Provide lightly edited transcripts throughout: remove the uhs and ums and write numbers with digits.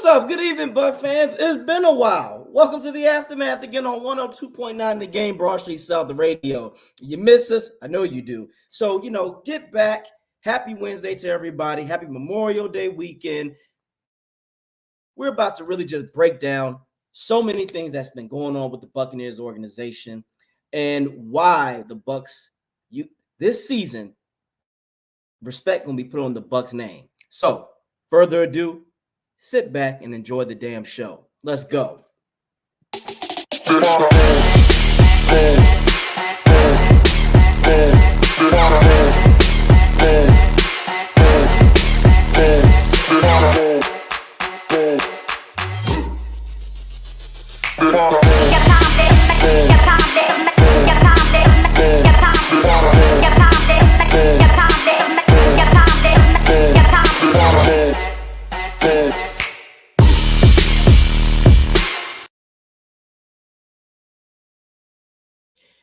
What's up? Good evening, Buck fans. It's been a while. Welcome to the Aftermath again on 102.9 The Game, Broad Street South, the radio. You miss us? I know you do. So, get back. Happy Wednesday to everybody. Happy Memorial Day weekend. We're about to really just break down so many things that's been going on with the Buccaneers organization and why the Bucs, this season, respect gonna be put on the Bucs name. So, further ado, sit back and enjoy the damn show. Let's go.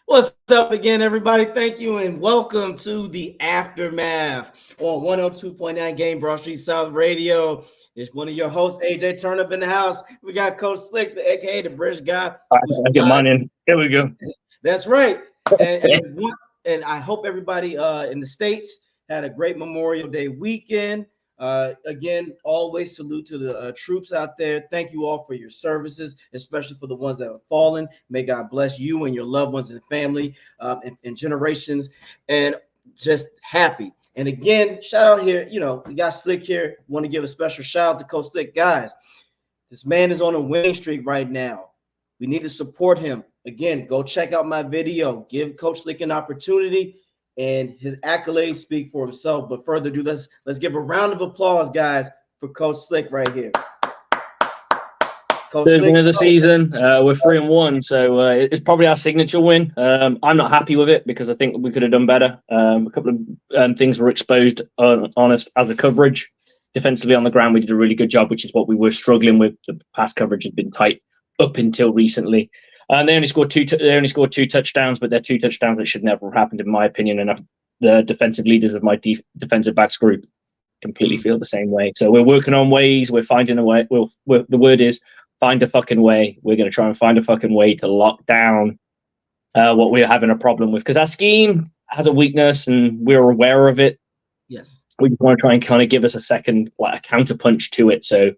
What's up again, everybody? Thank you and welcome to the Aftermath on 102.9 Game, Broad Street South radio. It's one of your hosts, AJ. Turn up in the house. We got Coach Slick, the aka the British guy. I get mine in. Here we go. That's right. And I hope everybody in the States had a great Memorial Day weekend. Again, always salute to the troops out there. Thank you all for your services, especially for the ones that have fallen. May God bless you and your loved ones and family and generations. And just happy. And again, shout out here. We got Slick here. Want to give a special shout out to Coach Slick. Guys, this man is on a winning streak right now. We need to support him. Again, go check out my video. Give Coach Slick an opportunity. And his accolades speak for himself. But further ado, let's give a round of applause, guys, for Coach Slick right here. Third win of the season. We're 3-1, so it's probably our signature win. I'm not happy with it because I think we could have done better. A couple of things were exposed on us as a coverage. Defensively on the ground, we did a really good job, which is what we were struggling with. The pass coverage had been tight up until recently. And they only scored two touchdowns, but they're two touchdowns that should never have happened, in my opinion. And the defensive leaders of my defensive backs group completely feel the same way. So we're working on ways. We're finding a way. The word is find a fucking way. We're going to try and find a fucking way to lock down what we're having a problem with, because our scheme has a weakness, and we're aware of it. Yes, we want to try and kind of give us a second, like a counterpunch to it. So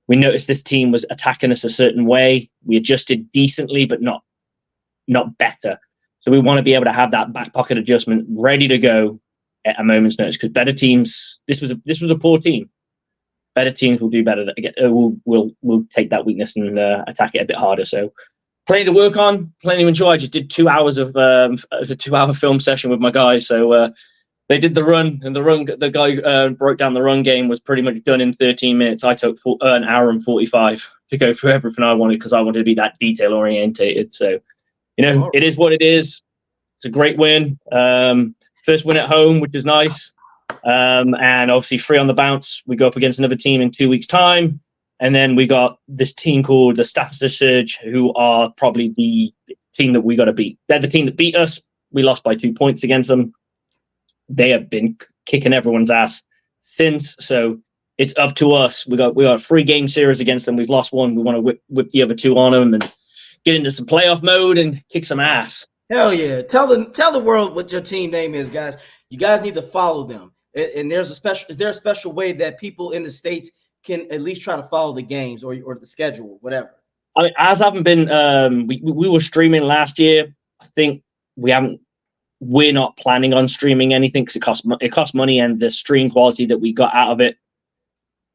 we noticed this team was attacking us a certain way. We adjusted decently, but not better. So we want to be able to have that back pocket adjustment ready to go at a moment's notice. Because better teams, this was a poor team. Better teams will do better. We'll take that weakness and attack it a bit harder. So plenty to work on, plenty to enjoy. I just did 2 hours of it was a 2-hour film session with my guys. So they did the run, and the guy broke down the run game was pretty much done in 13 minutes. I took an hour and 45 to go through everything I wanted because I wanted to be that detail orientated. So, it is what it is. It's a great win. First win at home, which is nice. And obviously 3 on the bounce. We go up against another team in 2 weeks' time. And then we got this team called the Staffordshire Surge, who are probably the team that we got to beat. They're the team that beat us. We lost by 2 points against them. They have been kicking everyone's ass since, so it's up to us. We got a 3-game series against them. We've lost one. We want to whip the other 2 on them and get into some playoff mode and kick some ass. Hell yeah! Tell the world what your team name is, guys. You guys need to follow them. And is there a special way that people in the States can at least try to follow the games or the schedule, whatever? I mean, ours haven't been. We were streaming last year. I think we're not planning on streaming anything because it costs money, and the stream quality that we got out of it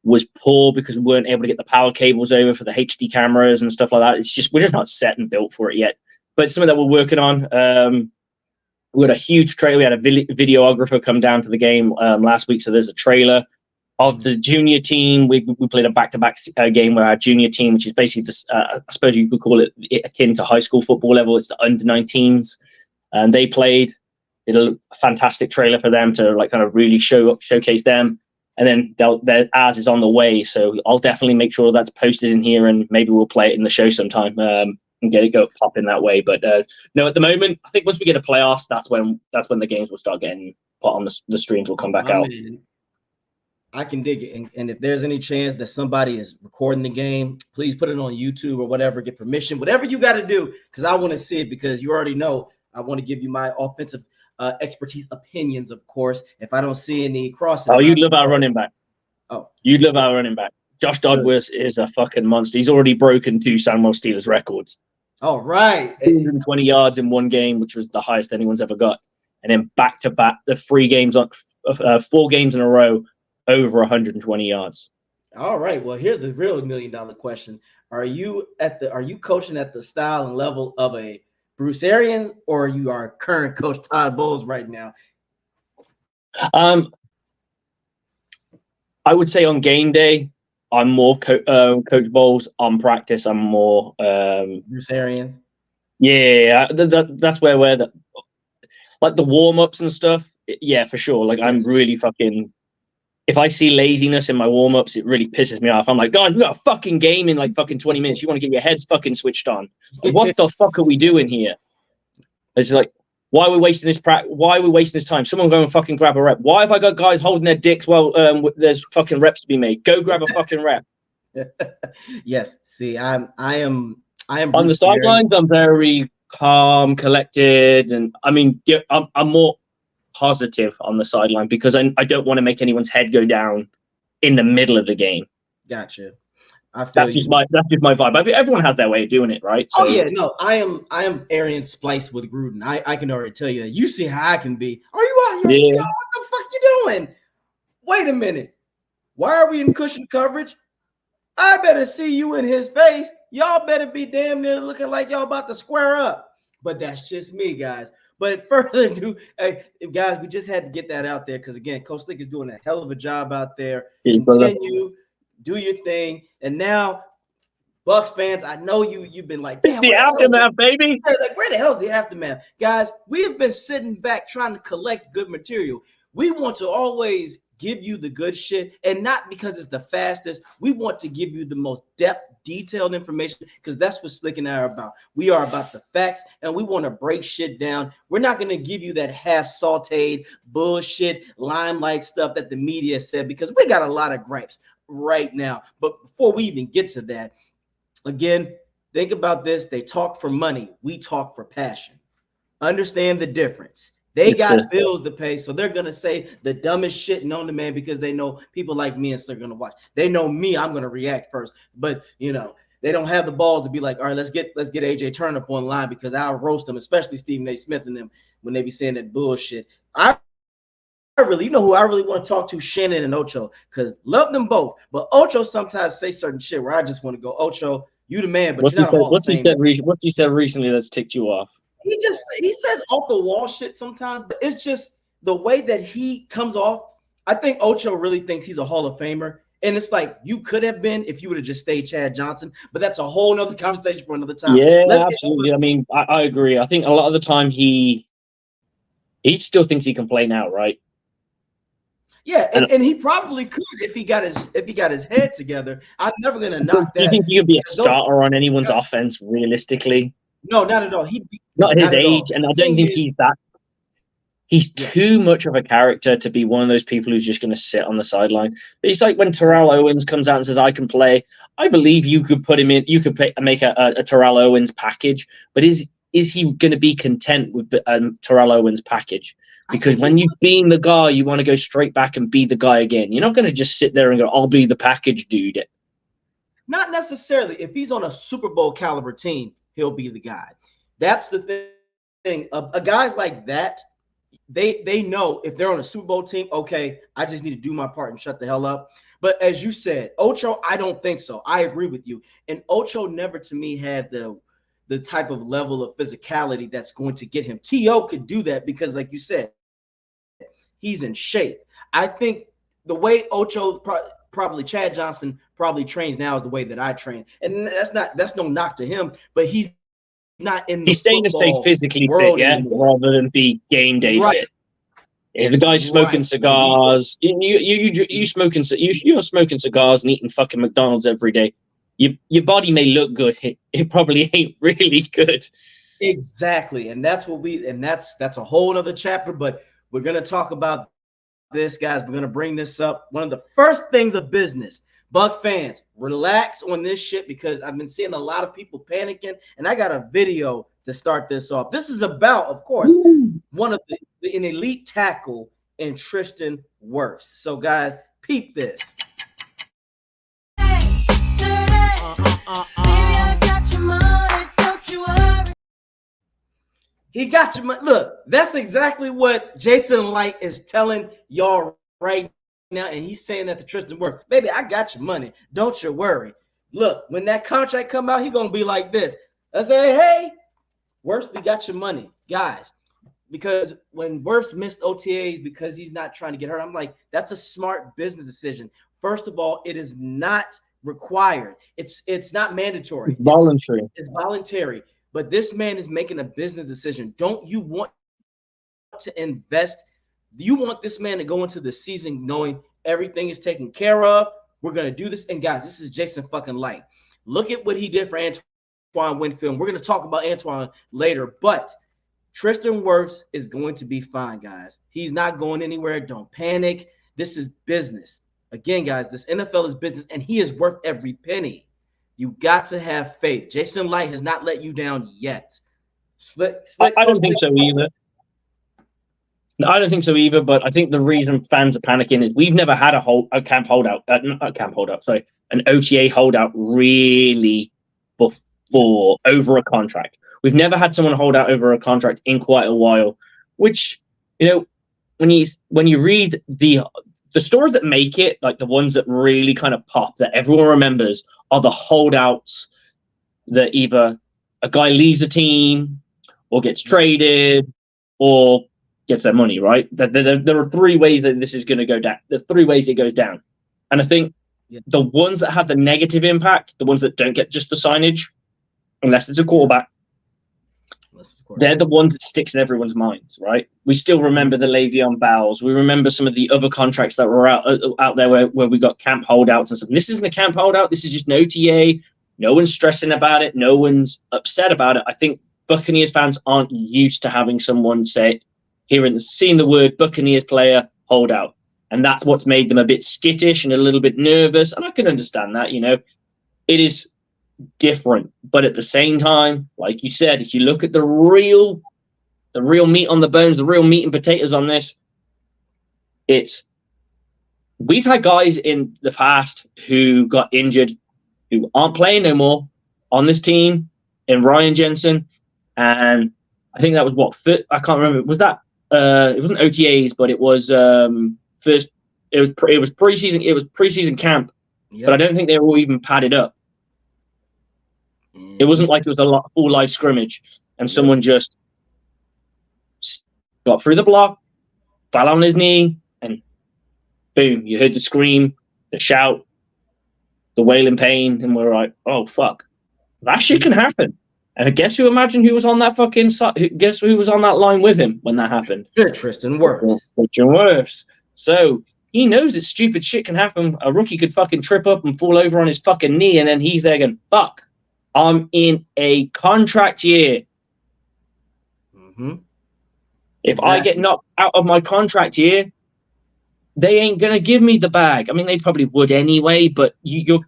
was poor because we weren't able to get the power cables over for the HD cameras and stuff like that. We're just not set and built for it yet. But it's something that we're working on. We had a huge trailer. We had a videographer come down to the game last week, so there's a trailer of the junior team. We played a back-to-back game where our junior team, which is basically this, I suppose you could call it akin to high school football level. It's the under-19s, and they played. Did a fantastic trailer for them to kind of really showcase them, and then ours is on the way. So I'll definitely make sure that's posted in here, and maybe we'll play it in the show sometime and get it pop in that way. But no, at the moment, I think once we get a playoffs, that's when the games will start getting put on the streams will come back out. I can dig it. And if there's any chance that somebody is recording the game, please put it on YouTube or whatever, get permission, whatever you got to do, because I want to see it, because you already know I want to give you my offensive expertise opinions, of course. If I don't see any crossing. Oh, you love our running back. Oh, you love our running back. Josh Dodworth is a fucking monster. He's already broken 2 Samuel Steelers records. All right. 220 yards in one game, which was the highest anyone's ever got. And then back to back, the 4 games in a row, over 120 yards. All right. Well, here's the real $1 million question. Are you coaching at the style and level of a Bruce Arians, or you are current coach Todd Bowles right now? I would say on game day, I'm more Coach Bowles. On practice, I'm more Bruce Arians. Yeah, that's where the like the warm-ups and stuff. Yeah, for sure. Like, I'm really fucking. If I see laziness in my warm-ups, it really pisses me off. I'm like, God, we got a fucking game in like fucking 20 minutes. You want to get your heads fucking switched on? Like, what the fuck are we doing here? It's like, why are we wasting this Why are we wasting this time? Someone go and fucking grab a rep. Why have I got guys holding their dicks while there's fucking reps to be made? Go grab a fucking rep. Yes. See, I am on the sidelines. I'm very calm, collected, and I mean, yeah, I'm more positive on the sideline because I don't want to make anyone's head go down in the middle of the game. Gotcha. That's just my vibe. I mean, everyone has their way of doing it, right? So, oh yeah, no, I am Arian spliced with Gruden. I can already tell you that. You see how I can be. Are you out of your skull? What the fuck you doing? Wait a minute. Why are we in cushion coverage? I better see you in his face. Y'all better be damn near looking like y'all about to square up. But that's just me, guys. But further ado, hey, guys, we just had to get that out there because, again, Coach Slick is doing a hell of a job out there. Continue, do your thing. And now, Bucs fans, I know you've been like, damn, the aftermath, baby. Like, where the hell's the aftermath? Guys, we have been sitting back trying to collect good material. We want to always give you the good shit, and not because it's the fastest. We want to give you the most detailed information because that's what Slick and I are about. We are about the facts, and we want to break shit down. We're not going to give you that half sauteed bullshit limelight stuff that the media said, because we got a lot of gripes right now. But before we even get to that, again, think about this. They talk for money. We talk for passion. Understand the difference. They got bills to pay, so they're gonna say the dumbest shit known to man because they know people like me and Slick are gonna watch. They know me, I'm gonna react first, but you know they don't have the balls to be like, all right, let's get AJ Turner up on line because I'll roast them, especially Stephen A. Smith and them when they be saying that bullshit. I really, you know who I really want to talk to? Shannon and Ocho, because love them both, but Ocho sometimes say certain shit where I just want to go, Ocho, you the man, but you're not a Hall of Fame. What you said recently that's ticked you off? He says off the wall shit sometimes, but it's just the way that he comes off. I think Ocho really thinks he's a Hall of Famer, and it's like you could have been if you would have just stayed Chad Johnson, but that's a whole nother conversation for another time. Yeah, absolutely. I mean, I agree. I think a lot of the time he still thinks he can play now, right? Yeah, and he probably could if he got his head together. I'm never gonna knock that. Do you think he could be a starter on anyone's offense realistically? No, not at all. Not his age, and I don't think he's that. He's too much of a character to be one of those people who's just going to sit on the sideline. It's like when Terrell Owens comes out and says, "I can play." I believe you could put him in. You could make a Terrell Owens package, but is he going to be content with Terrell Owens package? Because when you've been the guy, you want to go straight back and be the guy again. You're not going to just sit there and go, "I'll be the package dude." Not necessarily. If he's on a Super Bowl caliber team, he'll be the guy. That's the thing. Guys like that, they know if they're on a Super Bowl team, okay, I just need to do my part and shut the hell up. But as you said, Ocho, I don't think so. I agree with you. And Ocho never, to me, had the type of level of physicality that's going to get him. T.O. could do that because, like you said, he's in shape. I think the way Ocho probably Chad Johnson probably trains now is the way that I train. And that's no knock to him, but he's not in the he's staying to stay physically fit, yeah, rather than be game day fit. If the guy's smoking cigars, you're smoking cigars and eating fucking McDonald's every day. Your body may look good, it probably ain't really good. Exactly, and that's what that's a whole other chapter. But we're gonna talk about this, guys. We're going to bring this up. One of the first things of business. Buck fans, relax on this shit because I've been seeing a lot of people panicking, and I got a video to start this off. This is about, of course, one of an elite tackle in Tristan Wirfs. So, guys, peep this. He got your money. Look, that's exactly what Jason Light is telling y'all right now, and he's saying that to Tristan Wirfs. Baby, I got your money. Don't you worry. Look, when that contract come out, he gonna be like this. I say, hey, Wirfs, we got your money, guys. Because when Wirfs missed OTAs because he's not trying to get hurt, I'm like, that's a smart business decision. First of all, it is not required. It's not mandatory. It's voluntary. It's voluntary. But this man is making a business decision. Don't you want to invest? You want this man to go into the season knowing everything is taken care of. We're going to do this. And guys, this is Jason fucking Light. Look at what he did for Antoine Winfield. We're going to talk about Antoine later, but Tristan Wirfs is going to be fine, guys. He's not going anywhere. Don't panic. This is business. Again, guys, this NFL is business, and he is worth every penny. You got to have faith. Jason Light has not let you down yet. I don't think so either. No, I don't think so either. But I think the reason fans are panicking is we've never had an OTA holdout really before over a contract. We've never had someone hold out over a contract in quite a while. Which, when you read the stories that make it, like the ones that really kind of pop, that everyone remembers, are the holdouts that either a guy leaves a team or gets traded or gets their money, right? There are three ways that this is going to go down. The three ways it goes down. And I think the ones that have the negative impact, the ones that don't get just the signage, unless it's a quarterback, they're the ones that sticks in everyone's minds, right? We still remember the Le'Veon Bells. We remember some of the other contracts that were out there where we got camp holdouts and stuff. This isn't a camp holdout. This is just an OTA. No one's stressing about it. No one's upset about it. I think Buccaneers fans aren't used to having someone seeing the word Buccaneers player holdout. And that's what's made them a bit skittish and a little bit nervous. And I can understand that, It is different, but at the same time, like you said, if you look at the real meat on the bones, the real meat and potatoes on this, we've had guys in the past who got injured who aren't playing no more on this team, in Ryan Jensen, and I think that was I can't remember. Was that it wasn't OTAs, but it was first. It was preseason. It was preseason camp, but I don't think they were all even padded up. It wasn't like it was a full live scrimmage and someone just got through the block, fell on his knee, and boom, you heard the scream, the shout, the wailing pain, and we're like, oh, fuck. That shit can happen. And guess who was on that fucking side? Guess who was on that line with him when that happened? Tristan Wirfs. Tristan Wirfs. So he knows that stupid shit can happen. A rookie could fucking trip up and fall over on his fucking knee, and then he's there going, fuck. I'm in a contract year. Mm-hmm. If I get knocked out of my contract year, they ain't gonna give me the bag. I mean, they probably would anyway, but your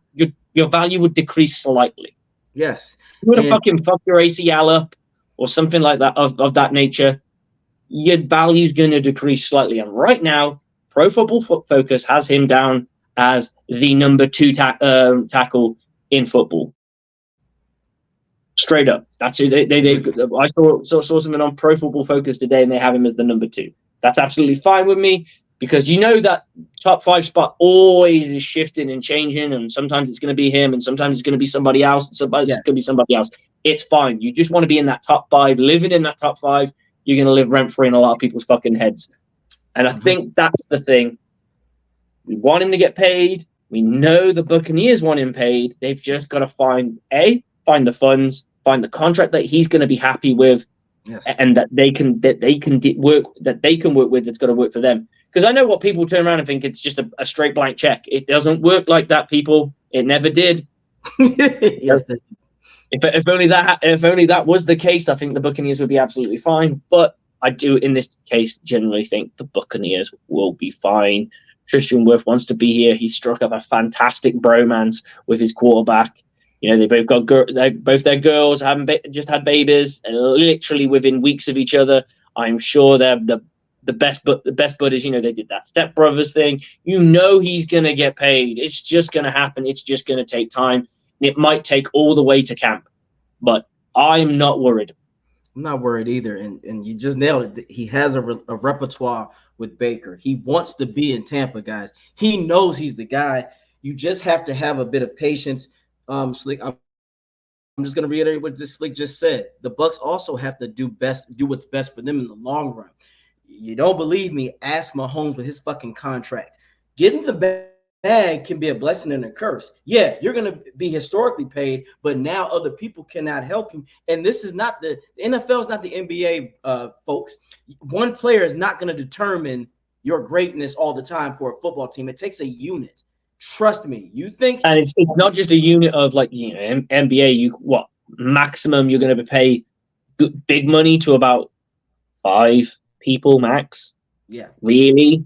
value would decrease slightly. Yes, you would have fucking fucked your ACL up or something like that of that nature. Your value's gonna decrease slightly. And right now, Pro Football Focus has him down as the number 2 tackle in football. Straight up, that's who they. I saw something on Pro Football Focus today, and they have him as the number 2. That's absolutely fine with me because that top 5 spot always is shifting and changing, and sometimes it's going to be him, and sometimes it's going to be somebody else, and sometimes it's going to be somebody else. It's fine. You just want to be in that top 5, living in that top 5. You're going to live rent free in a lot of people's fucking heads, and I think that's the thing. We want him to get paid. We know the Buccaneers want him paid. They've just got to find the funds, find the contract that he's going to be happy with, and that they can work with. That's got to work for them. Because I know what people turn around and think it's just a straight blank check. It doesn't work like that, people. It never did. Yes. If only that was the case, I think the Buccaneers would be absolutely fine. But I do, in this case, generally think the Buccaneers will be fine. Tristan Wirfs wants to be here. He struck up a fantastic bromance with his quarterback. They both got both their girls just had babies, and literally within weeks of each other. I'm sure they're the best buddies. They did that stepbrothers thing. He's gonna get paid. It's just gonna happen. It's just gonna take time. It might take all the way to camp, but I'm not worried. I'm not worried either. And you just nailed it. He has a repertoire with Baker. He wants to be in Tampa, guys. He knows he's the guy. You just have to have a bit of patience. Slick, I'm just going to reiterate what Slick just said. The Bucs also have to do what's best for them in the long run. You don't believe me? Ask Mahomes with his fucking contract. Getting the bag can be a blessing and a curse. Yeah, you're going to be historically paid, but now other people cannot help you. And this is not the NFL is not the NBA, folks. One player is not going to determine your greatness all the time for a football team. It takes a unit. Trust me. You think, and it's not just a unit of NBA. Maximum you're going to pay big money to about 5 people max. Yeah, really.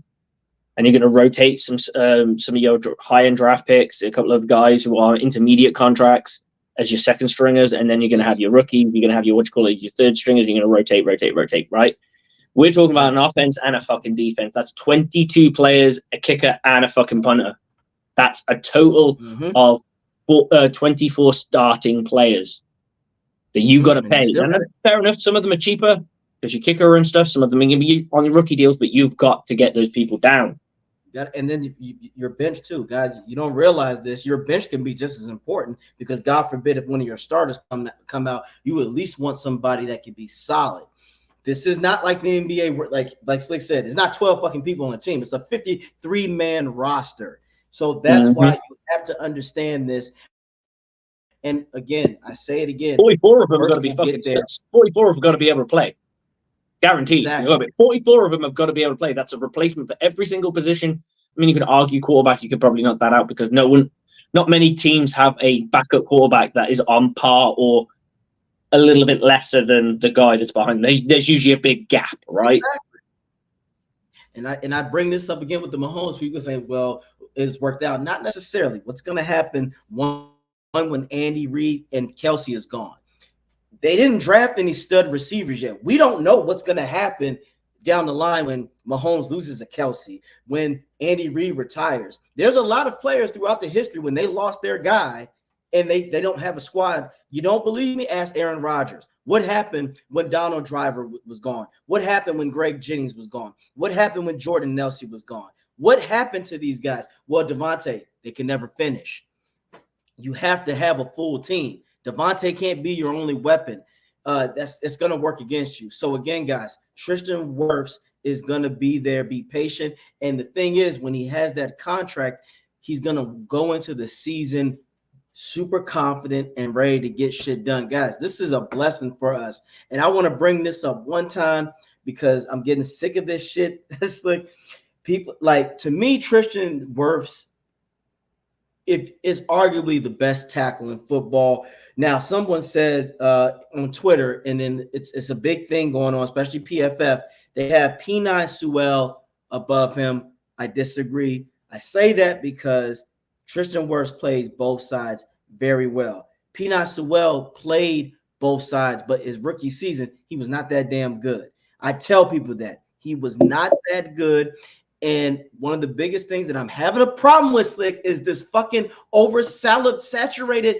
And you're going to rotate some of your high-end draft picks, a couple of guys who are intermediate contracts as your second stringers, and then you're going to have your rookies, you're going to have your your third stringers, you're going to rotate, right? We're talking about an offense and a fucking defense. That's 22 players, a kicker, and a fucking punter. That's a total of 24 starting players that you got to pay. And fair enough, some of them are cheaper because your kicker and stuff. Some of them are going to be on your rookie deals, but you've got to get those people down. And then your bench too, guys. You don't realize this. Your bench can be just as important because God forbid if one of your starters come out, you at least want somebody that can be solid. This is not like the NBA, where, like Slick said, it's not 12 fucking people on a team. It's a 53-man roster. So that's why you have to understand this. And again, I say it again. 44 of them are going to be fucking there. 44 of them are going to be able to play. Guaranteed. Exactly. 44 of them have got to be able to play. That's a replacement for every single position. I mean, you could argue quarterback. You could probably knock that out because not many teams have a backup quarterback that is on par or a little bit lesser than the guy that's behind them. There's usually a big gap, right? Exactly. And I bring this up again with the Mahomes. People say, well, it's worked out. Not necessarily. What's going to happen when Andy Reid and Kelsey is gone? They didn't draft any stud receivers yet. We don't know what's going to happen down the line when Mahomes loses a Kelsey, when Andy Reid retires. There's a lot of players throughout the history when they lost their guy and they don't have a squad. You don't believe me? Ask Aaron Rodgers. What happened when Donald Driver was gone? What happened when Greg Jennings was gone? What happened when Jordan Nelson was gone? What happened to these guys? Well, Devontae, they can never finish. You have to have a full team. Devontae can't be your only weapon. It's going to work against you. So again, guys, Tristan Wirfs is going to be there. Be patient. And the thing is, when he has that contract, he's going to go into the season super confident and ready to get shit done. Guys, this is a blessing for us. And I want to bring this up one time because I'm getting sick of this shit. It's like people to me, Tristan Wirfs is arguably the best tackle in football. Now, someone said on Twitter, and then it's a big thing going on, especially PFF. They have P9 Sewell above him. I disagree. I say that because Tristan Wirfs plays both sides very well. P9 Sewell played both sides, but his rookie season, he was not that damn good. I tell people that. He was not that good. And one of the biggest things that I'm having a problem with, Slick, is this fucking saturated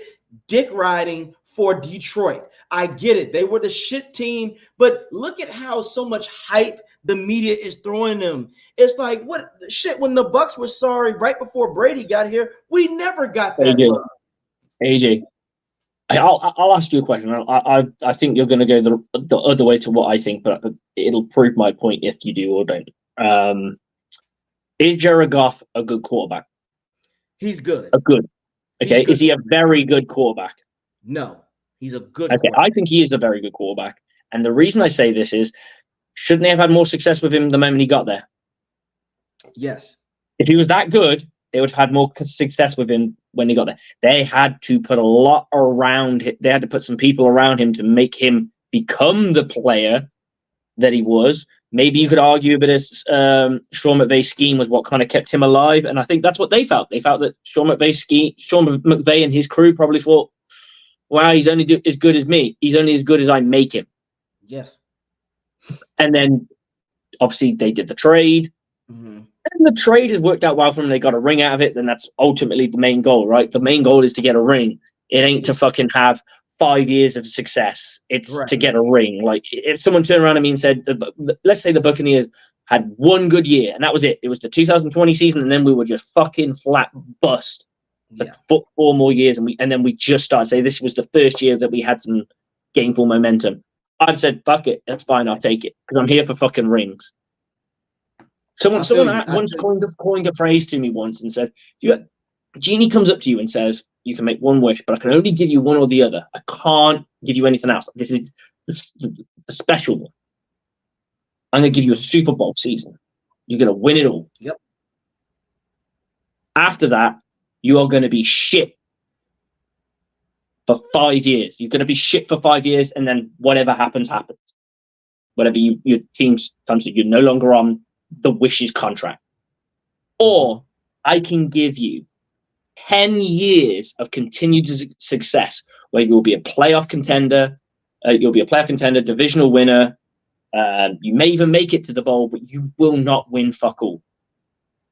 dick riding for Detroit. I get it. They were the shit team, but look at how so much hype the media is throwing them. It's like, what shit, when the Bucs were sorry right before Brady got here, we never got that. AJ, I'll ask you a question. I think you're going to go the other way to what I think, but it'll prove my point if you do or don't. Is Jared Goff a good quarterback? He's good. Okay. Is he a very good quarterback? No, he's a good quarterback. I think he is a very good quarterback. And the reason I say this is, shouldn't they have had more success with him the moment he got there? Yes. If he was that good, they would have had more success with him when he got there. They had to put a lot around him. They had to put some people around him to make him become the player that he was. Maybe you could argue a bit as Sean McVay's scheme was what kind of kept him alive, and I think that's what they felt. They felt that Sean McVay and his crew probably thought, "Wow, he's only as good as me. He's only as good as I make him." Yes. And then, obviously, they did the trade. Mm-hmm. And the trade has worked out well for them. They got a ring out of it, then that's ultimately the main goal, right? The main goal is to get a ring. It ain't to fucking have 5 years of success. It's to get a ring. Like, if someone turned around to me and said, let's say the Buccaneers had one good year, and that was it. It was the 2020 season, and then we were just fucking flat bust for 4 more years, and then we just started saying this was the first year that we had some gainful momentum. I'd said, fuck it, that's fine, I'll take it, because I'm here for fucking rings. Someone once coined a phrase to me once and said, Genie comes up to you and says, you can make one wish, but I can only give you one or the other. I can't give you anything else. This is the special one. I'm going to give you a Super Bowl season. You're going to win it all. Yep. After that, you are going to be shit for 5 years. You're going to be shit for 5 years, and then whatever happens, happens. Whatever your team's comes to, you're no longer on the wishes contract. Or I can give you 10 years of continued success where you'll be a playoff contender, divisional winner. You may even make it to the bowl, but you will not win fuck all.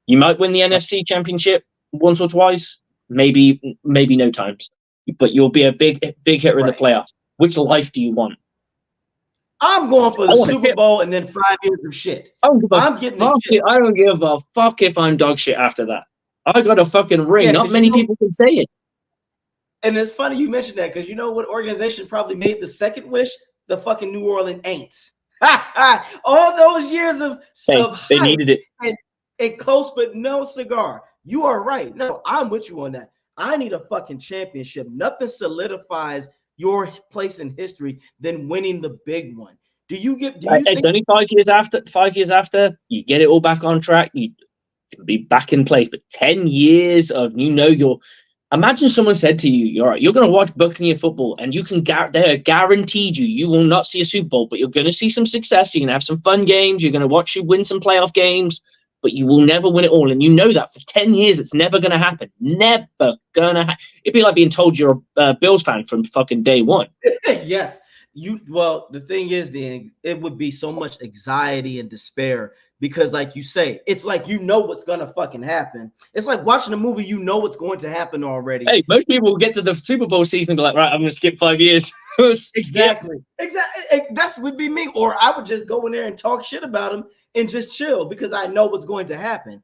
You might win the NFC championship once or twice, maybe no times, but you'll be a big hitter in the playoffs. Which life do you want? I'm going for the Super Bowl and then 5 years of shit. I don't give a fuck if I'm dog shit after that. I got a fucking ring. Not many people can say it. And it's funny you mentioned that, because you know what organization probably made the second wish? The fucking New Orleans Aints. All those years of they needed it. And close but no cigar. You are right. No, I'm with you on that. I need a fucking championship. Nothing solidifies your place in history than winning the big one. It's only 5 years after. 5 years after you get it all back on track, you can be back in place. But 10 years of imagine someone said to you, you're going to watch Buccaneer football, and they're guaranteed you will not see a Super Bowl, but you're going to see some success. You're going to have some fun games. You're going to watch you win some playoff games, but you will never win it all. And you know that for 10 years, it's never going to happen. Never going to happen. It'd be like being told you're a Bills fan from fucking day one. Yes. The thing is, it would be so much anxiety and despair, because like you say, it's like you know what's gonna fucking happen. It's like watching a movie, you know what's going to happen already. Hey, most people will get to the Super Bowl season and be like, right, I'm gonna skip 5 years. Exactly. That would be me. Or I would just go in there and talk shit about them and just chill, because I know what's going to happen.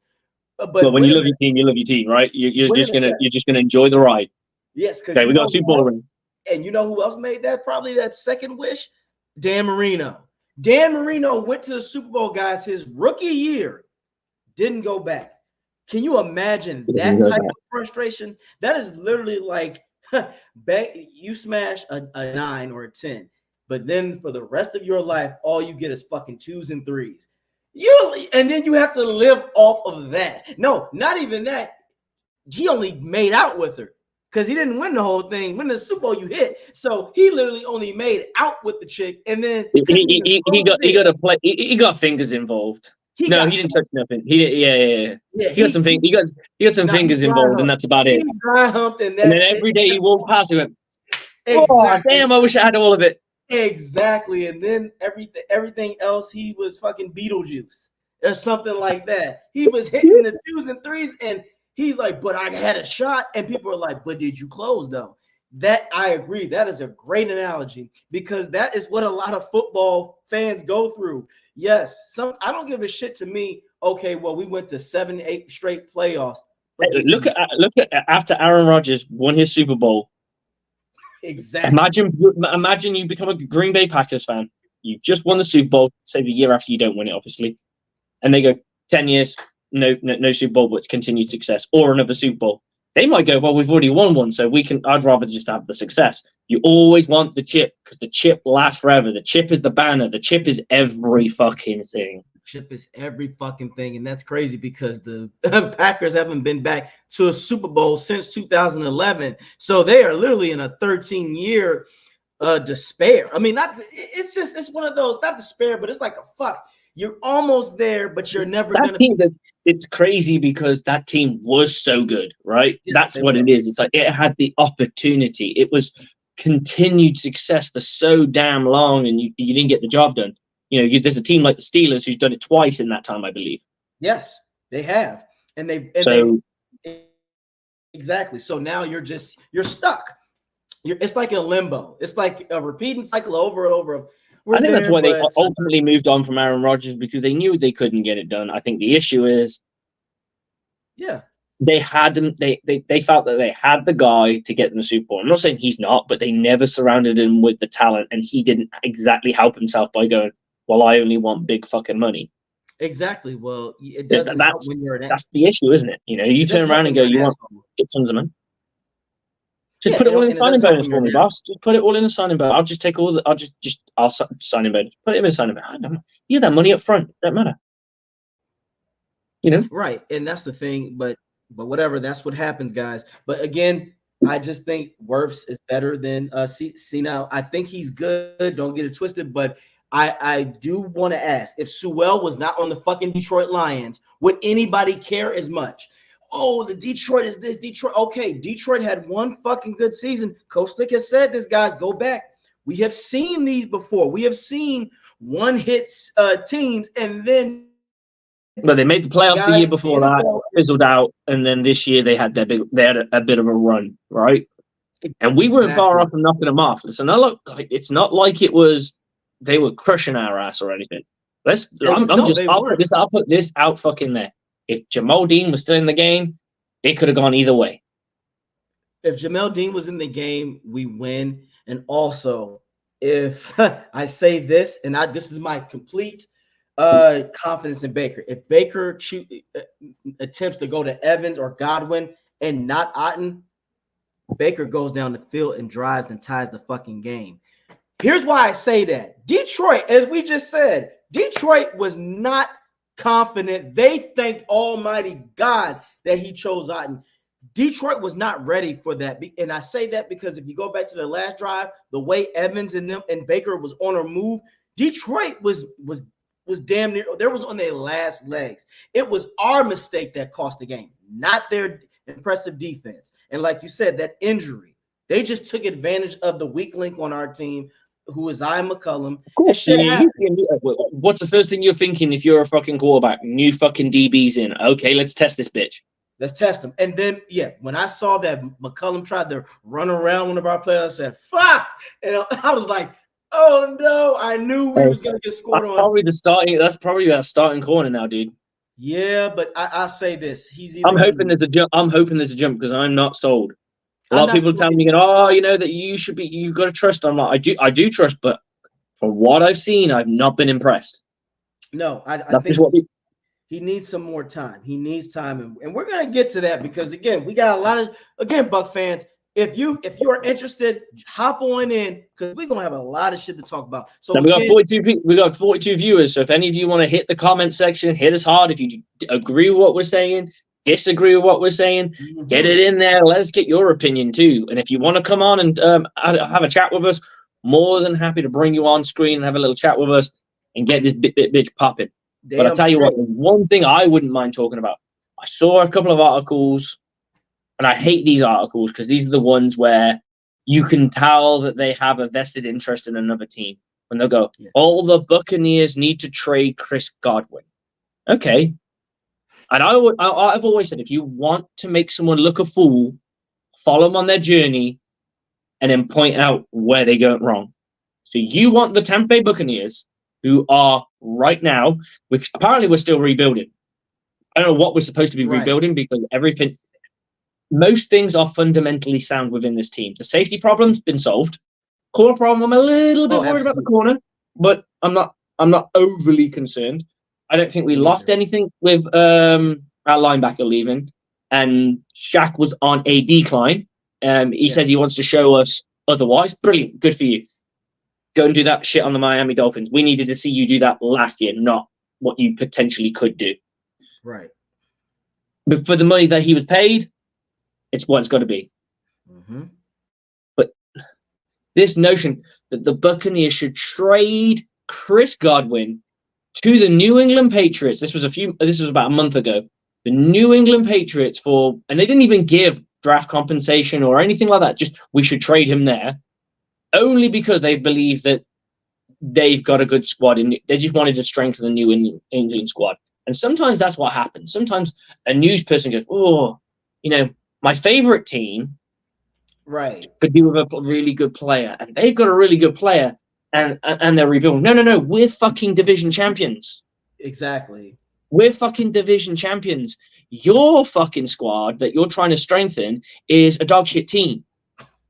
But when you love your team, you love your team, right? You're just gonna enjoy the ride. Yes. Okay, we got a Super Bowl ring. And you know who else made that? Probably that second wish? Dan Marino. Dan Marino went to the Super Bowl, guys, his rookie year. Didn't go back. Can you imagine that type of frustration? That is literally like you smash a 9 or a 10, but then for the rest of your life, all you get is fucking 2s and 3s. And then you have to live off of that. No, not even that. He only made out with her, because he didn't win the whole thing. When the Super Bowl you hit, so he literally only made out with the chick, and then he got fingers involved. He didn't touch nothing. He got some fingers involved, and that's about it. And then every day he walked past, he went, "Oh damn! I wish I had all of it." Exactly, and then everything else, he was fucking Beetlejuice or something like that. He was hitting the 2s and 3s, and he's like, but I had a shot. And people are like, but did you close though? That I agree. That is a great analogy, because that is what a lot of football fans go through. Yes. I don't give a shit to me. Okay, well, we went to 7-8 straight playoffs. Look at after Aaron Rodgers won his Super Bowl. Exactly. Imagine you become a Green Bay Packers fan. You just won the Super Bowl, say the year after you don't win it, obviously. And they go 10 years. No Super Bowl, but it's continued success, or another Super Bowl. They might go, well, we've already won one, so I'd rather just have the success. You always want the chip, because the chip lasts forever. The chip is the banner. The chip is every fucking thing. Chip is every fucking thing, and that's crazy, because the Packers haven't been back to a Super Bowl since 2011. So they are literally in a 13-year despair. I mean, it's one of those, not despair, but it's like a fuck. You're almost there, but you're never that gonna team. It's crazy because that team was so good, right? Yeah, That's what it is. It's like it had the opportunity. It was continued success for so damn long, and you didn't get the job done. There's a team like the Steelers who's done it twice in that time, I believe. Yes, they have, and they exactly. So now you're stuck. It's like a limbo. It's like a repeating cycle over and over. I think that's why they ultimately moved on from Aaron Rodgers, because they knew they couldn't get it done. I think the issue is, they had him. They felt that they had the guy to get them the Super Bowl. I'm not saying he's not, but they never surrounded him with the talent, and he didn't exactly help himself by going, "Well, I only want big fucking money." Exactly. Well, it doesn't help when you're that's the issue, isn't it? You turn around and go, "You want get tons of money." Just put it all in signing bonus for me, boss. Just put it all in a signing bonus. I'll just take all the. I'll signing bonus. Put it in a signing bonus. You get that money up front. Don't matter. Right, and that's the thing. But whatever. That's what happens, guys. But again, I just think Wirfs is better than see now. I think he's good. Don't get it twisted. But I do want to ask, if Sewell was not on the fucking Detroit Lions, would anybody care as much? Oh, the Detroit is this Detroit. Okay, Detroit had one fucking good season. Coach Slick has said this, guys. Go back. We have seen these before. We have seen one hit teams, and then they made the playoffs the year before that, fizzled out, and then this year they had a bit of a run, right? And we weren't far off from knocking them off. Listen, look, it's not like they were crushing our ass or anything. I'll put this out fucking there. If Jamel Dean was still in the game, it could have gone either way. If Jamel Dean was in the game, we win. And also, if I say this, and this is my complete confidence in Baker. If Baker attempts to go to Evans or Godwin and not Otten, Baker goes down the field and drives and ties the fucking game. Here's why I say that. Detroit, as we just said, Detroit was not confident. They thanked Almighty God that he chose Otten. Detroit was not ready for that. And I say that because if you go back to the last drive, the way Evans and Baker was on a move, Detroit was damn near, there was on their last legs. It was our mistake that cost the game, not their impressive defense. And like you said, that injury, they just took advantage of the weak link on our team, who is McCollum. What's the first thing you're thinking if you're a fucking quarterback? New fucking DBs in. Okay, let's test this bitch. Let's test him. And then, when I saw that McCollum tried to run around one of our players, I said, fuck. And I was like, oh no, I knew we was going to get scored on. That's probably our starting corner now, dude. Yeah, but I say this. I'm hoping there's a jump because I'm not sold. A lot of people tell me, that you've got to trust. I'm like, I do trust, but from what I've seen, I've not been impressed. No, I think just he needs some more time. He needs time, and we're gonna get to that because again, we got a lot of Buck fans. If you are interested, hop on in because we're gonna have a lot of shit to talk about. So we got 42 viewers. So if any of you want to hit the comment section, hit us hard. If you agree with what we're saying, disagree with what we're saying, get it in there. Let us get your opinion too. And if you want to come on and have a chat with us, more than happy to bring you on screen and have a little chat with us and get this bitch popping. But I'll tell you what, one thing I wouldn't mind talking about. I saw a couple of articles, and I hate these articles because these are the ones where you can tell that they have a vested interest in another team. When they'll go, all the Buccaneers need to trade Chris Godwin. Okay. And I've always said, if you want to make someone look a fool, follow them on their journey and then point out where they go wrong. So you want the Tampa Bay Buccaneers, who are right now, which apparently we're still rebuilding. I don't know what we're supposed to be rebuilding because most things are fundamentally sound within this team. The safety problem's been solved. Corner problem, I'm a little bit worried about the corner, but I'm not overly concerned. I don't think we lost anything with our linebacker leaving, and Shaq was on a decline. He said he wants to show us otherwise. Brilliant, good for you. Go and do that shit on the Miami Dolphins. We needed to see you do that last year, not what you potentially could do. Right. But for the money that he was paid, it's what it's got to be. Mm-hmm. But this notion that the Buccaneers should trade Chris Godwin to the New England Patriots. This was about a month ago. The New England Patriots and they didn't even give draft compensation or anything like that. Just, we should trade him there, only because they believe that they've got a good squad and they just wanted to strengthen the New England squad. And sometimes that's what happens. Sometimes a news person goes, "Oh, my favorite team could do with a really good player, and they've got a really good player, and they're rebuilding." No, we're fucking division champions. Exactly. We're fucking division champions. Your fucking squad that you're trying to strengthen is a dog shit team.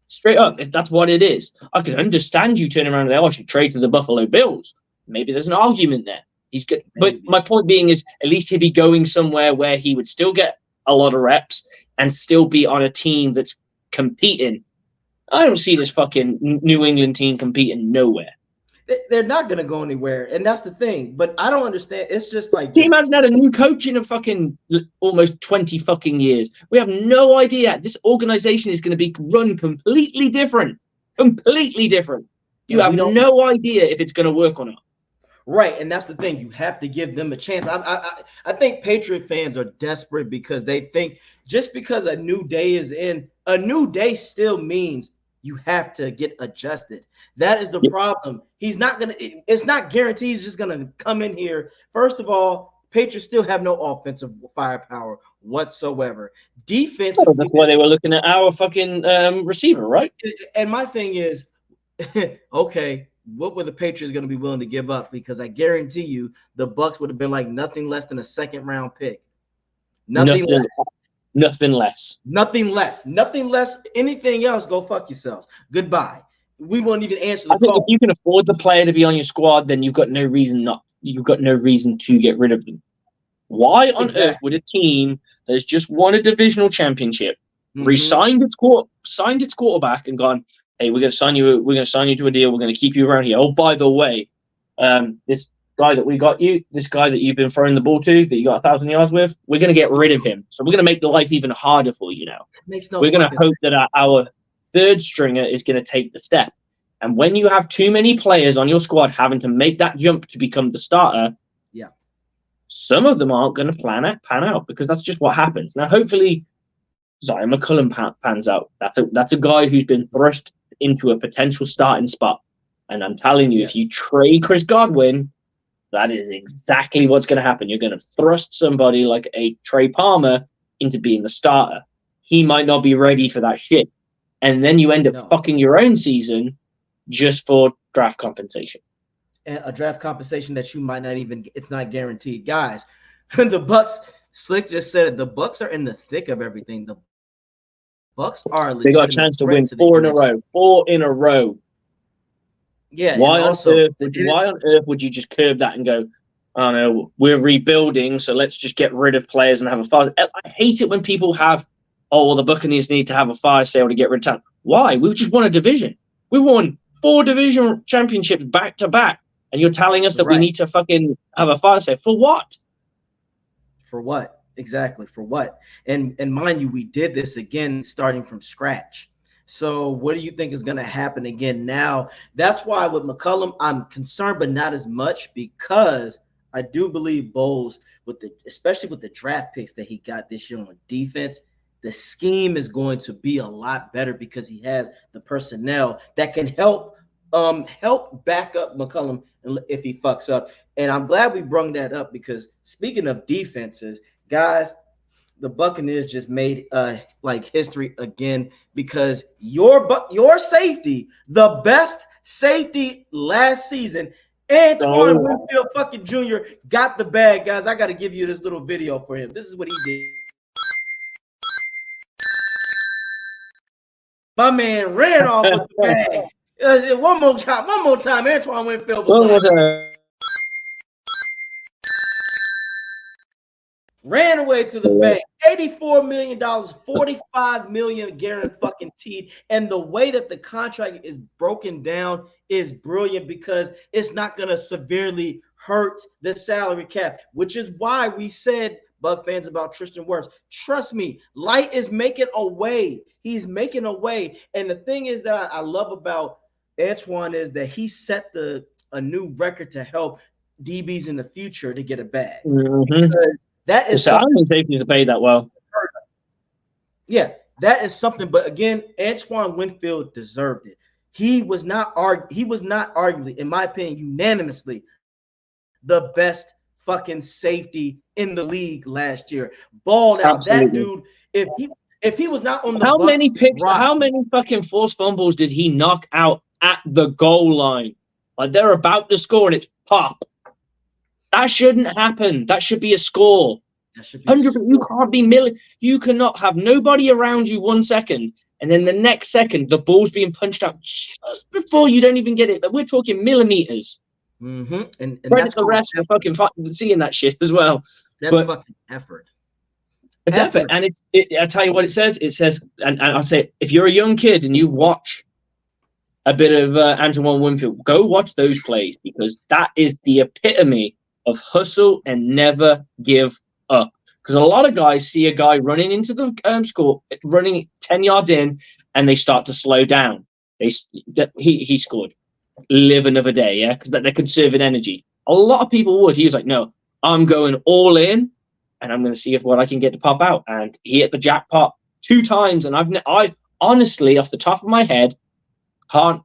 Straight up, if that's what it is. I could understand you turning around and say, "Oh, I should trade to the Buffalo Bills." Maybe there's an argument there. He's good. But my point being is, at least he'd be going somewhere where he would still get a lot of reps and still be on a team that's competing. I don't see this fucking New England team competing nowhere. They're not going to go anywhere, and that's the thing. But I don't understand. It's just like, this team hasn't had a new coach in a fucking almost 20 fucking years. We have no idea. This organization is going to be run completely different. Completely different. You have no idea if it's going to work or not. Right, and that's the thing. You have to give them a chance. I think Patriot fans are desperate because they think just because a new day is in, a new day still means you have to get adjusted. That is the problem. He's not going to – it's not guaranteed he's just going to come in here. First of all, Patriots still have no offensive firepower whatsoever. Defense – that's why they were looking at our fucking receiver, right? And my thing is, okay, what were the Patriots going to be willing to give up? Because I guarantee you the Bucs would have been like nothing less than a second-round pick. Nothing less. Anything else, go fuck yourselves. Goodbye. We won't even answer the call. If you can afford the player to be on your squad, then you've got no reason to get rid of them. Why on earth would a team that has just won a divisional championship, signed its quarterback, and gone, "Hey, we're going to sign you to a deal. We're going to keep you around here. Oh, by the way, this guy that we got you, this guy that you've been throwing the ball to, that you got 1,000 yards with, we're going to get rid of him. So we're going to make the life even harder for you now. We're going to hope that our third stringer is going to take the step." And when you have too many players on your squad having to make that jump to become the starter, some of them aren't going to pan out because that's just what happens. Now, hopefully, Zion McCullum pans out. That's a guy who's been thrust into a potential starting spot. And I'm telling you, if you trade Chris Godwin, that is exactly what's going to happen. You're going to thrust somebody like a Trey Palmer into being the starter. He might not be ready for that shit. And then you end up fucking your own season just for draft compensation. And a draft compensation that you might not even, it's not guaranteed. Guys, the Bucs, Slick just said it, the Bucs are in the thick of everything. The Bucs are they got a chance to win 4 in a row. Yeah. Why on earth would you just curb that and go, "Oh no, we're rebuilding, so let's just get rid of players and have a fire"? I hate it when people have, "Oh, well, the Buccaneers need to have a fire sale to get rid of talent." Why? We've just won a division. We won 4 division championships back to back, and you're telling us that we need to fucking have a fire sale for what? For what? Exactly, for what? And mind you, we did this again starting from scratch. So what do you think is going to happen again now? That's why with McCullum, I'm concerned, but not as much, because I do believe Bowles, especially with the draft picks that he got this year on defense, the scheme is going to be a lot better because he has the personnel that can help back up McCullum if he fucks up. And I'm glad we brung that up because speaking of defenses, guys, the Buccaneers just made history again because your safety, the best safety last season, Antoine Winfield fucking Jr. got the bag, guys. I got to give you this little video for him. This is what he did. My man ran off with the bag. One more time. Antoine Winfield ran away to the bank. $84 million, $45 million guaranteed. And the way that the contract is broken down is brilliant because it's not going to severely hurt the salary cap, which is why we said, Buck fans, about Tristan Wirfs. Trust me, Light is making a way. He's making a way. And the thing is that I love about Antoine is that he set a new record to help DBs in the future to get a bag. Mm-hmm. That is so I don't think safeties are paid that well. Yeah, that is something. But again, Antoine Winfield deserved it. He was not arguably, in my opinion, unanimously the best fucking safety in the league last year. Balled out. Absolutely. That dude, if he was not on the Bucs many picks, roster, how many fucking forced fumbles did he knock out at the goal line? Like they're about to score and it's pop. That shouldn't happen. That should be a score. 100%. You can't be you cannot have nobody around you 1 second, and then the next second the ball's being punched out just before you don't even get it. We're talking millimeters. Mm-hmm. And that's the rest for fucking seeing that shit as well. That's fucking effort. It's effort. And I tell you what it says. It says, and I'll say, if you're a young kid and you watch a bit of Antoine Winfield, go watch those plays, because that is the epitome of hustle and never give up. Because a lot of guys see a guy running into the score, running 10 yards in, and they start to slow down. He scored. Live another day, yeah, because they're conserving energy. A lot of people would. He was like, no, I'm going all in, and I'm going to see what I can get to pop out. And he hit the jackpot 2 times, and I honestly, off the top of my head, can't.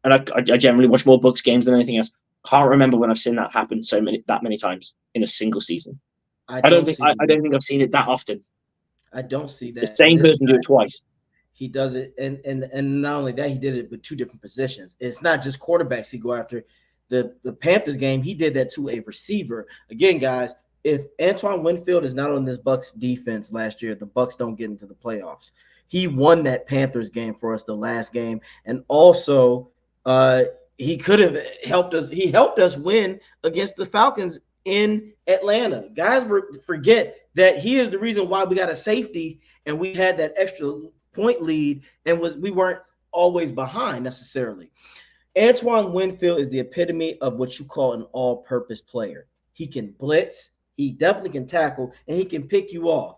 And I generally watch more Bucs games than anything else. Can't remember when I've seen that happen that many times in a single season. I don't think I've seen it that often. I don't see that. The same person do it twice. He does it, and not only that, he did it with 2 different positions. It's not just quarterbacks he go after. The Panthers game, he did that to a receiver. Again, guys, if Antoine Winfield is not on this Bucs defense last year, the Bucs don't get into the playoffs. He won that Panthers game for us, the last game, and also he could have helped us. He helped us win against the Falcons in Atlanta. Guys forget that he is the reason why we got a safety and we had that extra point lead and we weren't always behind necessarily. Antoine Winfield is the epitome of what you call an all-purpose player. He can blitz, he definitely can tackle, and he can pick you off.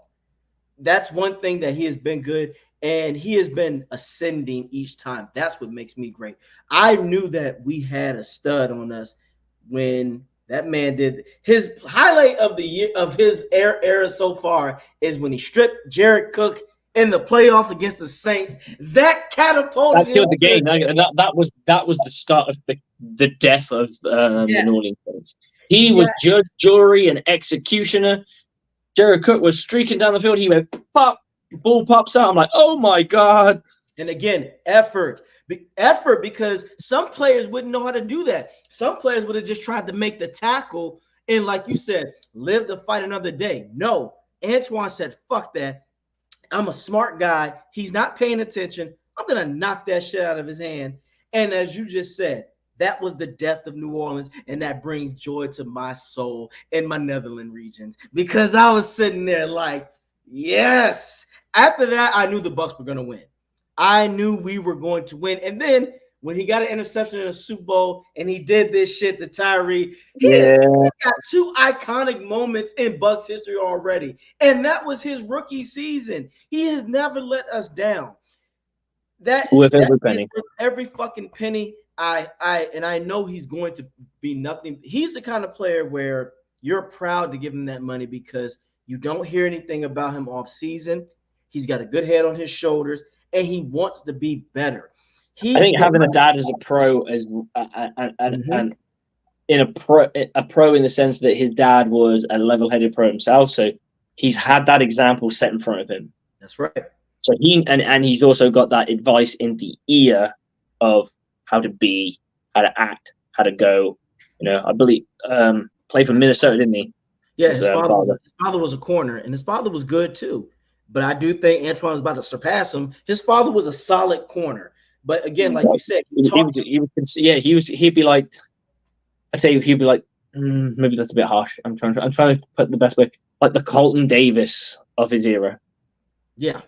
That's one thing that he has been good, and he has been ascending each time. That's what makes me great. I knew that we had a stud on us when that man did his highlight of the year of his era so far is when he stripped Jared Cook in the playoff against the Saints. That catapulted him. The game. That was the start of the death of the New Orleans Saints. He was judge, jury, and executioner. Jared Cook was streaking down the field. He went pop, ball pops out. I'm like, oh my God. And again, effort, because some players wouldn't know how to do that. Some players would have just tried to make the tackle and, like you said, live to fight another day. No, Antoine said, fuck that. I'm a smart guy. He's not paying attention. I'm going to knock that shit out of his hand. And as you just said, that was the death of New Orleans, and that brings joy to my soul in my Netherlands regions, because I was sitting there like, yes. After that, I knew the Bucs were going to win. I knew we were going to win. And then when he got an interception in the Super Bowl and he did this shit to Tyree, he got 2 iconic moments in Bucs history already. And that was his rookie season. He has never let us down. With every penny. With every fucking penny. I know he's going to be nothing. He's the kind of player where you're proud to give him that money because you don't hear anything about him off season. He's got a good head on his shoulders, and he wants to be better. I think having a dad as a pro and a pro in the sense that his dad was a level-headed pro himself, so he's had that example set in front of him. That's right. So he's also got that advice in the ear of how to be, how to act, how to go. I believe played for Minnesota, didn't he? Yeah, his father was a corner, and his father was good too. But I do think Antoine was about to surpass him. His father was a solid corner. But again, like you said, he'd be like, I'd say he'd be like, maybe that's a bit harsh. I'm trying to put the best way, like the Colton Davis of his era. Yeah.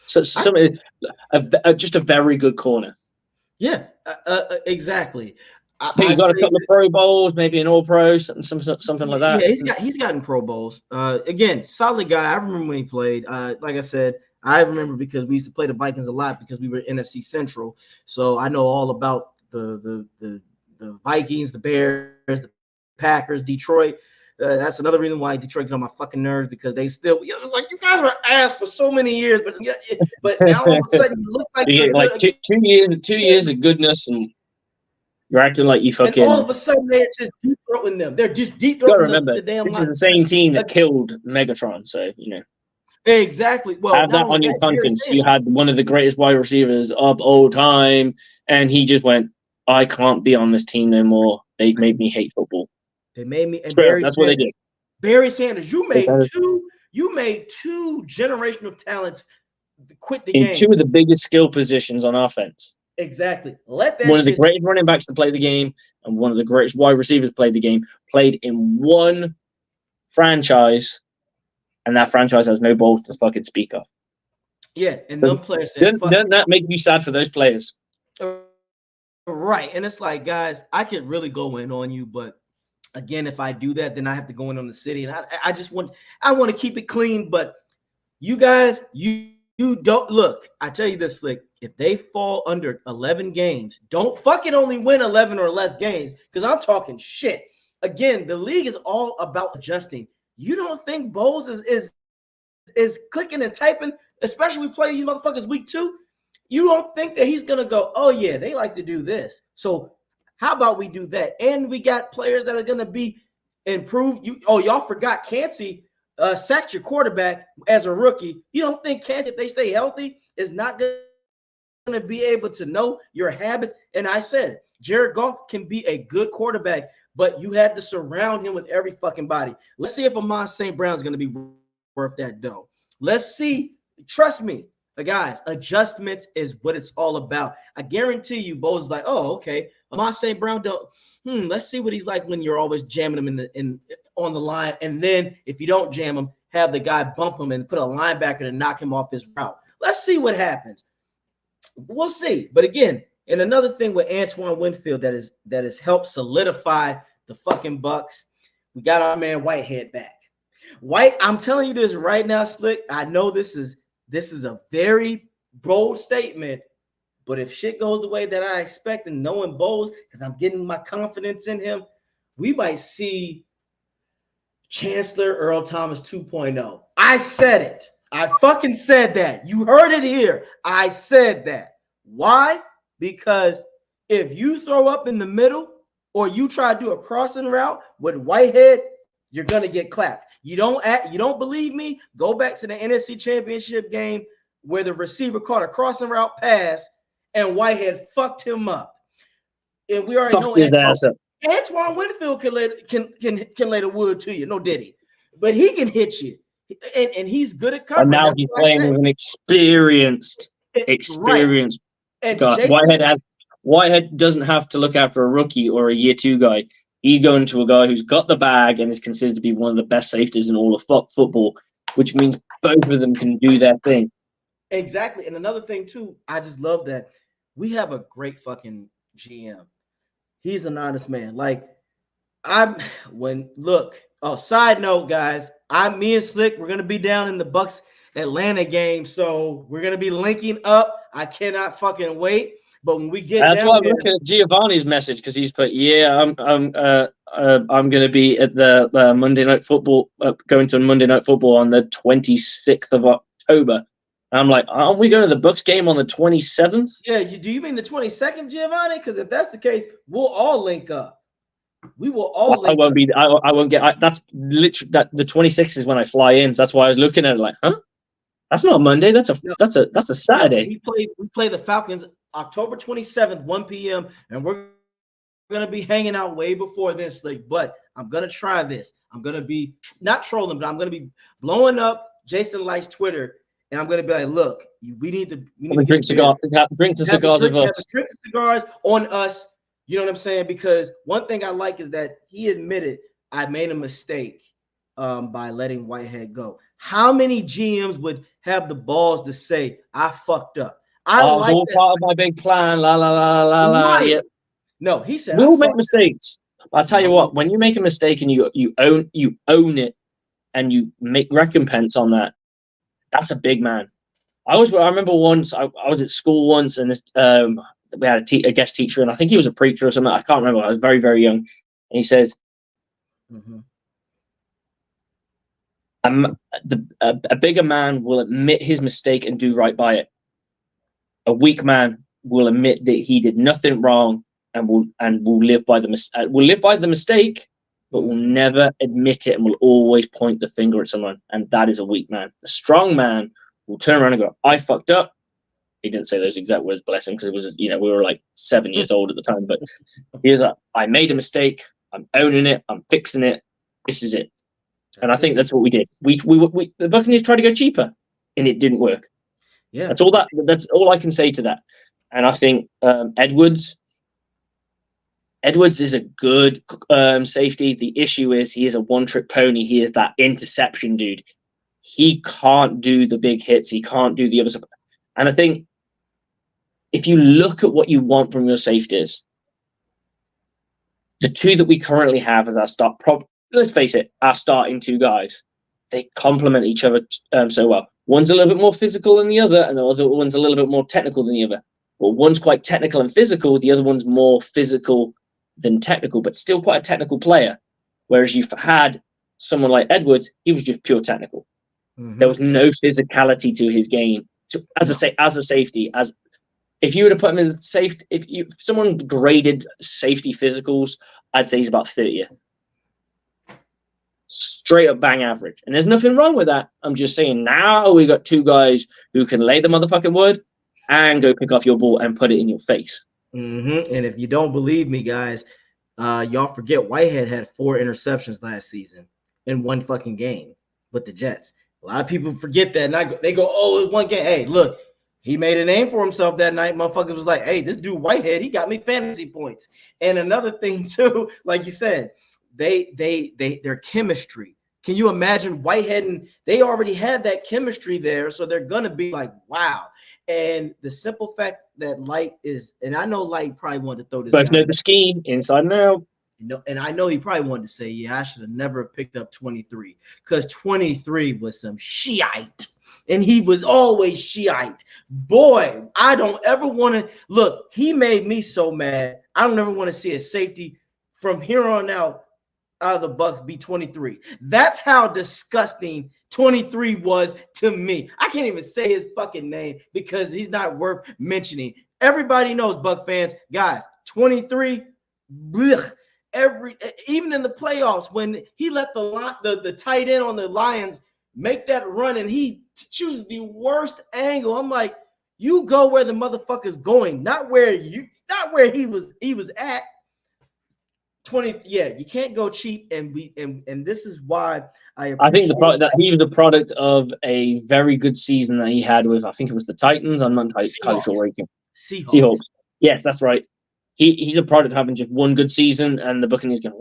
So just a very good corner. Yeah, exactly. He got a couple of Pro Bowls, maybe an All Pro, something like that. Yeah, he's gotten Pro Bowls. Again, solid guy. I remember when he played. Like I said, I remember because we used to play the Vikings a lot because we were NFC Central. So I know all about the Vikings, the Bears, the Packers, Detroit. That's another reason why Detroit gets on my fucking nerves because they still, it was like you guys were ass for so many years, but now all of a sudden you look like you you're get like good. 2 years of goodness, and you're acting like you And all fucking. of a sudden they're just deep throating them. They're just deep You gotta throating remember, the damn this is line. the same team that killed Megatron, so Exactly. Well, have not that only on your that, Barry conscience. You Sanders. had one of the greatest wide receivers of all time, and he just went, "I can't be on this team no more. They've made me hate football." They made me and Straight up, that's what they did. Barry Sanders, you They said, made two generational talents quit the in two game. of the biggest skill positions on offense. Exactly. Let that One of the shit. greatest running backs to play the game and one of the greatest wide receivers to play the game played in one franchise, and that franchise has no balls to fucking speak of. Yeah, and them players said, Doesn't, "Fuck." doesn't that make you sad for those players? Right, and it's like, guys, I could really go in on you, but again, if I do that, then I have to go in on the city, and I want to keep it clean. But you guys, you don't look. I tell you this, Slick. If they fall under 11 games, don't fucking only win 11 or less games, because I'm talking shit. Again, the league is all about adjusting. You don't think Bowles is clicking and typing, especially we play these motherfuckers week 2? You don't think that he's gonna go, oh yeah, they like to do this. So how about we do that? And we got players that are gonna be improved. Y'all forgot Kancey sacked your quarterback as a rookie. You don't think Kancey, if they stay healthy, is not gonna be able to know your habits? And I said, Jared Goff can be a good quarterback, but you had to surround him with every fucking body. Let's see if Amon St. Brown is gonna be worth that dough. Let's see. Trust me. Guys, adjustments is what it's all about. I guarantee you, Bo's is like, oh, okay. Amon St. Brown don't. Let's see what he's like when you're always jamming him on the line, and then if you don't jam him, have the guy bump him and put a linebacker to knock him off his route. Let's see what happens. We'll see. But again, and another thing with Antoine Winfield that has helped solidify the fucking Bucs, we got our man Whitehead back. White, I'm telling you this right now, Slick. I know this is a very bold statement, but if shit goes the way that I expect, and knowing Bowles, because I'm getting my confidence in him, we might see Chancellor Earl Thomas 2.0. I said it. I fucking said that. You heard it here. I said that. Why? Because if you throw up in the middle or you try to do a crossing route with Whitehead, you're gonna get clapped. You don't believe me? Go back to the NFC Championship game where the receiver caught a crossing route pass and Whitehead fucked him up. And we already know Antoine Winfield can lay the wood to you. No diddy. But he can hit you. And he's good at covering. And now he's playing with an experienced right. And guy. Whitehead doesn't have to look after a rookie or a year 2 guy. He's going to a guy who's got the bag and is considered to be one of the best safeties in all of football, which means both of them can do their thing. Exactly. And another thing, too, I just love that we have a great fucking GM. He's an honest man. Like, side note, guys, me and Slick, we're going to be down in the Bucs Atlanta game. So we're going to be linking up. I cannot fucking wait. But when we get that's down why I'm looking at Giovanni's message, because he's put, I'm going to be at the Monday Night Football, going to Monday Night Football on the 26th of October. And I'm like, aren't we going to the Bucs game on the 27th? Yeah, do you mean the 22nd, Giovanni? Because if that's the case, we'll all link up. We will all link up. I won't get. That's literally that. The 26th is when I fly in. So that's why I was looking at it like, huh? That's not Monday. That's a Saturday. We play the Falcons October 27th, 1 p.m. and we're gonna be hanging out way before this, but I'm gonna try this. I'm gonna be not trolling, but I'm gonna be blowing up Jason Light's Twitter, and I'm gonna be like, look, we need to drink cigars with us. Drink cigars on us. You know what I'm saying? Because one thing I like is that he admitted I made a mistake by letting Whitehead go. How many GMs would have the balls to say I fucked up? Like all part of my big plan. La la la la la. Right. Yeah. No, he said we all make mistakes. I'll tell you what. When you make a mistake and you own it, and you make recompense on that, that's a big man. I remember once I was at school once, and this, we had a guest teacher, and I think he was a preacher or something. I can't remember. I was very, very young, and he says, a bigger man will admit his mistake and do right by it. A weak man will admit that he did nothing wrong and will live by the mistake, but will never admit it and will always point the finger at someone. And that is a weak man. The strong man will turn around and go, "I fucked up." He didn't say those exact words, bless him, because it was, we were like 7 years old at the time. But he was like, "I made a mistake. I'm owning it. I'm fixing it. This is it." And I think that's what we did. The Buccaneers tried to go cheaper, and it didn't work. Yeah, that's all I can say to that. And I think Edwards is a good safety. The issue is he is a one-trick pony. He is that interception dude. He can't do the big hits. He can't do the other stuff. And I think if you look at what you want from your safeties, the two that we currently have as our start, let's face it, our starting two guys, they complement each other so well. One's a little bit more physical than the other, and the other one's a little bit more technical than the other. Well, one's quite technical and physical. The other one's more physical than technical, but still quite a technical player. Whereas you've had someone like Edwards, he was just pure technical. There was no physicality to his game. As a safety, if you were to put him in safety, if someone graded safety physicals, I'd say he's about 30th. Straight up bang average. And there's nothing wrong with that. I'm just saying now we got two guys who can lay the motherfucking wood and go pick off your ball and put it in your face. And if you don't believe me, guys, y'all forget Whitehead had 4 interceptions last season in one fucking game with the Jets. A lot of people forget that, and they go, "Oh, it's one game." Hey, look, he made a name for himself that night. Motherfuckers was like, "Hey, this dude Whitehead, he got me fantasy points." And another thing too, like you said, their chemistry. Can you imagine Whitehead? And they already had that chemistry there, so they're gonna be like, wow. And the simple fact that Light is, and I know Light probably wanted to throw this. Both know the scheme inside and out. And I know he probably wanted to say, "Yeah, I should have never picked up 23 because 23 was some Shiite, and he was always Shiite." Boy, I don't ever want to look. He made me so mad. I don't ever want to see a safety from here on out of the Bucs be 23. That's how disgusting 23 was to me. I can't even say his fucking name because he's not worth mentioning. Everybody knows, Buc fans, guys, 23. Blech. Even in the playoffs, when he let the tight end on the Lions make that run and he chooses the worst angle, I'm like, you go where the motherfucker's going, not where he was at. 20, yeah, you can't go cheap, and this is why I think that he was the product of a very good season that he had with, I think it was the Titans. I'm not entirely sure. Seahawks. Yes, that's right. He's a product of having just one good season, and the Buccaneers going,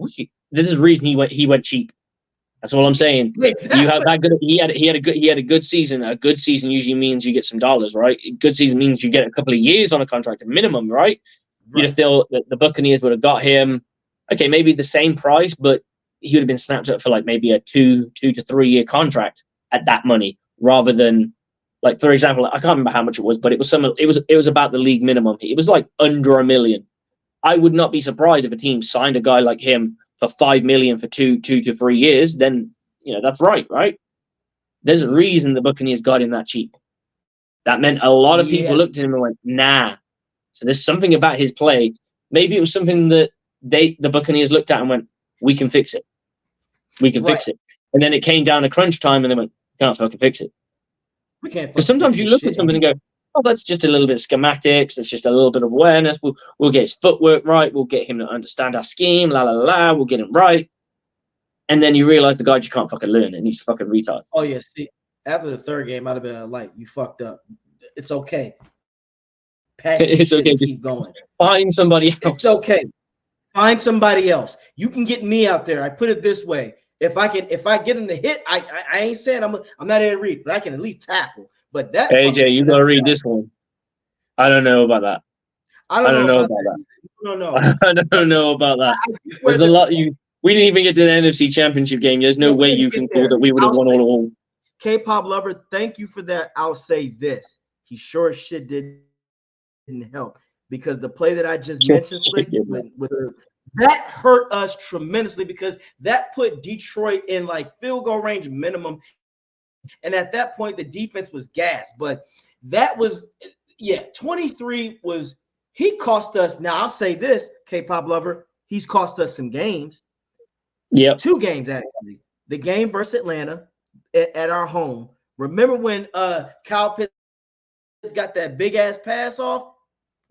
this is the reason he went cheap. That's all I'm saying. Exactly. You have that good. He had a good season. A good season usually means you get some dollars, right? A good season means you get a couple of years on a contract, a minimum, right? You'd have thought that the Buccaneers would have got him, okay, maybe the same price, but he would have been snapped up for like maybe a 2 to 3 year contract at that money, rather than, like, for example, I can't remember how much it was, but it was about the league minimum. It was like under $1 million. I would not be surprised if a team signed a guy like him for $5 million for 2 to 3 years. Then, that's right? There's a reason the Buccaneers got him that cheap. That meant a lot of people looked at him and went, nah. So there's something about his play. Maybe it was something that the Buccaneers looked at and went, we can fix it. We can fix it. And then it came down to crunch time and they went, can't fucking fix it. We can't. Because sometimes you look at something and go, oh, that's just a little bit of schematics. That's just a little bit of awareness. We'll get his footwork right. We'll get him to understand our scheme. We'll get him right. And then you realize the guy just can't fucking learn and he's fucking retard. Oh, yeah. See, after the third game, I'd have been like, you fucked up. It's okay. It's okay. Keep going. Find somebody else. It's okay. Find somebody else. You can get me out there. I put it this way. If I get in the hit, I ain't saying I'm not here to read, but I can at least tackle. But that AJ, you gotta read this one. I don't know about that. I don't know about that. I don't know about that. There's a lot. We didn't even get to the NFC Championship game. There's no way you can call that we would have won all. K-pop lover, thank you for that. I'll say this. He sure as shit didn't help because the play that I just mentioned, Slick, with that hurt us tremendously because that put Detroit in like field goal range minimum. And at that point, the defense was gassed. But that was, 23 was, he cost us. Now, I'll say this, K-pop lover, he's cost us some games. Yeah. 2 games, actually. The game versus Atlanta at our home. Remember when Kyle Pitts got that big-ass pass off?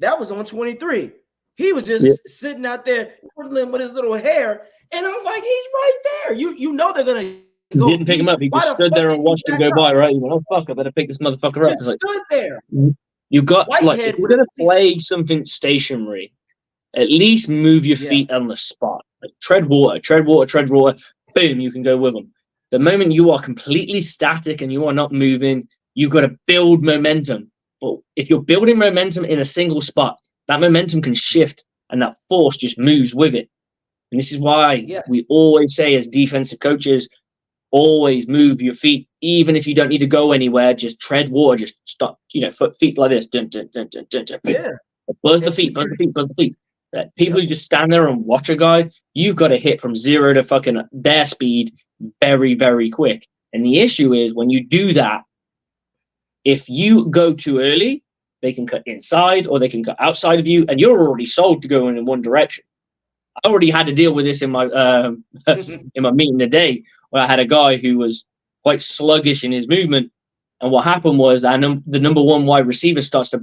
That was on 23. He was just sitting out there twiddling with his little hair. And I'm like, he's right there. You know they're going to. He didn't pick him up. He just stood there and watched him go by, right? He went, oh, fuck, I better pick this motherfucker up. Just stood there. You got, like, if you're going to play something stationary, at least move your feet on the spot. Like, tread water. Boom, you can go with them. The moment you are completely static and you are not moving, you've got to build momentum. But if you're building momentum in a single spot, that momentum can shift and that force just moves with it. And this is why we always say as defensive coaches, always move your feet, even if you don't need to go anywhere. Just tread water. Just stop. Feet like this. Dun, dun, dun, dun, dun, dun. Buzz the feet. People who just stand there and watch a guy, you've got to hit from 0 to fucking their speed very, very quick. And the issue is when you do that, if you go too early, they can cut inside or they can cut outside of you, and you're already sold to go in one direction. I already had to deal with this in my in my meeting today, where I had a guy who was quite sluggish in his movement. And what happened was the number one wide receiver starts to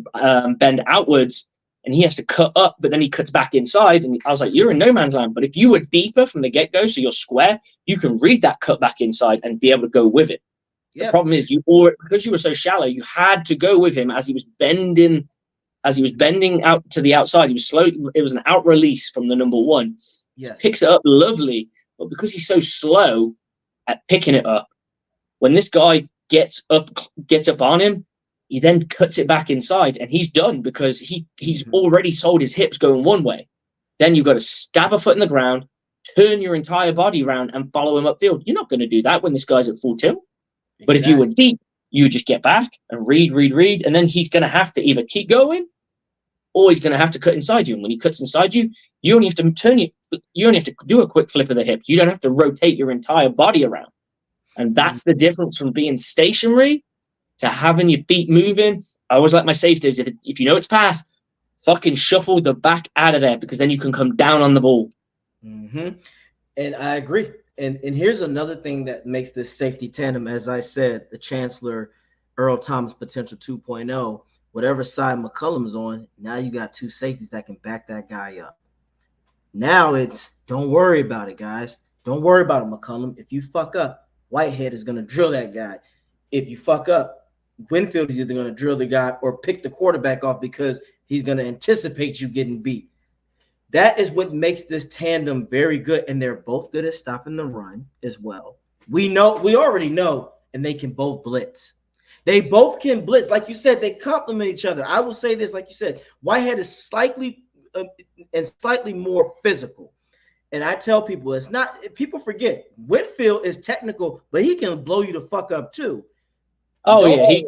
bend outwards and he has to cut up, but then he cuts back inside. And I was like, you're in no man's land. But if you were deeper from the get-go, so you're square, you can read that cut back inside and be able to go with it. The problem is because you were so shallow, you had to go with him as he was bending out to the outside. He was slow. It was an out release from the number one. Yes. He picks it up lovely. But because he's so slow at picking it up, when this guy gets up on him, he then cuts it back inside and he's done because he's already sold his hips going one way. Then you've got to stab a foot in the ground, turn your entire body around and follow him upfield. You're not going to do that when this guy's at full tilt. Exactly. But if you were deep, you just get back and read. And then he's going to have to either keep going or he's going to have to cut inside you. And when he cuts inside you, you only have to do a quick flip of the hips. You don't have to rotate your entire body around. And that's the difference from being stationary to having your feet moving. I always like my safeties. If you know it's pass, fucking shuffle the back out of there because then you can come down on the ball. Mm-hmm. And I agree. And here's another thing that makes this safety tandem, as I said, the Chancellor, Earl Thomas potential 2.0, whatever side McCollum's on, now you got 2 safeties that can back that guy up. Now it's don't worry about it, guys. Don't worry about it, McCollum. If you fuck up, Whitehead is going to drill that guy. If you fuck up, Winfield is either going to drill the guy or pick the quarterback off because he's going to anticipate you getting beat. That is what makes this tandem very good, and they're both good at stopping the run as well. We already know, and they can both blitz. They both can blitz. Like you said, they complement each other. I will say this, like you said, Whitehead is slightly more physical. And I tell people, it's not – people forget, Winfield is technical, but he can blow you the fuck up too. Oh, yeah,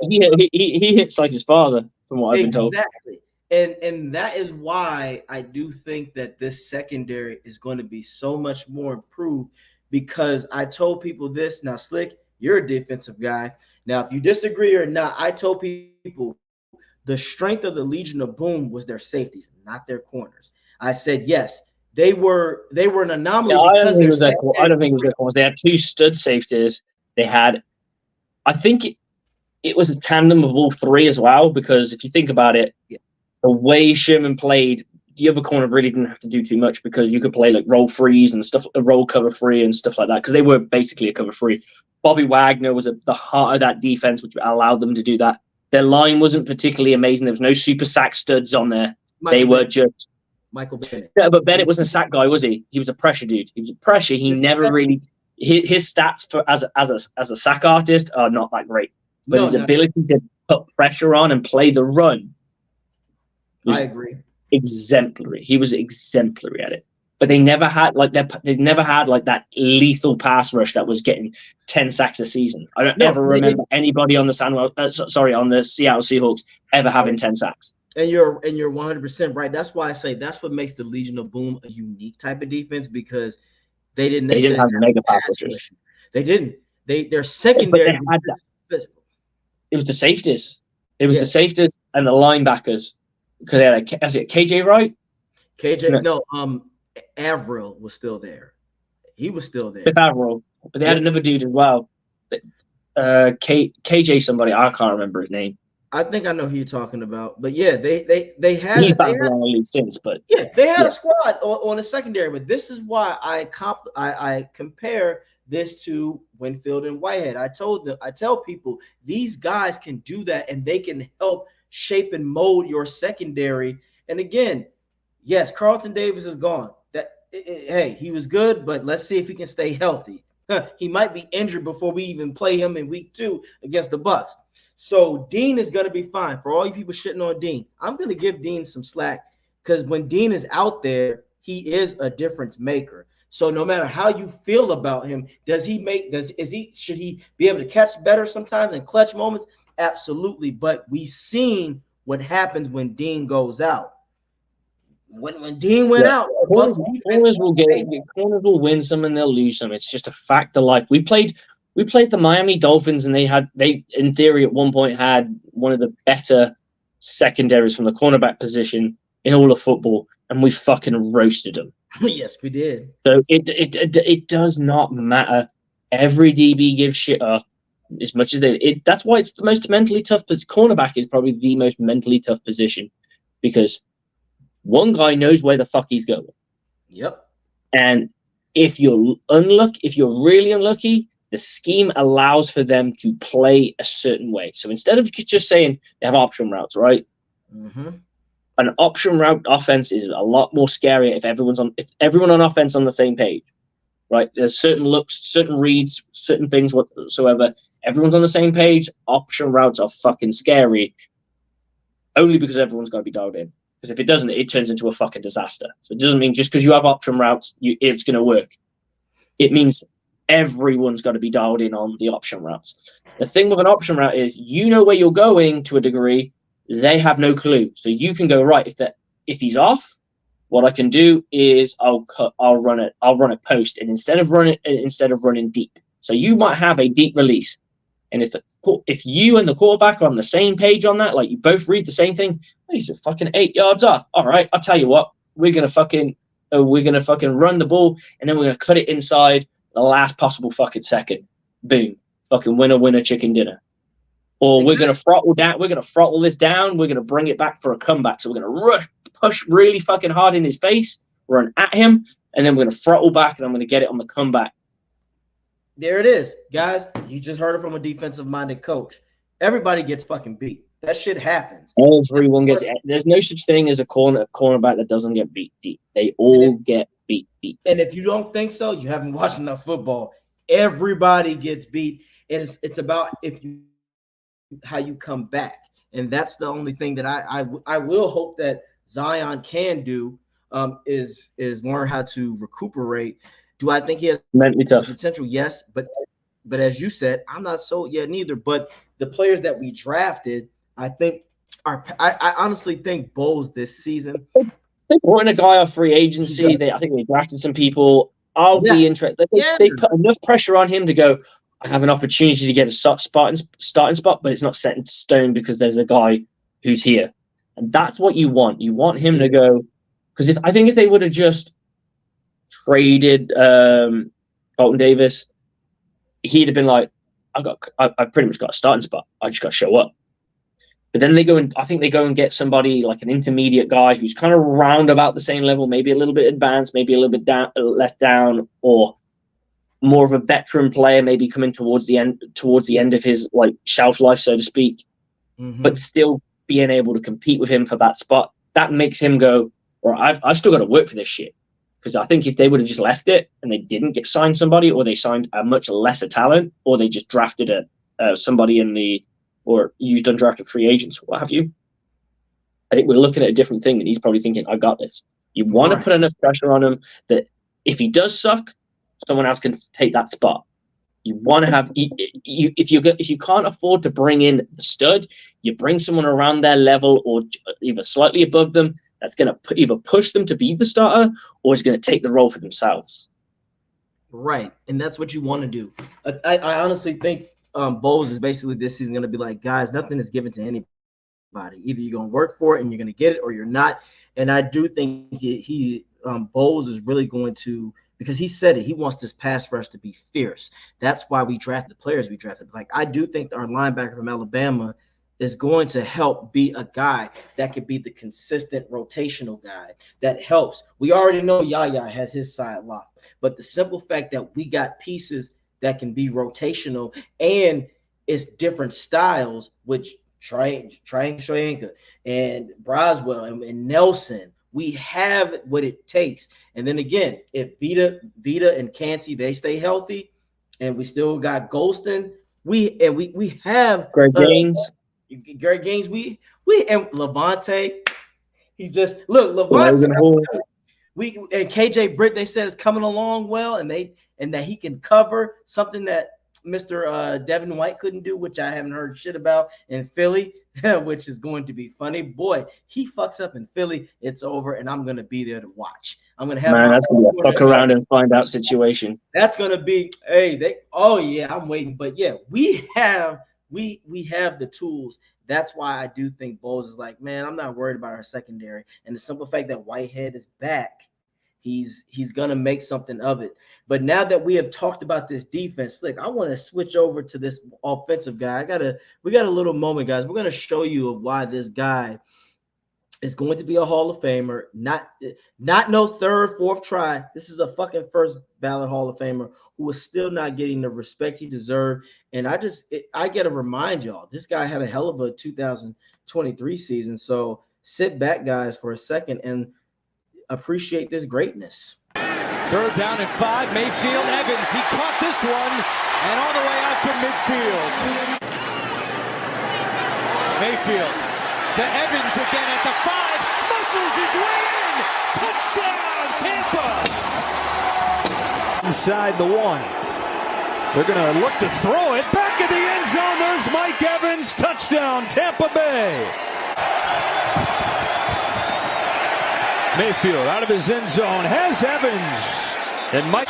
he hits like his father, from what I've been told. Exactly. And that is why I do think that this secondary is going to be so much more improved because I told people this. Now, Slick, you're a defensive guy. Now, if you disagree or not, I told people the strength of the Legion of Boom was their safeties, not their corners. I said, yes, they were an anomaly. Yeah, I don't think it was their corners. They had 2 stud safeties. They had, I think it was a tandem of all 3 as well, because if you think about it, the way Sherman played, the other corner really didn't have to do too much because you could play like roll freeze and stuff, roll cover free and stuff like that because they were basically a cover free. Bobby Wagner was at the heart of that defense, which allowed them to do that. Their line wasn't particularly amazing. There was no super sack studs on there. They were just Michael Bennett. Yeah, but Bennett wasn't a sack guy, was he? He was a pressure dude. He was a pressure. He never really his stats for as a sack artist are not that great. But his ability to put pressure on and play the run. I agree. Exemplary. He was exemplary at it. But they never had like that lethal pass rush that was getting 10 sacks a season. I don't No, ever remember anybody on the on the Seattle Seahawks ever having 10 sacks. And you're 100% right. That's why I say that's what makes the Legion of Boom a unique type of defense, because they didn't have mega pass rushers. They didn't. Their secondary. But they had it was the safeties. It was the safeties and the linebackers, because they had KJ Wright. Avril was still there. He was still there. Avril, but they had another dude as well. KJ somebody, I can't remember his name. I think I know who you're talking about, but yeah, they had. He's bounced around the league since, but they had a squad on the secondary. But this is why I compare this to Winfield and Whitehead. I tell people these guys can do that, and they can help shape and mold your secondary. And again, yes, Carlton Davis is gone. Hey, he was good, but let's see if he can stay healthy. He might be injured before we even play him in week 2 against the Bucs. So Dean is going to be fine. For all you people shitting on Dean, I'm going to give Dean some slack, because when Dean is out there, he is a difference maker. So no matter how you feel about him, should he be able to catch better sometimes in clutch moments? Absolutely. But we've seen what happens when Dean goes out. When Dean went out, corners will win some and they'll lose some. It's just a fact of life. We played the Miami Dolphins, and they in theory at one point had one of the better secondaries from the cornerback position in all of football, and we fucking roasted them. Yes, we did. So it does not matter. Every DB gives shit up as much as that's why it's the most mentally tough. Cornerback is probably the most mentally tough position, because one guy knows where the fuck he's going. Yep. And if you're really unlucky, the scheme allows for them to play a certain way. So instead of just saying they have option routes, right? Mm-hmm. An option route offense is a lot more scary if everyone on offense on the same page, right? There's certain looks, certain reads, certain things whatsoever. Everyone's on the same page. Option routes are fucking scary, only because everyone's got to be dialed in. Because if it doesn't, it turns into a fucking disaster. So it doesn't mean just because you have option routes, it's going to work. It means everyone's got to be dialed in on the option routes. The thing with an option route is you know where you're going to a degree. They have no clue. So you can go, right, if he's off, what I can do is I'll run a post, and instead of running deep. So you might have a deep release. And if you and the quarterback are on the same page on that, like you both read the same thing, he's a fucking 8 yards off. All right, I'll tell you what, we're gonna fucking run the ball, and then we're gonna cut it inside the last possible fucking second. Boom, fucking winner chicken dinner. Or we're gonna throttle this down. We're gonna bring it back for a comeback. So we're gonna push really fucking hard in his face, run at him, and then we're gonna throttle back, and I'm gonna get it on the comeback. There it is, guys. You just heard it from a defensive-minded coach. Everybody gets fucking beat. That shit happens. Everyone gets. There's no such thing as a cornerback that doesn't get beat deep. They all get beat deep. And if you don't think so, you haven't watched enough football. Everybody gets beat, and it's about how you come back, and that's the only thing that I will hope that Zion can do is learn how to recuperate. Do I think he has mentally tough potential? Yes, but as you said, I'm not sold yet neither. But the players that we drafted, I think I honestly think Bowles this season. They brought in a guy off free agency. I think they drafted some people. I'll be interested. They put enough pressure on him to go, I have an opportunity to get a starting spot, but it's not set in stone because there's a guy who's here. And that's what you want. You want him to go, because if they would have just traded Carlton Davis, he'd have been like, I pretty much got a starting spot. I just got to show up. But then they go and get somebody like an intermediate guy who's kind of round about the same level, maybe a little bit advanced, maybe a little bit less down, or more of a veteran player, maybe coming towards the end of his like shelf life, so to speak, but still being able to compete with him for that spot. That makes him go, well, I've still got to work for this shit. Because I think if they would have just left it and they didn't get signed somebody, or they signed a much lesser talent, or they just drafted somebody or used undrafted free agents, or what have you, I think we're looking at a different thing, and he's probably thinking, I got this. You want to put enough pressure on him that if he does suck, someone else can take that spot. You want to have if you can't afford to bring in the stud, you bring someone around their level or either slightly above them. That's going to either push them to be the starter or is going to take the role for themselves. Right, and that's what you want to do. I honestly think Bowles is basically this season going to be like, guys, nothing is given to anybody. Either you're going to work for it and you're going to get it, or you're not. And I do think Bowles is really going to, because he said it, he wants this pass rush to be fierce. That's why we drafted the players we drafted. Like, I do think our linebacker from Alabama is going to help be a guy that could be the consistent rotational guy that helps. We already know Yaya has his side locked, but the simple fact that we got pieces that can be rotational and it's different styles, which Shoyinka and Braswell and Nelson, we have what it takes. And then again, if Vita and Cansey, they stay healthy, and we still got Golston, we have Greg Gaines. We and Levante. He just Levante. We and KJ Britt, they said, is coming along well, and that he can cover something that Mr. Devin White couldn't do, which I haven't heard shit about in Philly, which is going to be funny. Boy, he fucks up in Philly, it's over, and I'm gonna be there to watch. I'm gonna have that's gonna be a fuck around and find out situation. That's gonna be I'm waiting. But yeah, we have the tools. That's why I do think Bowles is like, man, I'm not worried about our secondary. And the simple fact that Whitehead is back, he's gonna make something of it. But now that we have talked about this defense, Slick, I want to switch over to this offensive guy. We got a little moment, guys. We're gonna show you of why this guy is going to be a Hall of Famer, not no third, fourth try. This is a fucking first ballot Hall of Famer who is still not getting the respect he deserved. And I got to remind y'all, this guy had a hell of a 2023 season. So sit back, guys, for a second and appreciate this greatness. 3rd down and 5. Mayfield, Evans. He caught this one and all the way out to midfield. Mayfield to Evans again at the 5. Muscles his way in. Touchdown, Tampa. Inside the 1. They're going to look to throw it back in the end zone. There's Mike Evans. Touchdown, Tampa Bay. Mayfield out of his end zone has Evans. And Mike,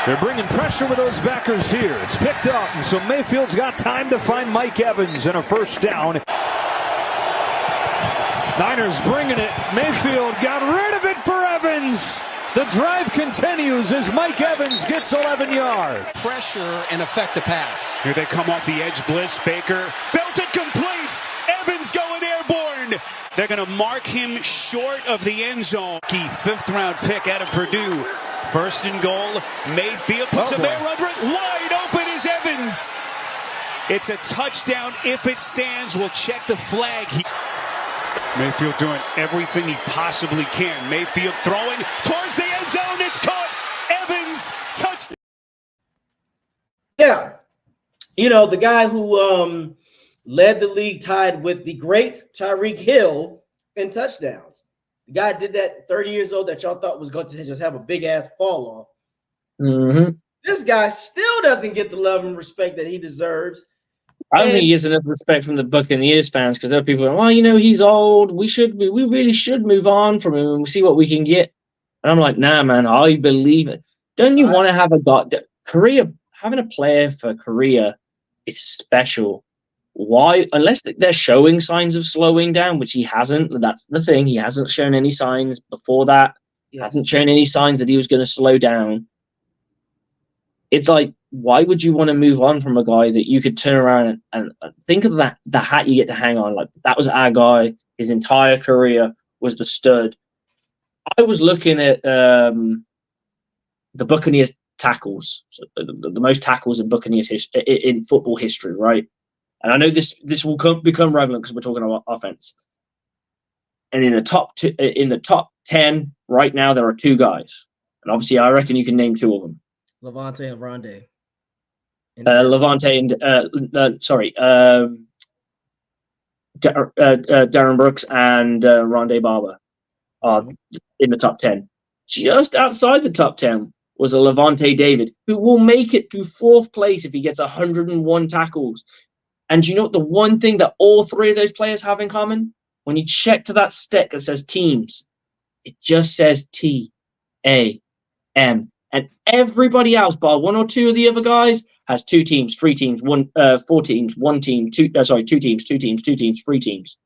they're bringing pressure with those backers here. It's picked up, and so Mayfield's got time to find Mike Evans and a first down. Niners bringing it. Mayfield got rid of it for Evans. The drive continues as Mike Evans gets 11 yards. Pressure and affect the pass. Here they come off the edge blitz. Baker felt it, completes. Evans going airborne. They're going to mark him short of the end zone. Key 5th round pick out of Purdue. 1st and goal. Mayfield puts him there under it. Wide open is Evans. It's a touchdown if it stands. We'll check the flag. Mayfield doing everything he possibly can. Mayfield throwing towards the end zone. It's caught. Evans touched. Yeah. The guy who led the league tied with the great Tyreek Hill in touchdowns. The guy did that 30 years old that y'all thought was going to just have a big ass fall off. Mm-hmm. This guy still doesn't get the love and respect that he deserves. I don't think he has enough respect from the Buccaneers fans because there are people going, well, he's old. We really should move on from him and see what we can get. And I'm like, nah, man, I believe it. Don't you want to have a guy? Korea, having a player for Korea is special. Why? Unless they're showing signs of slowing down, which he hasn't. That's the thing. He hasn't shown any signs before that. Yes. Hasn't shown any signs that he was going to slow down. It's like, why would you want to move on from a guy that you could turn around and think of that, the hat you get to hang on? Like, that was our guy. His entire career was the stud. I was looking at the Buccaneers tackles, so the most tackles in Buccaneers in football history, right? And I know this will become relevant because we're talking about offense. And in the top 10 right now, there are 2 guys, and obviously, I reckon you can name 2 of them. Levante and Rondé. Darren Brooks and Rondé Barber are in the top 10. Just outside the top 10, was a Levante David, who will make it to 4th place if he gets 101 tackles. And you know what the one thing that all 3 of those players have in common? When you check to that stick that says teams, it just says T-A-M. And everybody else, bar 1 or 2 of the other guys, has 2 teams, 3 teams, 4 teams, 1 team, 2 teams, 2 teams, 2 teams, 3 teams.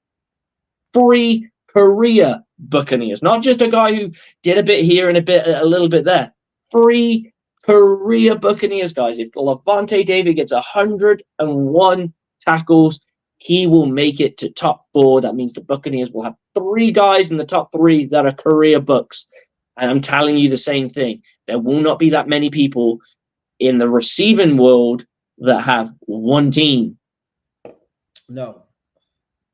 3 career Buccaneers, not just a guy who did a bit here and a little bit there. 3 career Buccaneers, guys. If Levante David gets 101 tackles, he will make it to top 4. That means the Buccaneers will have 3 guys in the top 3 that are career Bucs. And I'm telling you the same thing. There will not be that many people in the receiving world that have 1 team. No,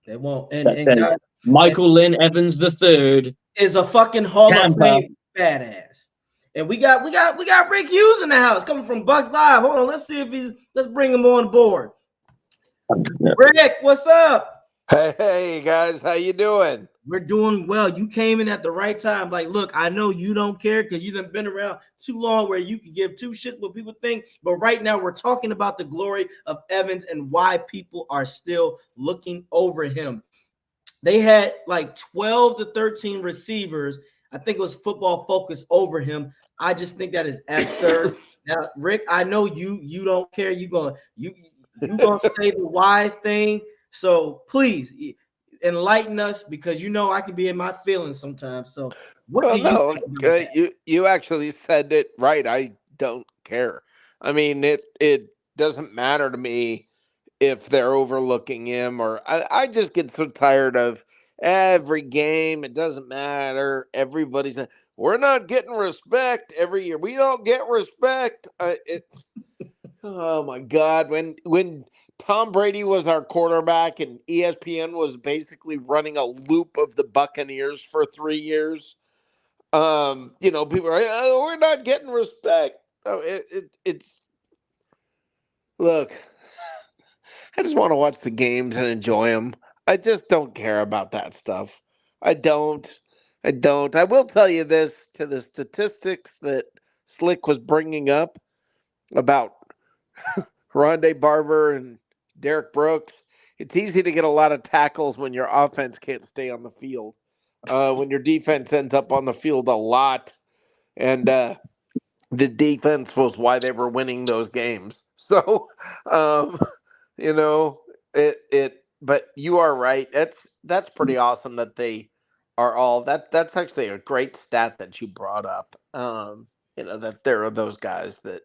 they won't. That says Michael Lynn Evans III is a fucking Hall Tampa. of Fame badass. And we got Rick Hughes in the house coming from Bucs Live. Hold on, let's see if let's bring him on board. Rick, what's up? Hey guys, how you doing? We're doing well. You came in at the right time. Like, look, I know you don't care because you done been around too long where you can give 2 shits what people think. But right now we're talking about the glory of Evans and why people are still looking over him. They had like 12 to 13 receivers. I think it was Football Focus over him. I just think that is absurd. Now, Rick, I know you don't care. You gonna say the wise thing. So please enlighten us because you know I can be in my feelings sometimes. So what do you think about that? You actually said it right. I don't care. I mean, it doesn't matter to me if they're overlooking him or I just get so tired of every game. It doesn't matter. Everybody's we're not getting respect every year. We don't get respect. Oh my God. When Tom Brady was our quarterback and ESPN was basically running a loop of the Buccaneers for 3 years. People are like, oh, we're not getting respect. Oh, it's look, I just want to watch the games and enjoy them. I just don't care about that stuff. I don't. I will tell you this, to the statistics that Slick was bringing up about Rondé Barber and Derek Brooks. It's easy to get a lot of tackles when your offense can't stay on the field. When your defense ends up on the field a lot. And the defense was why they were winning those games. So, but you are right. That's pretty awesome that they are all that's actually a great stat that you brought up. That there are those guys that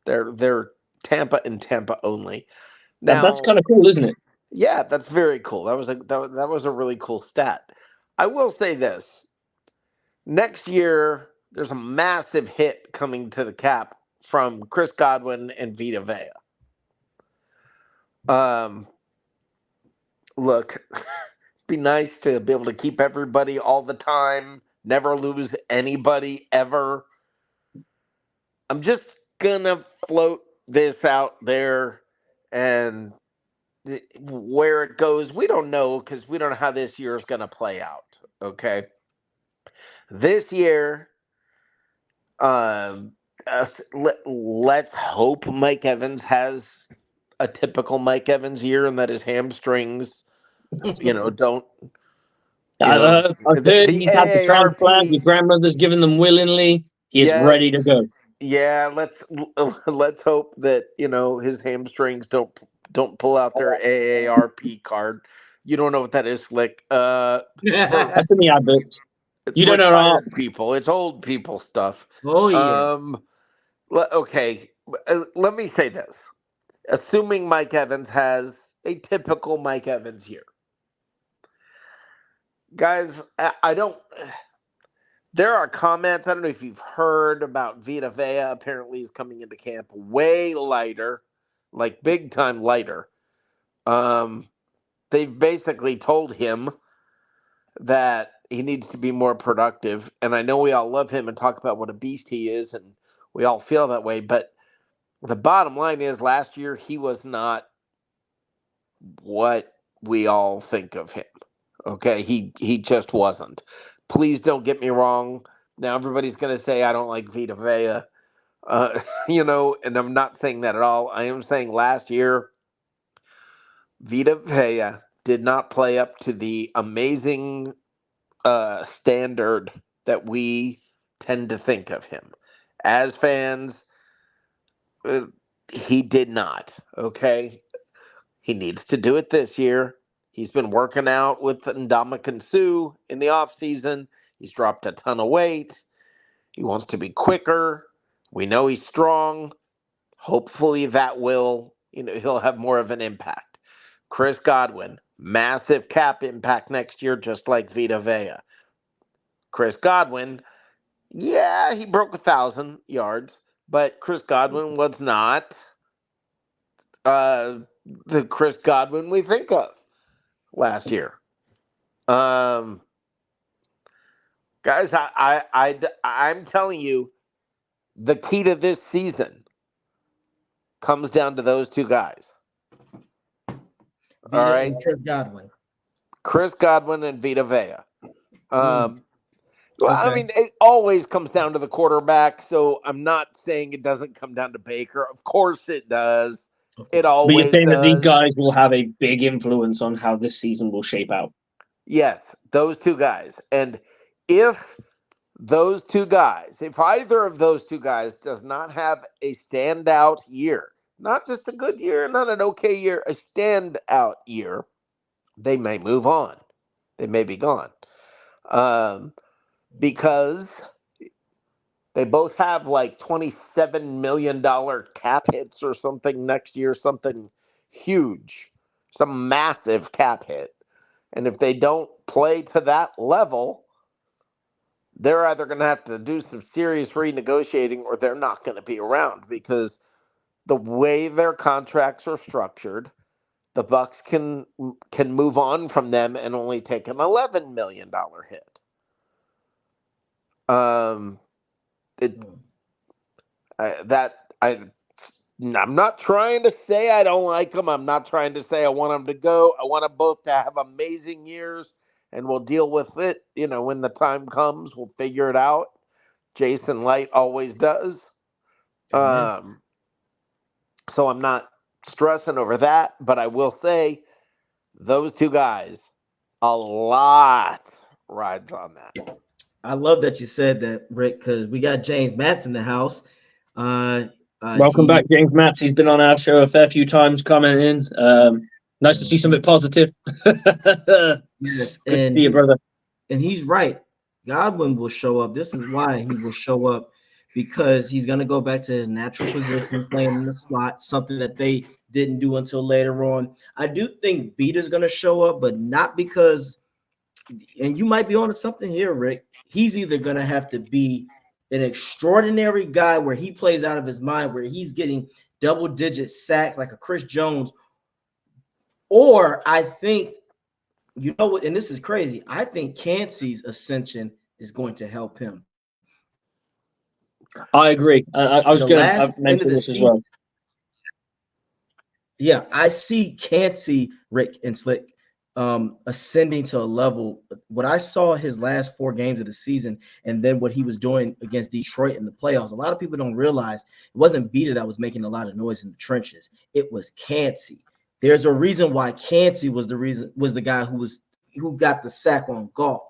they're Tampa and Tampa only. Now that's kind of cool, isn't it? Yeah, that's very cool. That was a really cool stat. I will say this. Next year, there's a massive hit coming to the cap from Chris Godwin and Vita Vea. Look, it'd be nice to be able to keep everybody all the time, never lose anybody ever. I'm just gonna float this out there, and where it goes, we don't know because we don't know how this year is gonna play out. Okay, this year, let's hope Mike Evans has a typical Mike Evans year and that his hamstrings, don't. I've heard he's had the transplant. Your grandmother's given them willingly. He is ready to go. Yeah, let's hope that his hamstrings don't pull out their AARP card. You don't know what that is, Slick. That's in the advert. You don't know people. It's old people stuff. Oh yeah. Okay. Let me say this. Assuming Mike Evans has a typical Mike Evans year. Guys, there are comments. I don't know if you've heard about Vita Vea. Apparently he's coming into camp way lighter, like big time lighter. They've basically told him that he needs to be more productive. And I know we all love him and talk about what a beast he is, and we all feel that way. But the bottom line is last year he was not what we all think of him. Okay, he just wasn't. Please don't get me wrong. Now everybody's going to say I don't like Vita Vea. And I'm not saying that at all. I am saying last year, Vita Vea did not play up to the amazing standard that we tend to think of him. As fans, he did not. Okay. He needs to do it this year. He's been working out with Ndamukong Suh in the offseason. He's dropped a ton of weight. He wants to be quicker. We know he's strong. Hopefully that will, he'll have more of an impact. Chris Godwin, massive cap impact next year, just like Vita Vea. Chris Godwin, yeah, he broke 1,000 yards, but Chris Godwin was not the Chris Godwin we think of last year. Guys, I'm telling you, the key to this season comes down to those two guys. Vita, all right, and Chris Godwin and Vita Vea. Well, okay. I mean, it always comes down to the quarterback, so I'm not saying it doesn't come down to Baker. Of course it does. It always does. But you're saying that these guys will have a big influence on how this season will shape out. Yes, those two guys. And if either of those two guys does not have a standout year, not just a good year, not an okay year, a standout year, they may move on. They may be gone. Because they both have like $27 million cap hits or something next year, something huge, some massive cap hit. And if they don't play to that level, they're either going to have to do some serious renegotiating or they're not going to be around, because the way their contracts are structured, the Bucs can move on from them and only take an $11 million hit. I'm not trying to say I don't like them. I'm not trying to say I want them to go. I want them both to have amazing years, and we'll deal with it. When the time comes, we'll figure it out. Jason Light always does. So I'm not stressing over that, but I will say those two guys, a lot rides on that. I love that you said that, Rick, because we got James Matz in the house. Welcome back, James Matz. He's been on our show a fair few times, commenting. Nice to see something positive. Yes, good to see you, brother. And he's right. Godwin will show up. This is why he will show up, because he's going to go back to his natural position, playing in the slot, something that they didn't do until later on. I do think Vita's going to show up, but not because, and you might be on to something here, Rick. He's either going to have to be an extraordinary guy where he plays out of his mind, where he's getting double-digit sacks like a Chris Jones, or I think, you know what, and this is crazy, I think Kancey's ascension is going to help him. I agree. I was going to mention this as well. Yeah, I see Kancey, Rick, and Slick ascending to a level. What I saw his last 4 games of the season, and then what he was doing against Detroit in the playoffs, a lot of people don't realize it wasn't Vita that was making a lot of noise in the trenches. It was Kancey. There's a reason why Kancey was the guy who got the sack on Goff.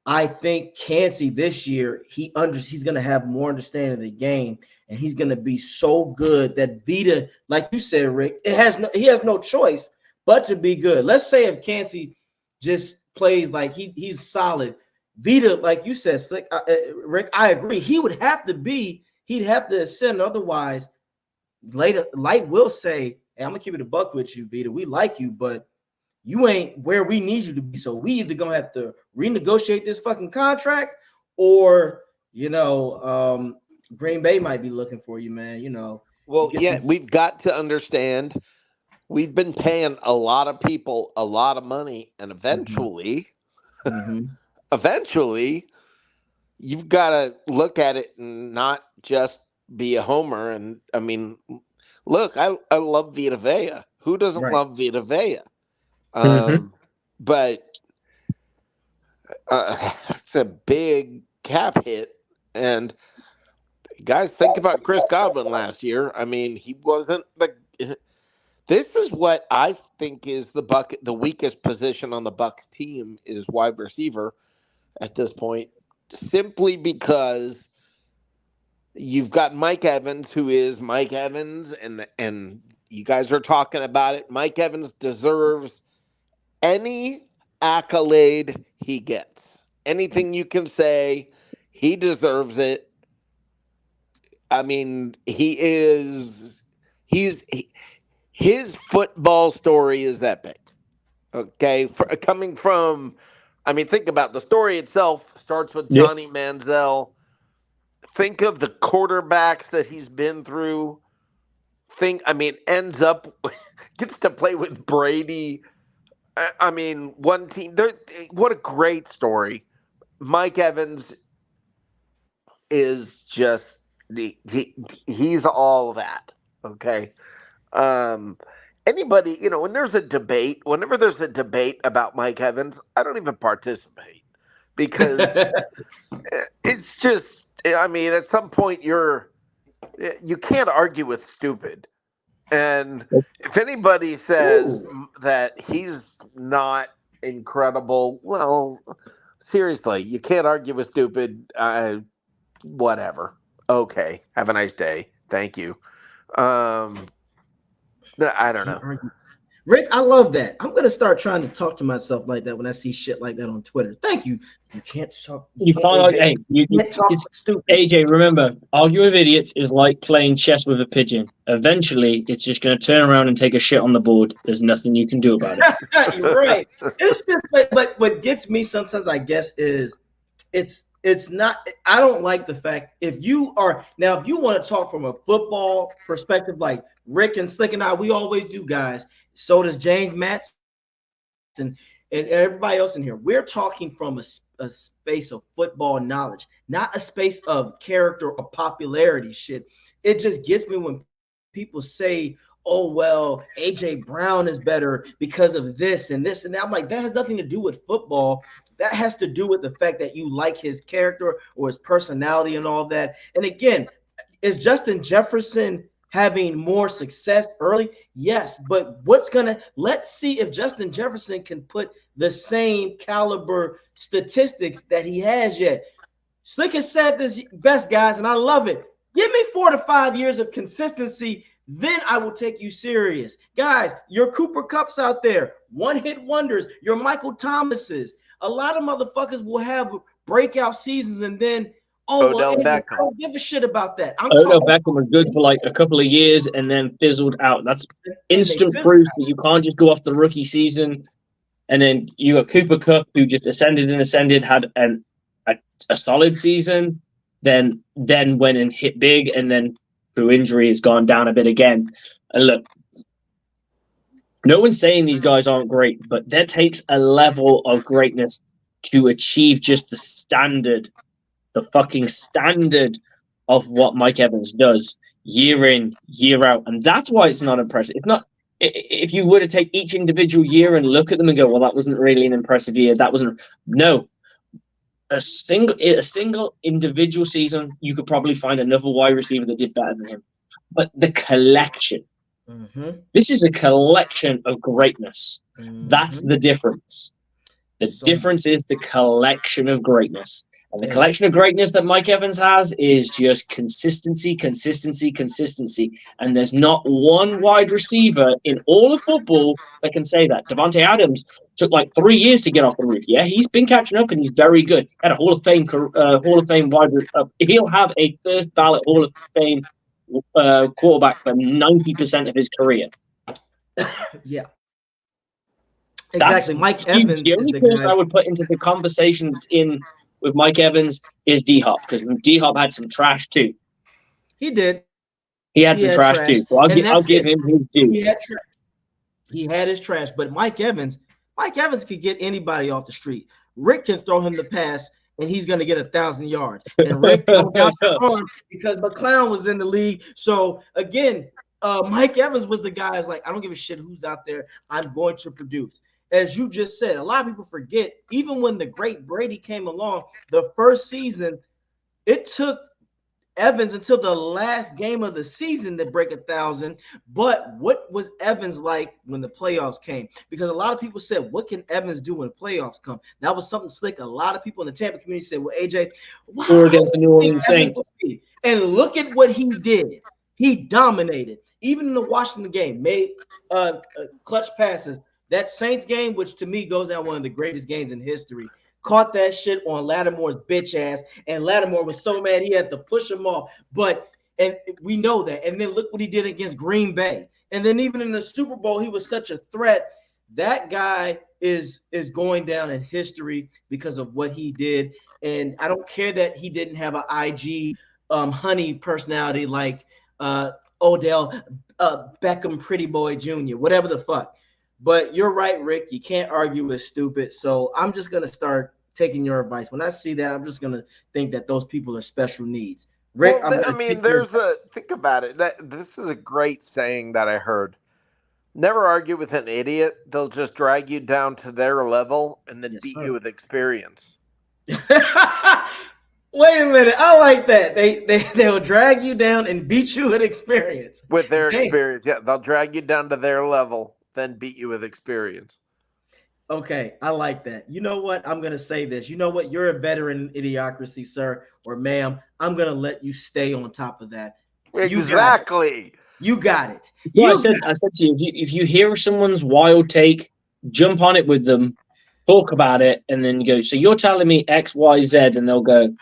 I think Kancey this year, he's going to have more understanding of the game, and he's going to be so good that Vita, like you said, Rick, he has no choice but to be good. Let's say if Kancey just plays like he's solid, Vita, like you said, Slick, Rick, I agree. He'd have to ascend. Otherwise, later, Light will say, hey, I'm going to keep it a buck with you, Vita. We like you, but you ain't where we need you to be. So we either going to have to renegotiate this fucking contract, or, Green Bay might be looking for you, man. Well, yeah, we've got to understand, we've been paying a lot of people a lot of money, and eventually, you've got to look at it and not just be a homer. And I mean, look, I love Vita Vea. Who doesn't love Vita Vea? But it's a big cap hit, and Guys, think about Chris Godwin last year. I mean, he wasn't the. This is what I think is the weakest position on the Bucs team is wide receiver at this point, simply because you've got Mike Evans, who is Mike Evans, and you guys are talking about it. Mike Evans deserves any accolade he gets. Anything you can say, he deserves it. I mean, his football story is epic. Okay, coming from, I mean, think about the story itself. Starts with Johnny Manziel. Think of the quarterbacks that he's been through. Ends up gets to play with Brady. I mean, one team. What a great story. Mike Evans is just he's all that. Okay. Anybody, whenever there's a debate about Mike Evans, I don't even participate because it's just, I mean, at some point you can't argue with stupid. And if anybody says that he's not incredible, well, seriously, you can't argue with stupid. Whatever. Okay. Have a nice day. Thank you. I don't know. Rick, I love that. I'm gonna start trying to talk to myself like that when I see shit like that on Twitter. Thank you. You can't talk. You can't talk stupid. AJ, remember, argue with idiots is like playing chess with a pigeon. Eventually, it's just going to turn around and take a shit on the board. There's nothing you can do about it. You're right. It's just, but what gets me sometimes, I guess, is it's not. I don't like the fact if you want to talk from a football perspective, like Rick and Slick and I, we always do, guys. So does James Matz and everybody else in here. We're talking from a space of football knowledge, not a space of character or popularity shit. It just gets me when people say, oh, well, AJ Brown is better because of this and this and that. I'm like, that has nothing to do with football. That has to do with the fact that you like his character or his personality and all that. And again, is Justin Jefferson having more success early? Yes, but let's see if Justin Jefferson can put the same caliber statistics that he has yet. Slick has said this best, guys, and I love it. Give me 4 to 5 years of consistency, then I will take you serious. Guys, your Cooper Kupps out there, one-hit wonders, your Michael Thomases. A lot of motherfuckers will have breakout seasons and then I don't give a shit about that. Odell Beckham was good for like a couple of years and then fizzled out. That's instant proof that you can't just go off the rookie season. And then you got Cooper Kupp, who just ascended, had a solid season, then went and hit big, and then through injury has gone down a bit again. And look, no one's saying these guys aren't great, but there takes a level of greatness to achieve just the fucking standard of what Mike Evans does year in, year out. And that's why it's not impressive. It's not, if you were to take each individual year and look at them and go, well, that wasn't really an impressive year. No. A single individual season, you could probably find another wide receiver that did better than him. But the collection, this is a collection of greatness. That's the difference. The difference is the collection of greatness. And the collection of greatness that Mike Evans has is just consistency. And there's not one wide receiver in all of football that can say that. Devontae Adams took like 3 years to get off the roof. Yeah, he's been catching up and he's very good. Had a Hall of Fame wide. He'll have a first ballot Hall of Fame quarterback for 90% of his career. Yeah. Exactly. Mike Evans. The only person I would put into the conversation that's in with Mike Evans is D-Hop, because D-Hop had some trash too. He did. He had some trash too. So I'll give him his due. He had his trash, but Mike Evans could get anybody off the street. Rick can throw him the pass, and he's going to get 1,000 yards. And Rick got the arm because McClown was in the league. So again, Mike Evans was the guy that's like, I don't give a shit who's out there. I'm going to produce. As you just said, a lot of people forget, even when the great Brady came along, the first season, it took Evans until the last game of the season to break 1,000. But what was Evans like when the playoffs came? Because a lot of people said, what can Evans do when the playoffs come? That was something slick. A lot of people in the Tampa community said, well, AJ, Or against the New Orleans Saints. And look at what he did. He dominated. Even in the Washington game, made clutch passes. That Saints game, which to me goes down one of the greatest games in history, caught that shit on Lattimore's bitch ass, and Lattimore was so mad he had to push him off. And we know that. And then look what he did against Green Bay. And then even in the Super Bowl, he was such a threat. That guy is going down in history because of what he did. And I don't care that he didn't have an IG honey personality like Odell Beckham Pretty Boy Jr., whatever the fuck. But you're right, Rick. You can't argue with stupid. So I'm just going to start taking your advice. When I see that, I'm just going to think that those people are special needs. Rick, well, think about it. This is a great saying that I heard. Never argue with an idiot. They'll just drag you down to their level and then beat you with experience. Wait a minute. I like that. They'll drag you down and beat you with experience. With their experience. Yeah, they'll drag you down to their level, then beat you with experience. Okay, I like that. You know what? I'm going to say this. You know what? You're a veteran in idiocracy, sir or ma'am. I'm going to let you stay on top of that. Exactly. You got it. Well, I said to you, if you hear someone's wild take, jump on it with them, talk about it, and then go, so you're telling me X, Y, Z, and they'll go,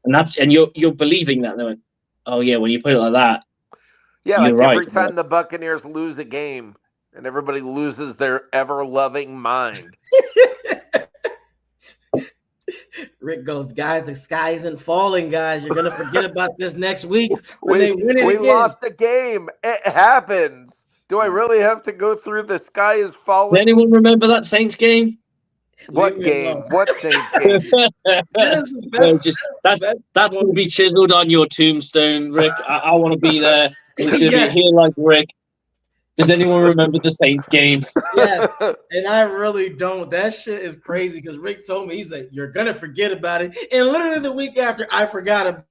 and you're believing that. They're like, oh yeah, when you put it like that. Yeah, like right, every time the Buccaneers lose a game and everybody loses their ever-loving mind. Rick goes, guys, the sky isn't falling, guys. You're going to forget about this next week when they win it again. We lost a game. It happens. Do I really have to go through the sky is falling? Does anyone remember that Saints game? What game? What Saints game? That's going to be chiseled on your tombstone, Rick. I want to be there. It's going to be here like Rick. Does anyone remember the Saints game? Yes, and I really don't. That shit is crazy because Rick told me, he's like, you're going to forget about it. And literally the week after, I forgot about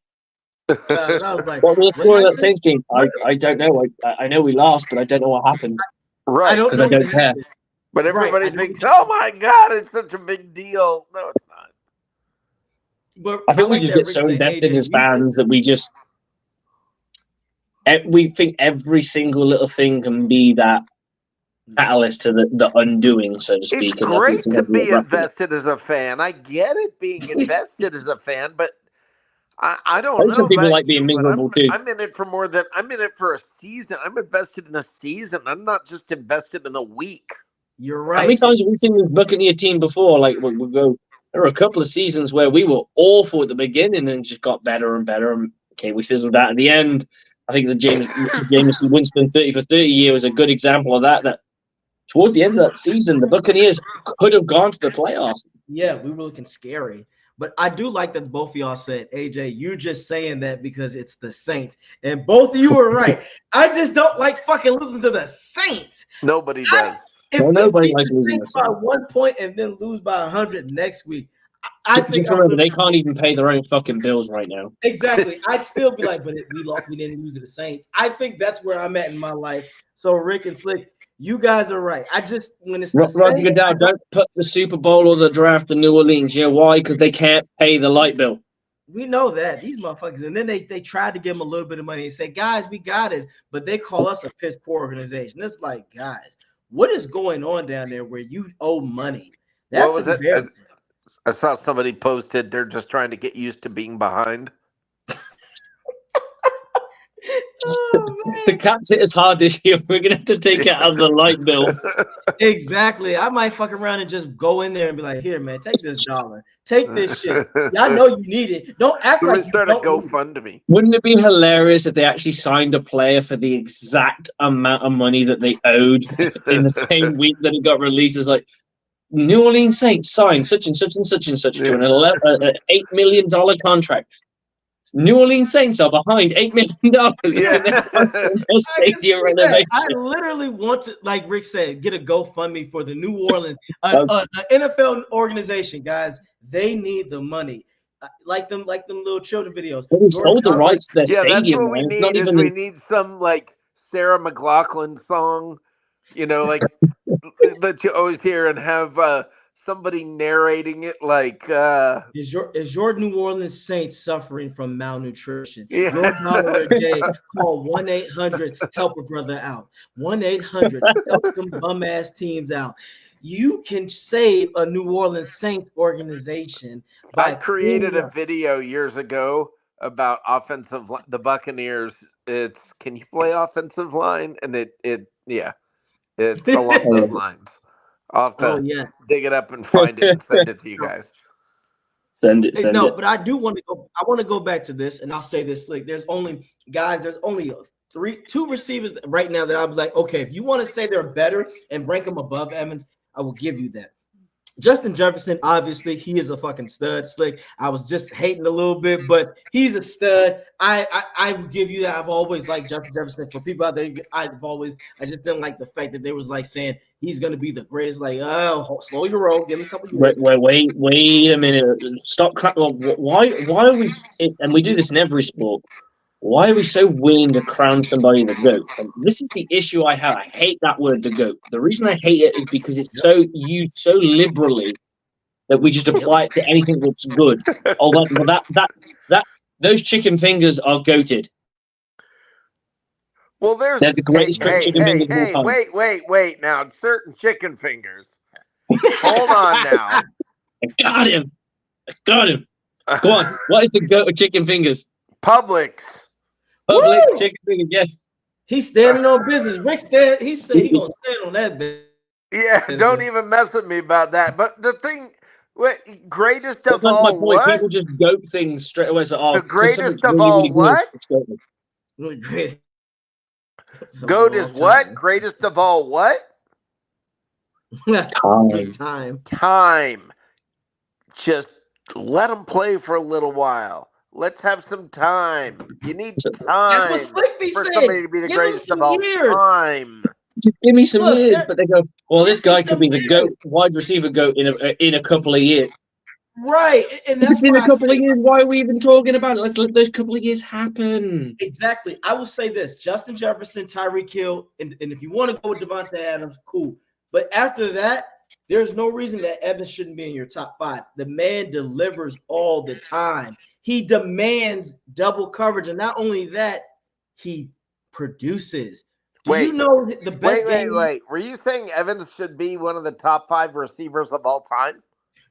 it. I was like, what was the score of that Saints game? I don't know. I know we lost, but I don't know what happened. Right. Because I don't care. But everybody thinks, oh my God, it's such a big deal. No, it's not. But I think we just get so invested as fans that we think every single little thing can be that catalyst to the undoing, so to speak. It's great to be invested as a fan. I get it being invested as a fan, but I don't know. Some people like being miserable too. I'm in it for more than I'm in it for a season. I'm invested in a season. I'm not just invested in a week. You're right. How many times have we seen this Buccaneer team before? Like we'll go. There were a couple of seasons where we were awful at the beginning and just got better and better. And okay, we fizzled out at the end. I think the Jameson Winston 30 for 30 year was a good example of that. That towards the end of that season, the Buccaneers could have gone to the playoffs. Yeah, we were looking scary. But I do like that both of y'all said, AJ, you just saying that because it's the Saints. And both of you were right. I just don't like fucking losing to the Saints. Nobody does. Nobody likes losing by 1 point and then lose by 100 next week. I think just remember, they can't even pay their own fucking bills right now. Exactly. I'd still be like, but we lost. We didn't lose to the Saints. I think that's where I'm at in my life. So Rick and Slick, you guys are right. I just when it's the Saints, don't put the Super Bowl or the draft in New Orleans. You know why? Because they can't pay the light bill. We know that these motherfuckers, and then they tried to give them a little bit of money and say, guys, we got it, but they call us a piss poor organization. It's like, guys, what is going on down there where you owe money? That's embarrassing. I saw somebody posted they're just trying to get used to being behind. The Caps hit us hard this year. We're going to have to take it out of the light bill. Exactly. I might fuck around and just go in there and be like, here, man, take this $1. Take this shit. Y'all know you need it. Don't act like you start a GoFundMe. Wouldn't it be hilarious if they actually signed a player for the exact amount of money that they owed in the same week that it got released? It's like, New Orleans Saints signed such and such and such and such to an $8 million contract. New Orleans Saints are behind $8 million in stadium renovation. I literally want to, like Rick said, get a GoFundMe for the New Orleans NFL organization, guys. They need the money. like them little children videos. Well, they sold the rights to their Yeah, that's stadium. what we Man. It's need. not Is even we need some like Sarah McLachlan song, like that you always hear, and have somebody narrating it. Like, is your New Orleans Saints suffering from malnutrition? Yeah. Your dollar a day. Call 1-800 help a brother out. 1-800 help them bum ass teams out. You can save a New Orleans Saints organization. I created a video years ago about the Buccaneers. It's can you play offensive line? And it's along those lines. I'll have to dig it up and find it and send it to you guys. Send it. But I do want to go. I want to go back to this, and I'll say this: like, there's only two receivers right now that I'm like, okay, if you want to say they're better and rank them above Evans, I will give you that. Justin Jefferson, obviously, he is a fucking stud. Slick. I was just hating a little bit, but he's a stud. I would give you that. I've always liked Justin Jefferson. For people out there, I just didn't like the fact that they was like saying he's gonna be the greatest. Like, oh, slow your roll, give him a couple years. Wait a minute. Stop. Why are we? And we do this in every sport. Why are we so willing to crown somebody the GOAT? And this is the issue I have. I hate that word, the GOAT. The reason I hate it is because it's so used so liberally that we just apply it to anything that's good. Those chicken fingers are goated. Well, they're the greatest chicken fingers of all time. Wait. Now, certain chicken fingers. Hold on now. I got him. Go on. What is the GOAT of chicken fingers? Publix chicken fingers, yes. He's standing on business. Rick he said he's gonna stand on that business. Yeah, don't even mess with me about that. But the thing, greatest of all my point. what? People just goat things straight away. So, the greatest of all what? Goat is what? Greatest of all what? Time. Just let them play for a little while. Let's have some time. You need time. That's what Slick for said. Somebody to be the greatest of all time. Just give me some years, but they go, well, this guy could be the GOAT, wide receiver GOAT in a couple of years. Right, and that's in a couple of years. Why are we even talking about it? Let's let those couple of years happen. Exactly. I will say this: Justin Jefferson, Tyreek Hill, and if you want to go with Devontae Adams, cool. But after that, there's no reason that Evans shouldn't be in your top 5. The man delivers all the time. He demands double coverage, and not only that, he produces. You know the best? Wait. Were you saying Evans should be one of the top 5 receivers of all time?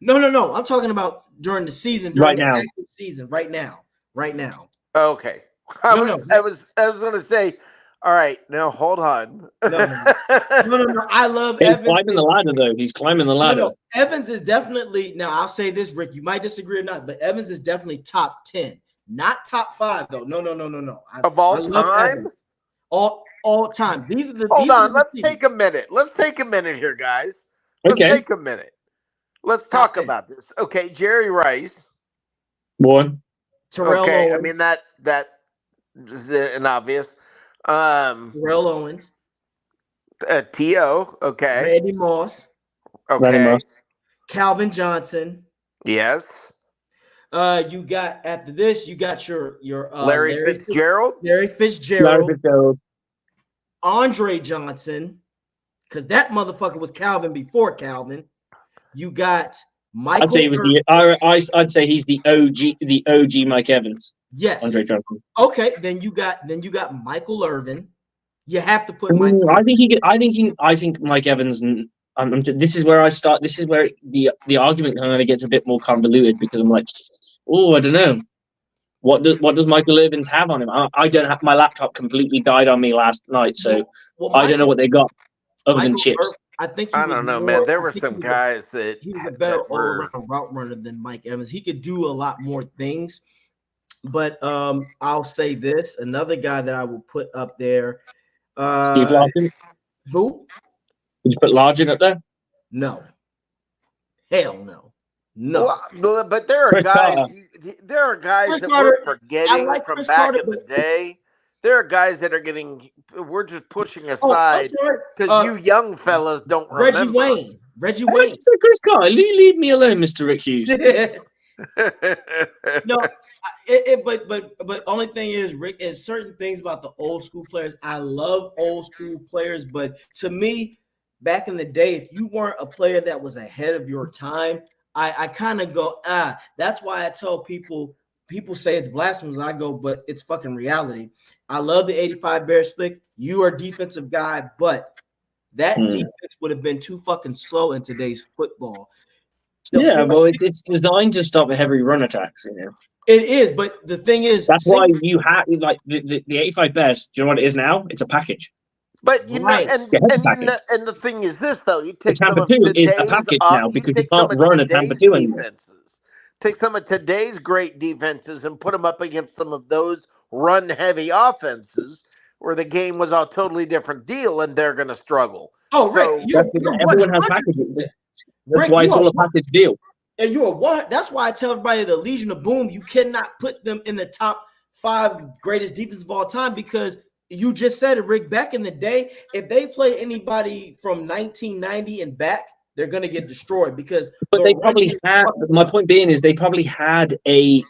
No. I'm talking about during the season, active season, right now. Okay. I was going to say, all right, now hold on. No. I love He's Evans. Climbing the ladder, though. He's climbing the ladder. No. Evans is definitely, now I'll say this, Rick, you might disagree or not, but Evans is definitely top 10. Not top 5, though. No. Of all time? All time. These are the. Hold on. Let's take a minute. Let's take a minute here, guys. Let's take a minute. Let's talk about this. Okay, Jerry Rice. One. Terrell Owens. I mean that is an obvious. Terrell Owens. T.O. Okay. Randy Moss. Okay. Randy Moss. Calvin Johnson. Yes. You got after this. You got your Larry Fitzgerald. Larry Fitzgerald. Andre Johnson, because that motherfucker was Calvin before Calvin. You got Michael. I'd say he's the OG Mike Evans. Yes. Andre Johnson. Okay, then you got Michael Irvin. You have to put Michael. I think Mike Evans. This is where I start. This is where the argument kind of gets a bit more convoluted because I'm like, I don't know. What does Michael Irvin have on him? I don't have, my laptop completely died on me last night, so I don't know what they got other than chips. I don't know, man. There were some guys that he was a better all-around route runner than Mike Evans. He could do a lot more things, but I'll say this: another guy that I will put up there, Steve Largent. Who? Did you put Largent up there? No. Hell no. No. Well, but there are guys. There are guys that we're forgetting from back in the day. There are guys that are getting. We're just pushing aside because you young fellas don't remember. Reggie Wayne. So Chris Carter, leave me alone, Mr. Rick Hughes. No, but only thing is, Rick, is certain things about the old school players. I love old school players, but to me, back in the day, if you weren't a player that was ahead of your time, I kind of go, that's why I tell people. People say it's blasphemous. I go, but it's fucking reality. I love the 85 Bear Slick. You are a defensive guy, but that defense would have been too fucking slow in today's football. Well, it's designed to stop heavy run attacks. It is, but the thing is, that's why you have like the 85 Bears. Do you know what it is now? It's a package. But you right. know, and the thing is this though, you take some of today's now because you can't run a Tampa 2 defenses. Take some of today's great defenses and put them up against some of those run-heavy offenses where the game was a totally different deal, and they're going to struggle. Oh, Rick, everyone has packages. That's why it's all a package deal. And you're what? That's why I tell everybody the Legion of Boom, you cannot put them in the top 5 greatest defenses of all time because you just said it, Rick. Back in the day, if they play anybody from 1990 and back, they're going to get destroyed because. But they probably had. My point being is they probably had a.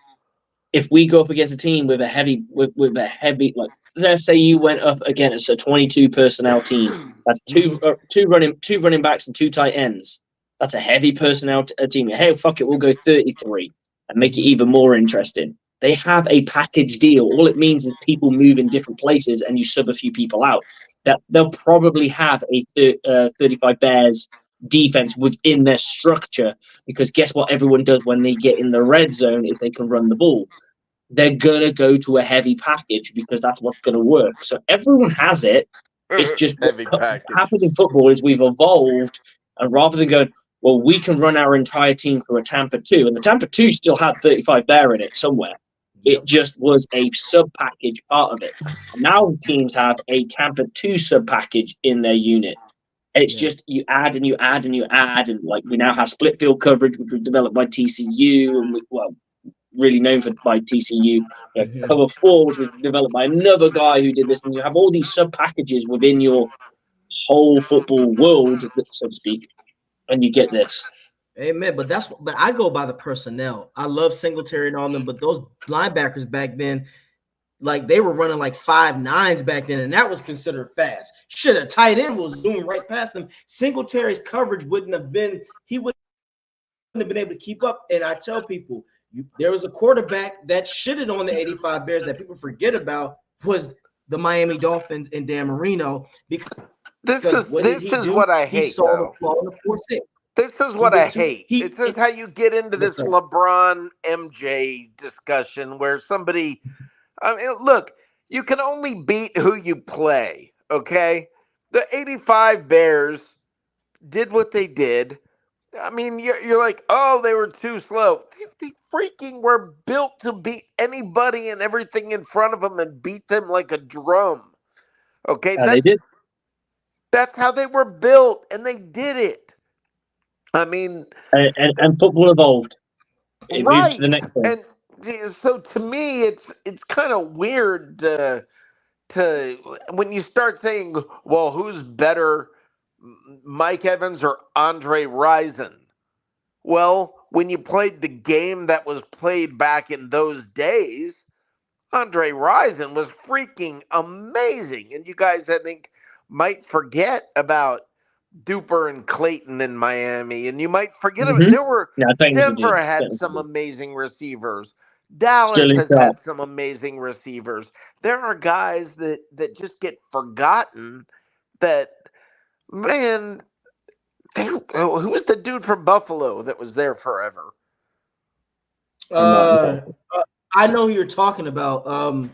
If we go up against a team with a heavy, like let's say you went up against a 22 personnel team, that's two running backs and 2 tight ends. That's a heavy personnel team. Hey, fuck it, we'll go 33 and make it even more interesting. They have a package deal. All it means is people move in different places and you sub a few people out. That they'll probably have a 35 Bears defense within their structure because guess what everyone does when they get in the red zone if they can run the ball? They're going to go to a heavy package because that's what's going to work. So everyone has it. It's just what's happened in football is we've evolved, and rather than going, well, we can run our entire team through a Tampa 2, and the Tampa 2 still had 35 Bear in it somewhere. It just was a sub-package part of it. And now teams have a Tampa 2 sub-package in their unit. It's just you add and you add and you add, and like we now have split field coverage, which was developed by TCU, and really known by TCU. Cover 4, which was developed by another guy who did this, and you have all these sub packages within your whole football world, so to speak, and you get this. Amen. But I go by the personnel. I love Singletary and all them, but those linebackers back then. Like they were running like 5.9s back then, and that was considered fast. Shit, a tight end was zooming right past them. Singletary's coverage wouldn't have been able to keep up. And I tell people, there was a quarterback that shitted on the 85 Bears that people forget about was the Miami Dolphins and Dan Marino. Because this is what I hate. This is what I hate. This is how you get into this LeBron MJ discussion where somebody. I mean, look, you can only beat who you play, okay? The 85 Bears did what they did. I mean, you're like, oh, they were too slow. They freaking were built to beat anybody and everything in front of them and beat them like a drum, okay? They did. That's how they were built, and they did it. I mean... And football evolved. It moved to the next thing. And so to me, it's kind of weird to when you start saying, well, who's better, Mike Evans or Andre Rison? Well, when you played the game that was played back in those days, Andre Rison was freaking amazing. And you guys, I think, might forget about Duper and Clayton in Miami, and you might forget about there were Denver had some amazing receivers. Dallas has had some amazing receivers. There are guys that just get forgotten. That man, who was the dude from Buffalo that was there forever? I know who you're talking about. I'm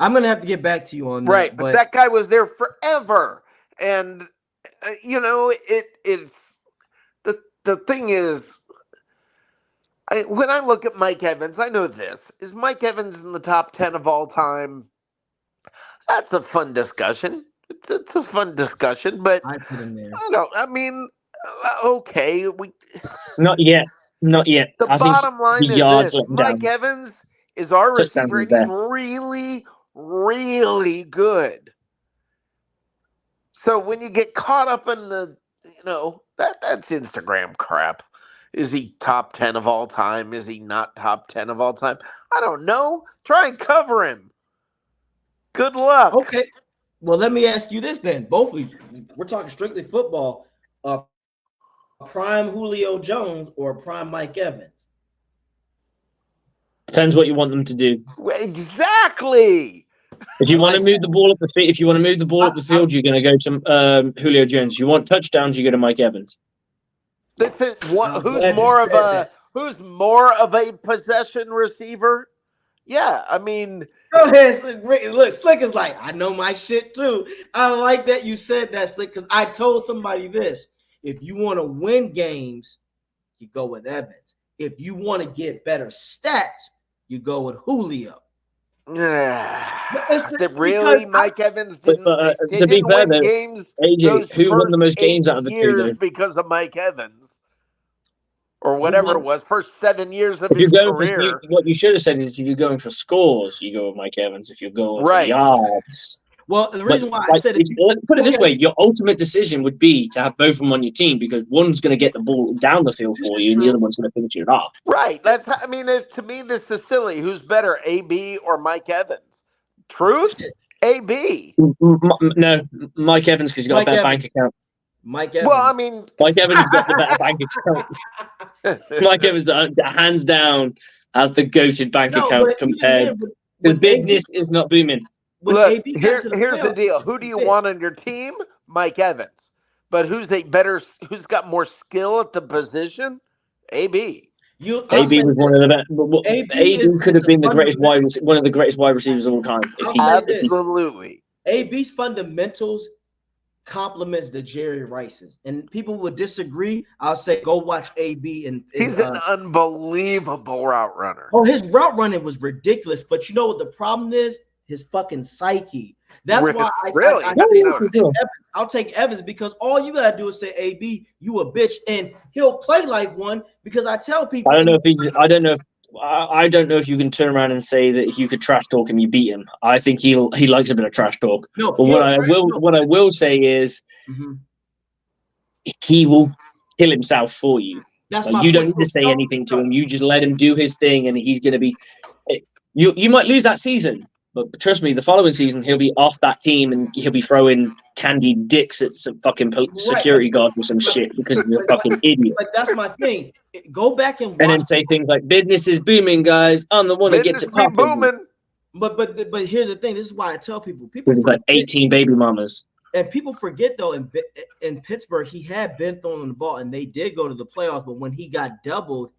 gonna have to get back to you on that. Right, but that guy was there forever, and it is the thing is. When I look at Mike Evans, I know this. Is Mike Evans in the top 10 of all time? That's a fun discussion. It's a fun discussion, but I mean, okay. Not yet. The bottom line is this. Mike Evans is our receiver, and he's really, really good. So when you get caught up in the, that's Instagram crap. Is he top 10 of all time? Is he not top 10 of all time? I don't know. Try and cover him. Good luck. Okay. Well, let me ask you this then. Both of you, we're talking strictly football. Prime Julio Jones or prime Mike Evans? Depends what you want them to do. Exactly. If you want to move the ball up the field, you're going to go to Julio Jones. You want touchdowns, you go to Mike Evans. This is who's more of a possession receiver? Yeah, I mean, go ahead, Slick. Look, Slick is like, I know my shit too. I like that you said that, Slick, because I told somebody this. If you want to win games, you go with Evans. If you want to get better stats, you go with Julio. Really, Mike Evans didn't, to be fair, win games. AJ, who won the most games out of the two, though? Because of Mike Evans, or whatever it was, first 7 years of his career. What you should have said is, if you're going for scores, you go with Mike Evans. If you're going for yards. Well, the reason why I said it, put it this way, your ultimate decision would be to have both of them on your team, because one's going to get the ball down the field for you, and the other one's going to finish it off. Right. To me, this is silly. Who's better, AB or Mike Evans? Truth, AB. No, Mike Evans, because he's got a better bank account. Mike Evans. Well, I mean, Mike Evans has got the better bank account. Mike Evans, hands down, has the goated bank account compared. The business is not booming. Look, here's the deal. Who do you want on your team? Mike Evans. But who's got more skill at the position? AB. AB was one of the best. AB could have been one of the greatest wide receivers of all time. Absolutely. AB's fundamentals complements the Jerry Rice's, and people would disagree. I'll say go watch AB. He's an unbelievable route runner. Oh, his route running was ridiculous. But you know what the problem is? His fucking psyche. That's why I'll take Evans, because all you gotta do is say, AB, you a bitch, and he'll play like one. Because I tell people, I don't know if you can turn around and say that if you could trash talk him, you beat him. I think he likes a bit of trash talk. No, but what I will say is, he will kill himself for you. You don't need to say anything to him. You just let him do his thing, and he's going to be. You might lose that season, but trust me, the following season he'll be off that team, and he'll be throwing candied dicks at some fucking security guard or some shit because you're a fucking idiot. But that's my thing. Go back and watch. And then say things like, "Business is booming, guys. I'm the one that gets it popping." Booming. But here's the thing. This is why I tell people. There's like 18 baby mamas. And people forget, though, in Pittsburgh, he had been throwing the ball, and they did go to the playoffs. But when he got doubled,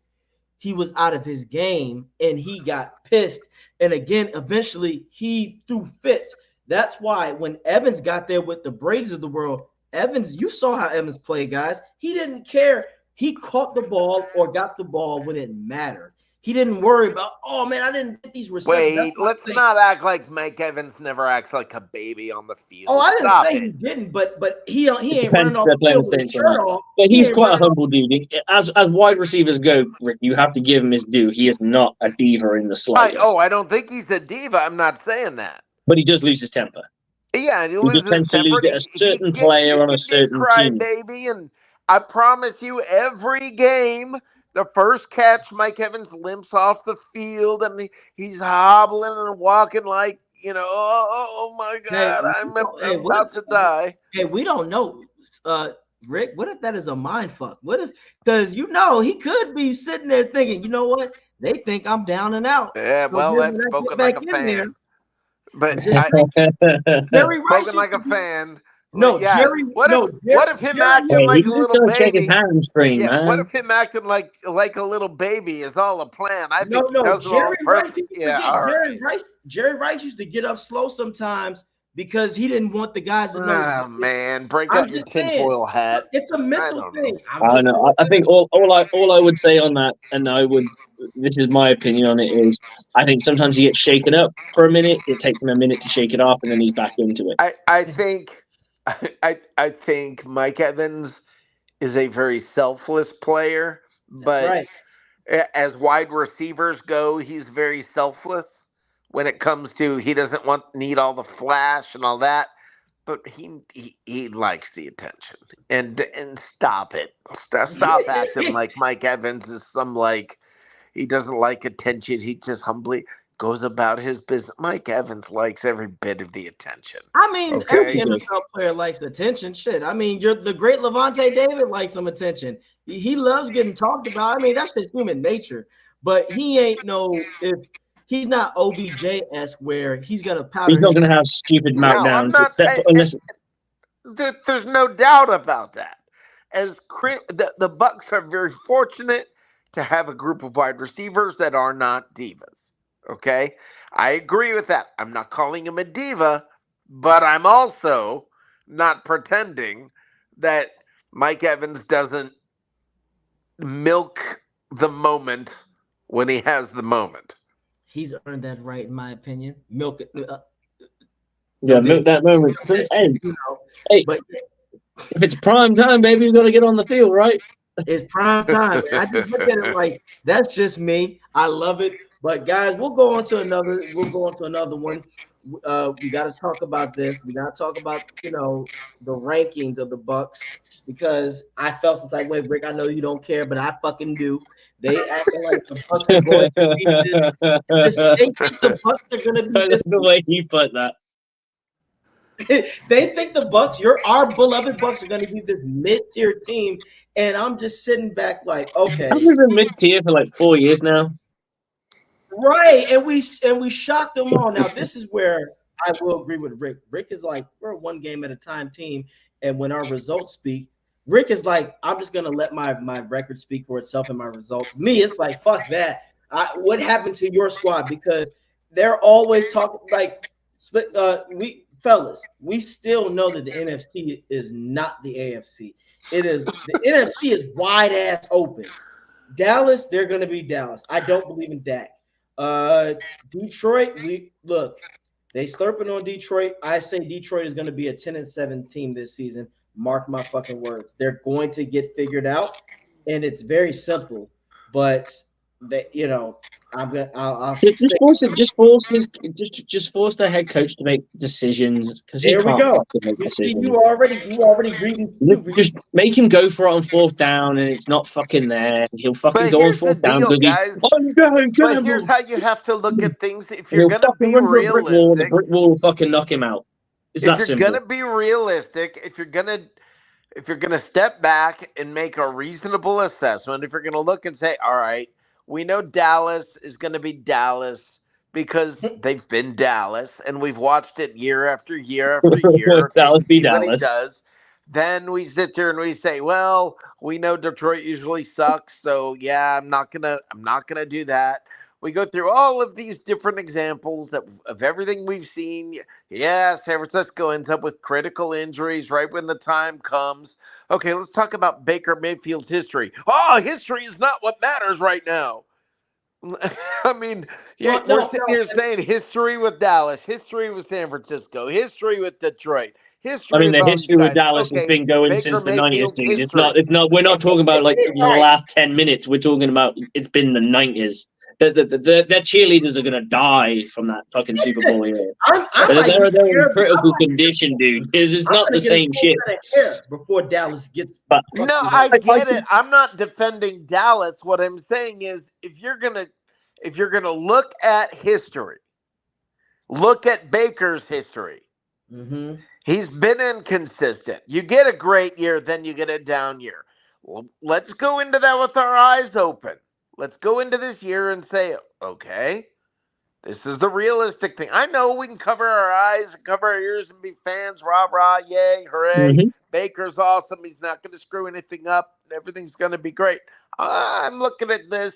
he was out of his game, and he got pissed. And again, eventually, he threw fits. That's why when Evans got there with the Brady's of the world, you saw how Evans played, guys. He didn't care. He caught the ball or got the ball when it mattered. He didn't worry about, oh, man, I didn't get these receptions. Wait, let's not act like Mike Evans never acts like a baby on the field. Oh, I didn't say he didn't, but he ain't running off the field with his shirt off. But he's quite a humble dude. As wide receivers go, Rick, you have to give him his due. He is not a diva in the slightest. I don't think he's a diva. I'm not saying that. But he does lose his temper. Yeah, he just tends to lose it a certain player on a certain team. Baby, and I promise you, every game, the first catch, Mike Evans limps off the field, and he's hobbling and walking like, oh my God, I'm about to die. Hey, we don't know, Rick. What if that is a mind fuck? What if, because he could be sitting there thinking, you know what? They think I'm down and out. Yeah, so well, that's spoken like a fan. There. But Jerry Rice spoken like a fan. No, yeah. Jerry. What if him acting like a little baby? Check his hamstring, man. What if him acting like a little baby is all a plan? I think Jerry Rice used to get up slow sometimes because he didn't want the guys to know. Oh man, break out your tinfoil hat. It's a mental thing. I know. I think all I would say on that, and this is my opinion on it, is I think sometimes he gets shaken up for a minute. It takes him a minute to shake it off, and then he's back into it. I think Mike Evans is a very selfless player, but as wide receivers go, he's very selfless when it comes to he doesn't need all the flash and all that. but he likes the attention. And stop it. Stop acting like Mike Evans is some he doesn't like attention. He just humbly goes about his business. Mike Evans likes every bit of the attention. I mean, okay? Every NFL player likes attention. Shit. I mean, the great Levante David likes some attention. He loves getting talked about. I mean, that's just human nature. But he ain't if he's not OBJ-esque where he's gonna powder. He's not gonna have stupid meltdowns, unless there's no doubt about that. The Bucs are very fortunate to have a group of wide receivers that are not divas. Okay, I agree with that. I'm not calling him a diva, but I'm also not pretending that Mike Evans doesn't milk the moment when he has the moment. He's earned that right, in my opinion. Milk it. Milk that moment. So, hey, but if it's prime time, baby, you got to get on the field, right? It's prime time. I just look at it like that's just me. I love it. But guys, we'll go on to another one. We got to talk about this. We got to talk about the rankings of the Bucs, because I felt some type of way. Rick, I know you don't care, but I fucking do. They acting like the Bucs are going to be this. They think the Bucs are going to be this. That's the way he put that. They think the Bucs, our beloved Bucs, are going to be this mid-tier team, and I'm just sitting back like, okay. We've been mid-tier for like 4 years now. Right, and we shocked them all. Now, this is where I will agree with Rick. Rick is like, we're a one game at a time team, and when our results speak, Rick is like, I'm just gonna let my record speak for itself and my results. Me, it's like, fuck that. What happened to your squad? Because they're always talking like, we still know that the NFC is not the AFC. It is the NFC is wide ass open. Dallas, they're gonna be Dallas. I don't believe in Dak. Detroit, they slurping on Detroit. I say Detroit is going to be a 10-7 team this season. Mark my fucking words. They're going to get figured out, and it's very simple. But I'll just force the head coach to make decisions, because he can't fucking make decisions. You already reading. Just make him go for it on fourth down, and it's not fucking there. He'll fucking go on fourth down. But here's how you have to look at things. If you're going to be realistic, the brick wall will fucking knock him out. It's that simple. If you're going to be realistic, if you're going to step back and make a reasonable assessment, if you're going to look and say, all right, we know Dallas is going to be Dallas because they've been Dallas, and we've watched it year after year after year. Dallas be Dallas. Then we sit there and we say, well, we know Detroit usually sucks, so yeah, I'm not gonna do that. We go through all of these different examples of everything we've seen. Yeah, San Francisco ends up with critical injuries right when the time comes. Okay, let's talk about Baker Mayfield's history. Oh, history is not what matters right now. I mean, we're sitting here saying history with Dallas, history with San Francisco, history with Detroit. The history with Dallas has been going since the 90s, dude. It's not. We're not talking about like the last 10 minutes. We're talking about it's been the 90s. Their cheerleaders are gonna die from that fucking Super Bowl year. They're in critical condition, dude. It's not the same shit. Before Dallas gets. No, I get it. I'm not defending Dallas. What I'm saying is, if you're gonna look at history, look at Baker's history. Mm-hmm. He's been inconsistent. You get a great year, then you get a down year. Well, let's go into that with our eyes open. Let's go into this year and say, okay, this is the realistic thing. I know we can cover our eyes and cover our ears and be fans, rah, rah, yay, hooray. Mm-hmm. Baker's awesome. He's not going to screw anything up. Everything's going to be great. I'm looking at this.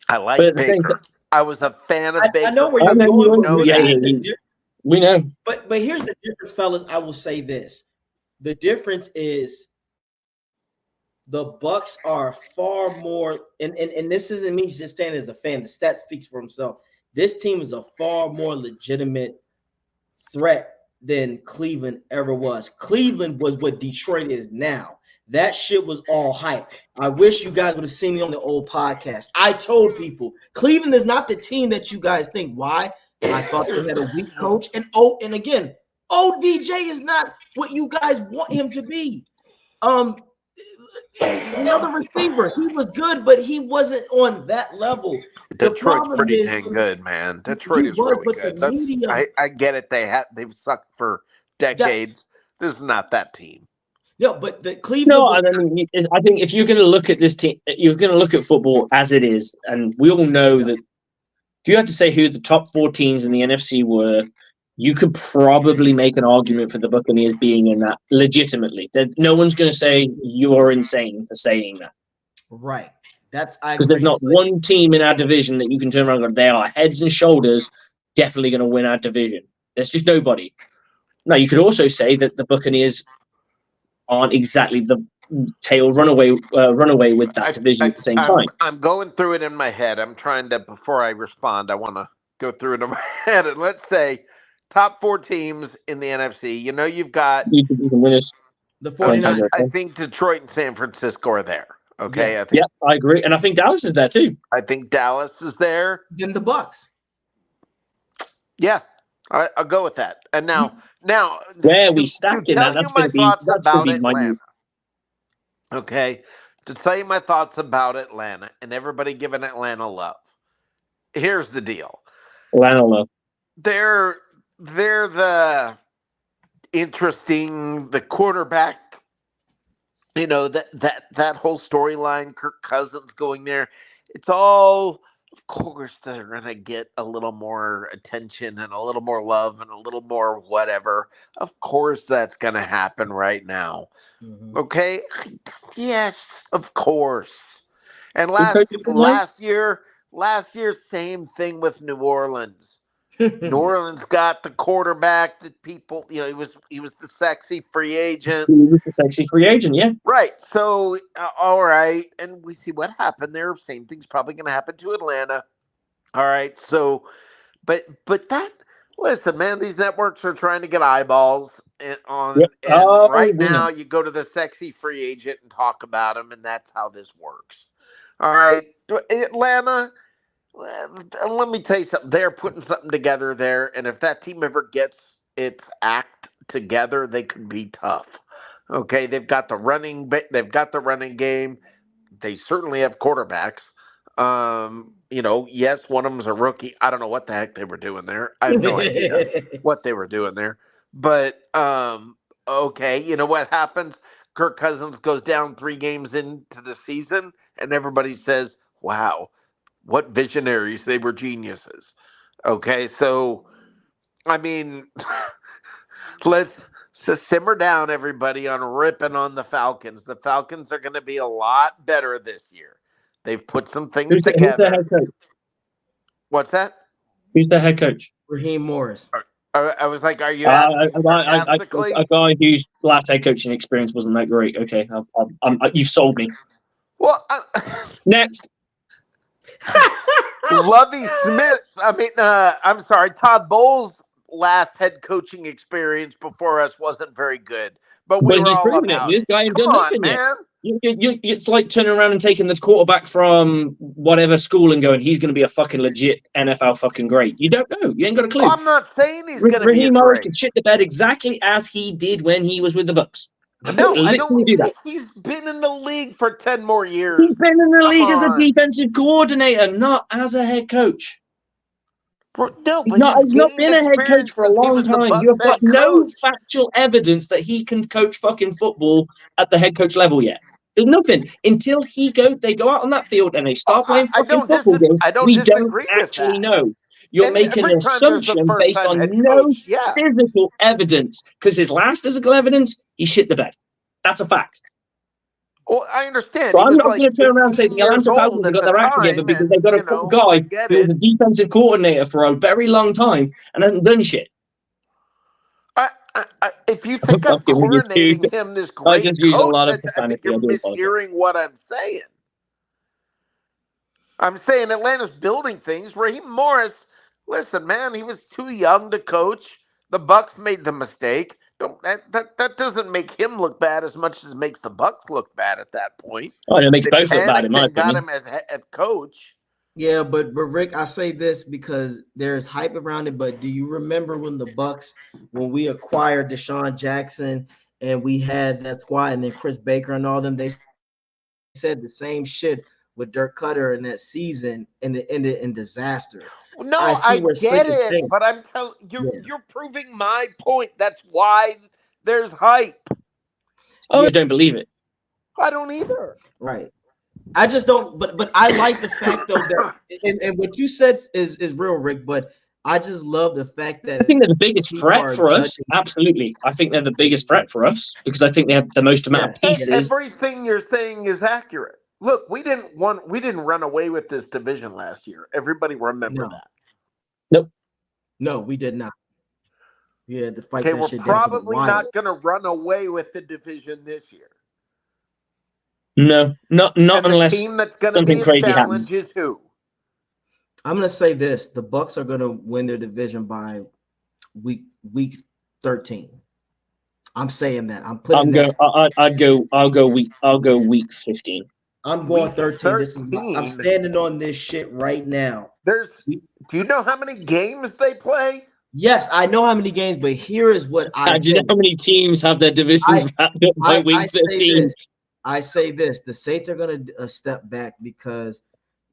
I like Baker. I was a fan of Baker. I know where you're going. We know. But here's the difference, fellas. I will say this. The difference is the Bucs are far more, and this isn't me just saying as a fan. The stat speaks for himself. This team is a far more legitimate threat than Cleveland ever was. Cleveland was what Detroit is now. that shit was all hype. I wish you guys would have seen me on the old podcast. I told people Cleveland is not the team that you guys think. Why? I thought they had a weak coach. And again, OBJ is not what you guys want him to be. Another receiver, he was good, but he wasn't on that level. Detroit's pretty dang good, man. Detroit is really good. I get it. They've sucked for decades. This is not that team. No, but the Cleveland. No, I mean, I think if you're going to look at this team, you're going to look at football as it is, and we all know that. If you had to say who the top 4 teams in the NFC were, you could probably make an argument for the Buccaneers being in that legitimately. No one's going to say you are insane for saying that. Right. Because there's not one team in our division that you can turn around and go, they are heads and shoulders definitely going to win our division. There's just nobody. Now, you could also say that the Buccaneers aren't exactly the tail runaway with that division at the same time. I'm going through it in my head. I'm trying to, before I respond, I want to go through it in my head. And let's say top 4 teams in the NFC. You know, you've got the winners. The 49ers. I think Detroit and San Francisco are there. Okay. Yeah, I agree. And I think Dallas is there too. I think Dallas is there. Then the Bucs. Yeah. I'll go with that. And now where we stack it, that's going to be minute. Okay, to tell you my thoughts about Atlanta and everybody giving Atlanta love. Here's the deal. Atlanta love. They're the interesting, the quarterback. You know, that whole storyline, Kirk Cousins going there. It's all, of course, they're gonna get a little more attention and a little more love and a little more whatever. Of course, that's gonna happen right now. Mm-hmm. Okay. Yes, of course. And last year, same thing with New Orleans. New Orleans got the quarterback that people, you know, he was the sexy free agent. He was the sexy free agent, yeah. Right. So, all right, and we see what happened there. Same thing's probably going to happen to Atlanta. All right. So, but that, listen, man, these networks are trying to get eyeballs. Now you go to the sexy free agent and talk about him, and that's how this works. All right, Atlanta, let me tell you something. They're putting something together there, and if that team ever gets its act together, they could be tough. Okay, they've got the running game. They certainly have quarterbacks. You know, yes, one of them's a rookie. I don't know what the heck they were doing there. I have no idea what they were doing there. But, okay, you know what happens? Kirk Cousins goes down 3 games into the season, and everybody says, wow, what visionaries. They were geniuses. Okay, so, I mean, let's simmer down, everybody, on ripping on the Falcons. The Falcons are going to be a lot better this year. They've put some things together. Who's the head coach? What's that? Who's the head coach? Raheem Morris. I was like, are you asking sarcastically? A guy whose last head coaching experience wasn't that great. Okay, you've sold me. Well, next. Lovie Smith. I mean, I'm sorry. Todd Bowles' last head coaching experience before us wasn't very good. But we were all about it. This guy ain't done nothing yet. It's like turning around and taking the quarterback from whatever school and going, he's going to be a fucking legit NFL fucking great. You don't know. You ain't got a clue. Well, I'm not saying he's going to be Raheem Morris can shit the bed exactly as he did when he was with the Bucs. No, I don't do that. He's been in the league for 10 more years. He's been in the league as a defensive coordinator, not as a head coach. No, he's not been a head coach for a long time. You have got no factual evidence that he can coach fucking football at the head coach level yet. There's nothing until they go out on that field and they start playing fucking football games. We don't actually know. You're making an assumption based on no physical evidence. Because his last physical evidence, he shit the bed. That's a fact. Well, I understand. So I'm not going to turn around and say the Atlanta Falcons have got their act together because they've got a guy who was a defensive coordinator for a very long time and hasn't done shit. If you think I'm coordinating him this great I use a lot of I think you're mishearing what I'm saying. I'm saying Atlanta's building things. Raheem Morris, listen, man, he was too young to coach. The Bucs made the mistake. That doesn't make him look bad as much as it makes the Bucs look bad at that point. Oh, it makes They both look bad in my panicked and got opinion. him as head coach. Yeah, but Rick, I say this because there's hype around it. But do you remember when the Bucs, when we acquired Deshaun Jackson and we had that squad, and then Chris Baker and all them, they said the same shit with Dirk Cutter in that season, and it ended in disaster. No, I get it, but I'm telling you're proving my point. That's why there's hype. Oh, I don't believe it. I don't either. Right. I just don't, but I like the fact though that and what you said is real, Rick. But I just love the fact that I think they're the biggest threat for us. Absolutely, I think they're the biggest threat for us because I think they have the most amount of pieces. Everything you're saying is accurate. Look, we didn't run away with this division last year. Everybody remember that. Nope. No, we did not. We had to fight. Okay, that we're shit probably not going to run away with the division this year. No, not unless the team that's going to be a challenge is who? I'm going to say this: the Bucs are going to win their division by week 13. I'm saying that. I'll go week 15. I'm going 13. I'm standing on this shit right now. Do you know how many games they play? Yes, I know how many games, but here is what do you know how many teams have their divisions wrapped up by week 13? I say this: the Saints are going to step back because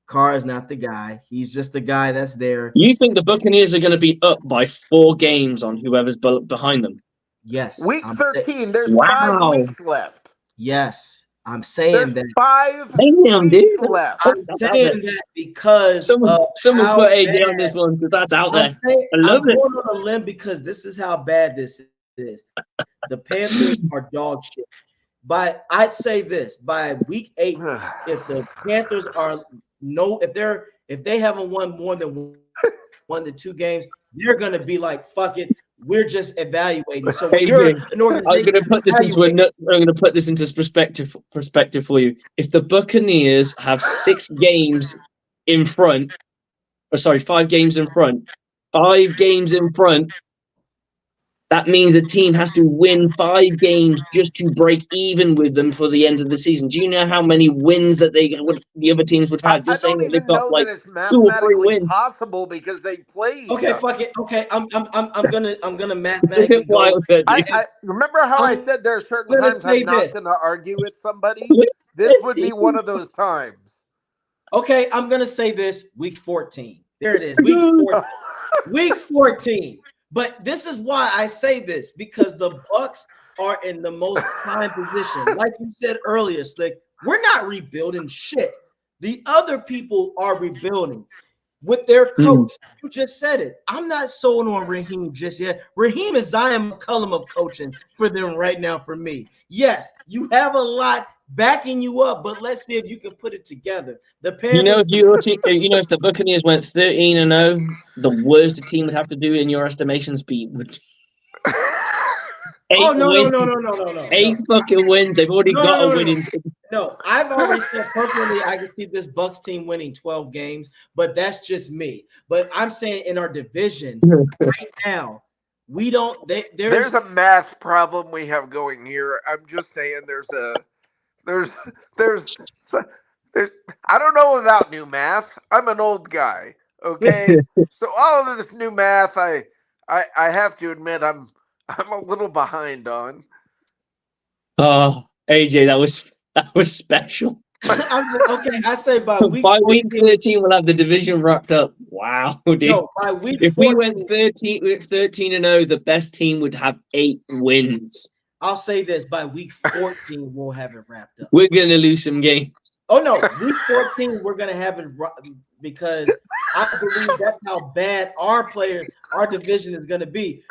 Carr is not the guy. He's just the guy that's there. You think the Buccaneers are going to be up by 4 games on whoever's behind them? Yes. Week 13. There's 5 weeks left. Yes, I'm saying there's that. 5 weeks left. I'm saying that because someone put AJ on this one because that's out there. I love it. I'm going on a limb because this is how bad this is. The Panthers are dog shit. But I'd say this: by week 8, if the Panthers if they haven't won more than 1 to 2 games, they're gonna be like, "Fuck it, we're just evaluating." So when you're an organization, I'm gonna put this into perspective for you. If the Buccaneers have 6 games in front, 5 games in front, 5 games in front. That means a team has to win 5 games just to break even with them for the end of the season. Do you know how many wins that the other teams would have? Just saying that they've got like 2 or 3 wins. Possible because they played. Okay, fuck it. Okay, I'm gonna mathematically go. I remember how I said there are certain times I'm not going to argue with somebody. This would be one of those times. Okay, I'm gonna say this: week 14. There it is. Week 14. But this is why I say this, because the Bucs are in the most prime position. Like you said earlier, Slick, we're not rebuilding shit. The other people are rebuilding with their coach. You just said it. I'm not sold on Raheem just yet. Raheem is Zion McCullum of coaching for them right now for me. Yes, you have a lot backing you up, but let's see if you can put it together. The Panthers, if the Buccaneers went 13-0, the worst a team would have to do in your estimations be 8 no. 8 fucking wins. They've already got a winning. No, I've already said personally I can see this Bucs team winning 12 games, but that's just me. But I'm saying in our division right now, we don't. There's a math problem we have going here. I'm just saying there's I don't know about new math. I'm an old guy. Okay. So all of this new math, I have to admit I'm a little behind on. Oh, AJ, that was special. Okay, I say by week 13 we'll have the division wrapped up. Wow, dude. No, by week if 14, we went 13-0, the best team would have 8 wins. I'll say this: by week 14, we'll have it wrapped up. We're gonna lose some games. Oh no, week 14, we're gonna have it because I believe that's how bad our division is gonna be.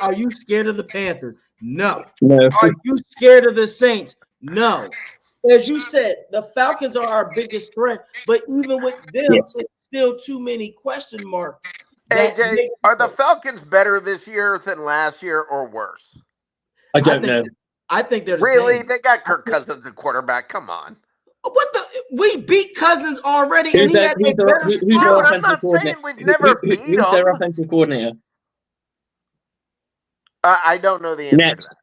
Are you scared of the Panthers? No. Are you scared of the Saints? No. As you said, the Falcons are our biggest threat, but even with them, it's still too many question marks. AJ, are the Falcons better this year than last year or worse? I don't know. I think they're really. They got Kirk Cousins at quarterback. Come on. We beat Cousins already, who's and he had a better who's their offensive coordinator? We've never beat who's their offensive coordinator? I don't know the answer. Next. To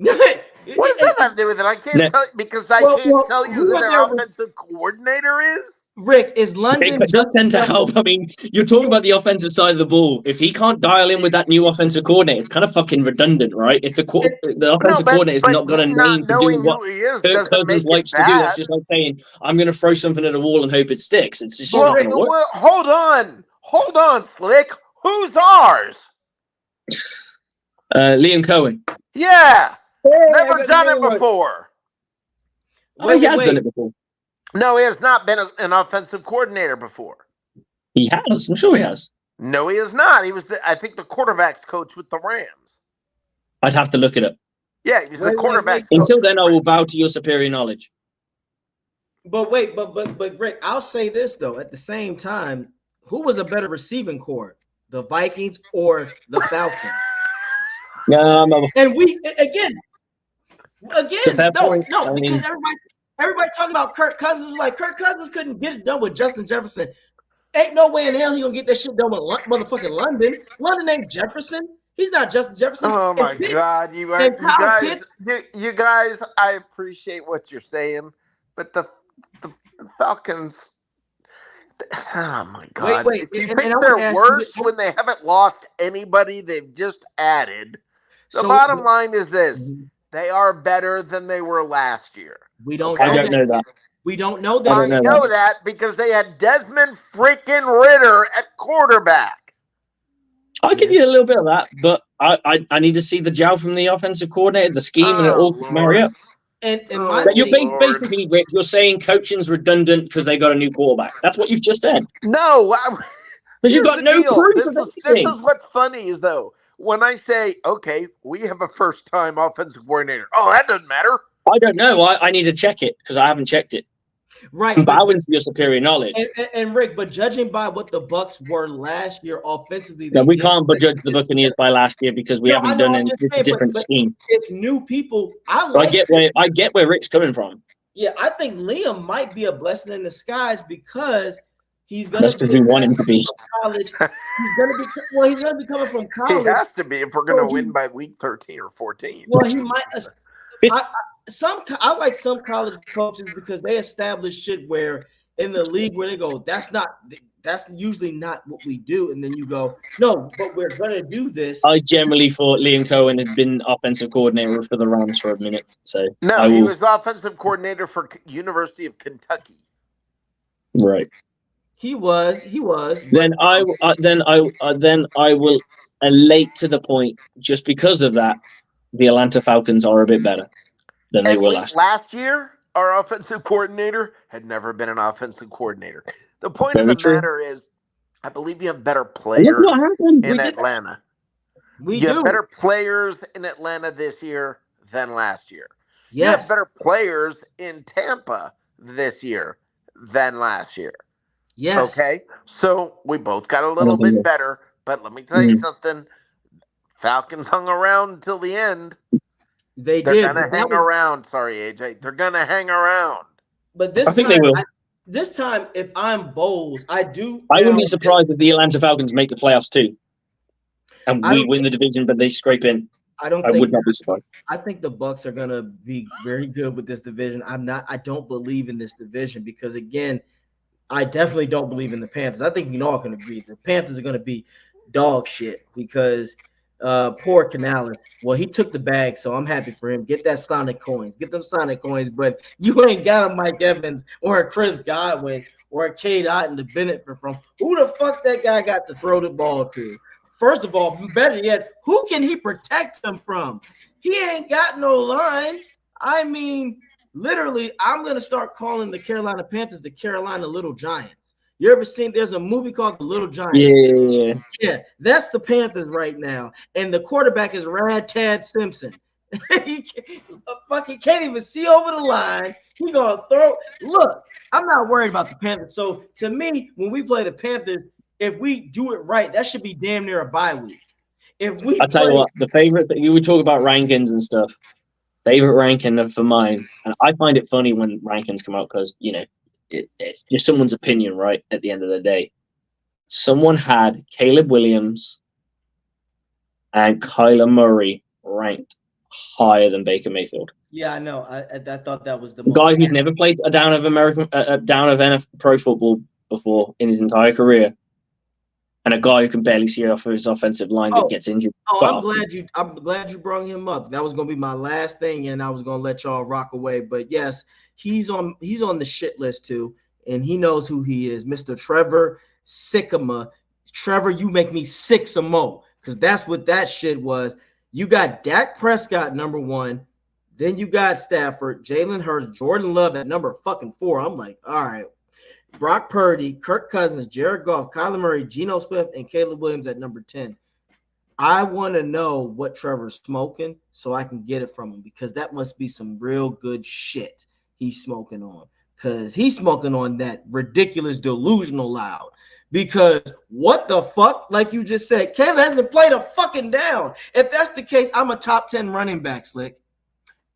that. What does that have to do with it? I can't tell you because I can't tell you who their offensive coordinator is. Rick, is London? It does tend to help. I mean, you're talking about the offensive side of the ball. If he can't dial in with that new offensive coordinator, it's kind of fucking redundant, right? If the offensive coordinator is not got a name to do what Kirk Cousins likes to do, that's just like saying, I'm going to throw something at a wall and hope it sticks. It's just not going to work. Well, hold on, Slick. Who's ours? Liam Cohen. Yeah. Never done it before. He has done it before. No, he has not been an offensive coordinator before. He has. I'm sure he has. No, he is not. He was, I think, the quarterback's coach with the Rams. I'd have to look it up. Yeah, he was the quarterback. Until then, I will bow to your superior knowledge. But wait, but Rick, I'll say this though. At the same time, who was a better receiving corps, the Vikings or the Falcons? And we again, no, because everybody talking about Kirk Cousins. Like Kirk Cousins couldn't get it done with Justin Jefferson. Ain't no way in hell he gonna get that shit done with motherfucking London. London ain't Jefferson. He's not Justin Jefferson. Oh my God, you guys! I appreciate what you're saying, but the Falcons. Oh my God! Wait. If you think they're worse when they haven't lost anybody they've just added, the bottom line is this: they are better than they were last year. I don't know that. We don't know that. I know that because they had Desmond freaking Ritter at quarterback. I'll give you a little bit of that, but I need to see the gel from the offensive coordinator, the scheme, and it all marry up. And you're basically, Rick, you're saying coaching's redundant because they got a new quarterback. That's what you've just said. No, because you've got no proof of anything. This is what's funny is though when I say, okay, we have a first-time offensive coordinator. Oh, that doesn't matter. I don't know. I need to check it because I haven't checked it. Right, I'm bowing to your superior knowledge. And Rick, but judging by what the Bucs were last year offensively, we can't judge the Buccaneers by last year because we haven't done it. It's a different scheme. It's new people. I get where Rick's coming from. Yeah, I think Liam might be a blessing in disguise because he's going to. That's because we want him to be. College. He's going to be coming from college. He has to be if we're going to win by week 13 or 14. Well, he might. I like some college coaches because they establish shit where in the league where they go, that's usually not what we do, and then you go, no, but we're gonna do this. I generally thought Liam Cohen had been offensive coordinator for the Rams for a minute, so no, he was the offensive coordinator for University of Kentucky. Right. He was. Then I will elate to the point just because of that. The Atlanta Falcons are a bit better than they were last year. Last year, our offensive coordinator had never been an offensive coordinator. The point of the matter is, I believe you have better players in Atlanta. You have better players in Atlanta this year than last year. Yes. You have better players in Tampa this year than last year. Yes. Okay? So we both got a little bit better, but let me tell you something. Falcons hung around until the end. They're going to hang around. Sorry, AJ. They're going to hang around. But this I think they will. This time, if I'm Bowles, I wouldn't be surprised if the Atlanta Falcons make the playoffs too. And we win the division, but they scrape in. I would not be surprised. I think the Bucs are going to be very good with this division. I don't believe in this division because, again, I definitely don't believe in the Panthers. I think we all can agree the Panthers are going to be dog shit because poor Canales. Well, he took the bag, so I'm happy for him. Get that Sonic coins. Get them Sonic coins, but you ain't got a Mike Evans or a Chris Godwin or a Cade Otton to benefit from. Who the fuck that guy got to throw the ball to? First of all, better yet, who can he protect him from? He ain't got no line. I mean, literally, I'm going to start calling the Carolina Panthers the Carolina Little Giants. You ever seen, there's a movie called The Little Giants. Yeah, that's the Panthers right now. And the quarterback is Tad Simpson. He can't even see over the line. He's going to throw. Look, I'm not worried about the Panthers. So, to me, when we play the Panthers, if we do it right, that should be damn near a bye week. I'll tell you what, the favorite thing, you would talk about rankings and stuff. Favorite ranking for mine. And I find it funny when rankings come out because, it's just someone's opinion, right? At the end of the day, someone had Caleb Williams and Kyler Murray ranked higher than Baker Mayfield. Yeah, I know. I thought that was the A guy who's never played a down of NFL pro football before in his entire career, and a guy who can barely see off of his offensive line that gets injured. I'm glad you brought him up. That was gonna be my last thing, and I was gonna let y'all rock away. But yes, he's on the shit list too, and he knows who he is, Mr. Trevor Sikkema. Trevor, you make me sick some more, because that's what that shit was. You got Dak Prescott number 1, then you got Stafford, Jalen Hurts, Jordan Love at number fucking 4. I'm like, all right. Brock Purdy, Kirk Cousins, Jared Goff, Kyler Murray, Geno Smith, and Caleb Williams at number 10. I want to know what Trevor's smoking so I can get it from him, because that must be some real good shit he's smoking on, because he's smoking on that ridiculous delusional loud. Because what the fuck, like you just said, Caleb hasn't played a fucking down. If that's the case, I'm a top 10 running back, Slick.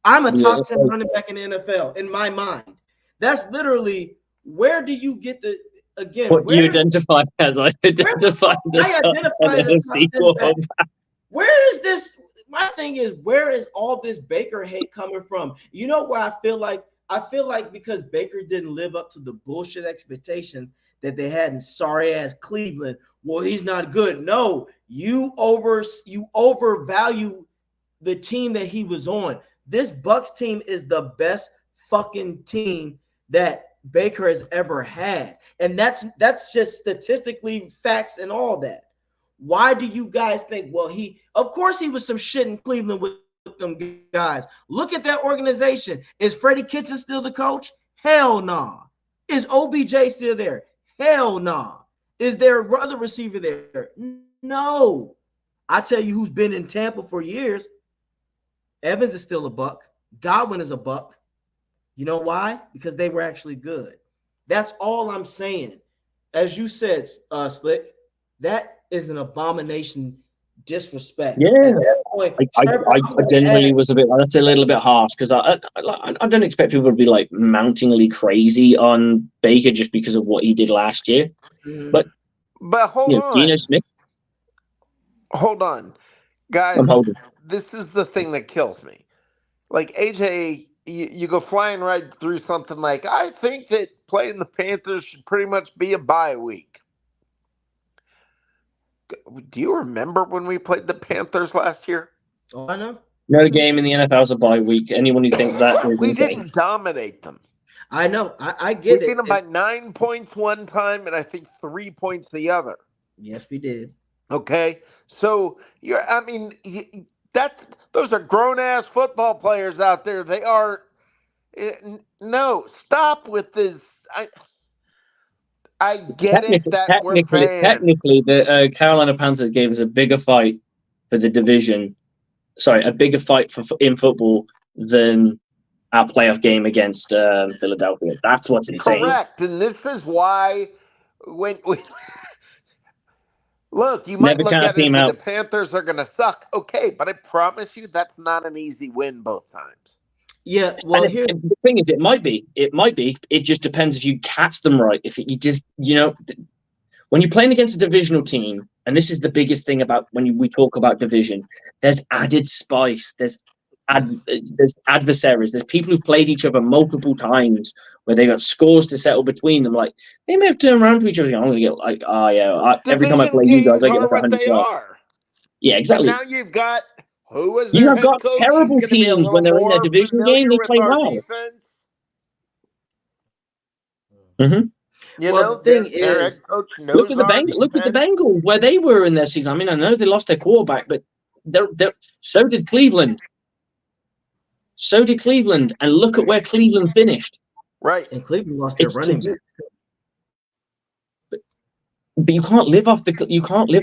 I'm a top 10 running back in the NFL in my mind. That's literally, where do you get the, again, what do you identify as? I identify Where is this? My thing is, where is all this Baker hate coming from? You know where I feel like? I feel like because Baker didn't live up to the bullshit expectations that they had in sorry ass Cleveland. Well, he's not good. No, you overvalue the team that he was on. This Bucs team is the best fucking team that Baker has ever had, and that's just statistically facts and all that. Why do you guys think? Well, of course he was some shit in Cleveland with them guys. Look at that organization. Is Freddie Kitchens still the coach? Hell nah. Is OBJ still there? Hell nah. Is there a other receiver there? No. I tell you who's been in Tampa for years. Evans is still a Buck. Godwin is a Buck. You know why? Because they were actually good. That's all I'm saying. As you said, Slick, that is an abomination disrespect. Yeah, I generally was a bit. That's a little bit harsh, because I don't expect people to be like mountingly crazy on Baker just because of what he did last year. Mm-hmm. But hold on, Geno Smith. Hold on, guys. I'm holding. This is the thing that kills me. Like AJ, you go flying right through something like, I think that playing the Panthers should pretty much be a bye week. Do you remember when we played the Panthers last year? Oh, I know. No game in the NFL is a bye week. Anyone who thinks that is we insane. Didn't dominate them. I know. I get we it. We beat them by 9 points one time, and I think 3 points the other. Yes, we did. Okay, so those are grown ass football players out there. They are. No, stop with this. I get it that we're fans. Technically, the Carolina Panthers gave us a bigger fight for the division. Sorry, a bigger fight in football than our playoff game against Philadelphia. That's what's insane. Correct, and this is why when look, you might look at it and say the Panthers are going to suck. Okay, but I promise you that's not an easy win both times. Yeah, well, the thing is, it might be. It just depends if you catch them right. If you just, when you're playing against a divisional team, and this is the biggest thing about when we talk about division, there's added spice. There's adversaries. There's people who've played each other multiple times where they got scores to settle between them. Like they may have turned around to each other. I'm going to get like, every time I play you guys, I get like 100. Yeah, exactly. But now you've got. You have got terrible teams when they're in their division game. They play well. Mm-hmm. The thing is, look at the Bengals where they were in their season. I mean, I know they lost their quarterback, but so did Cleveland. And look at where Cleveland finished. Right, and Cleveland lost their running back. But you can't live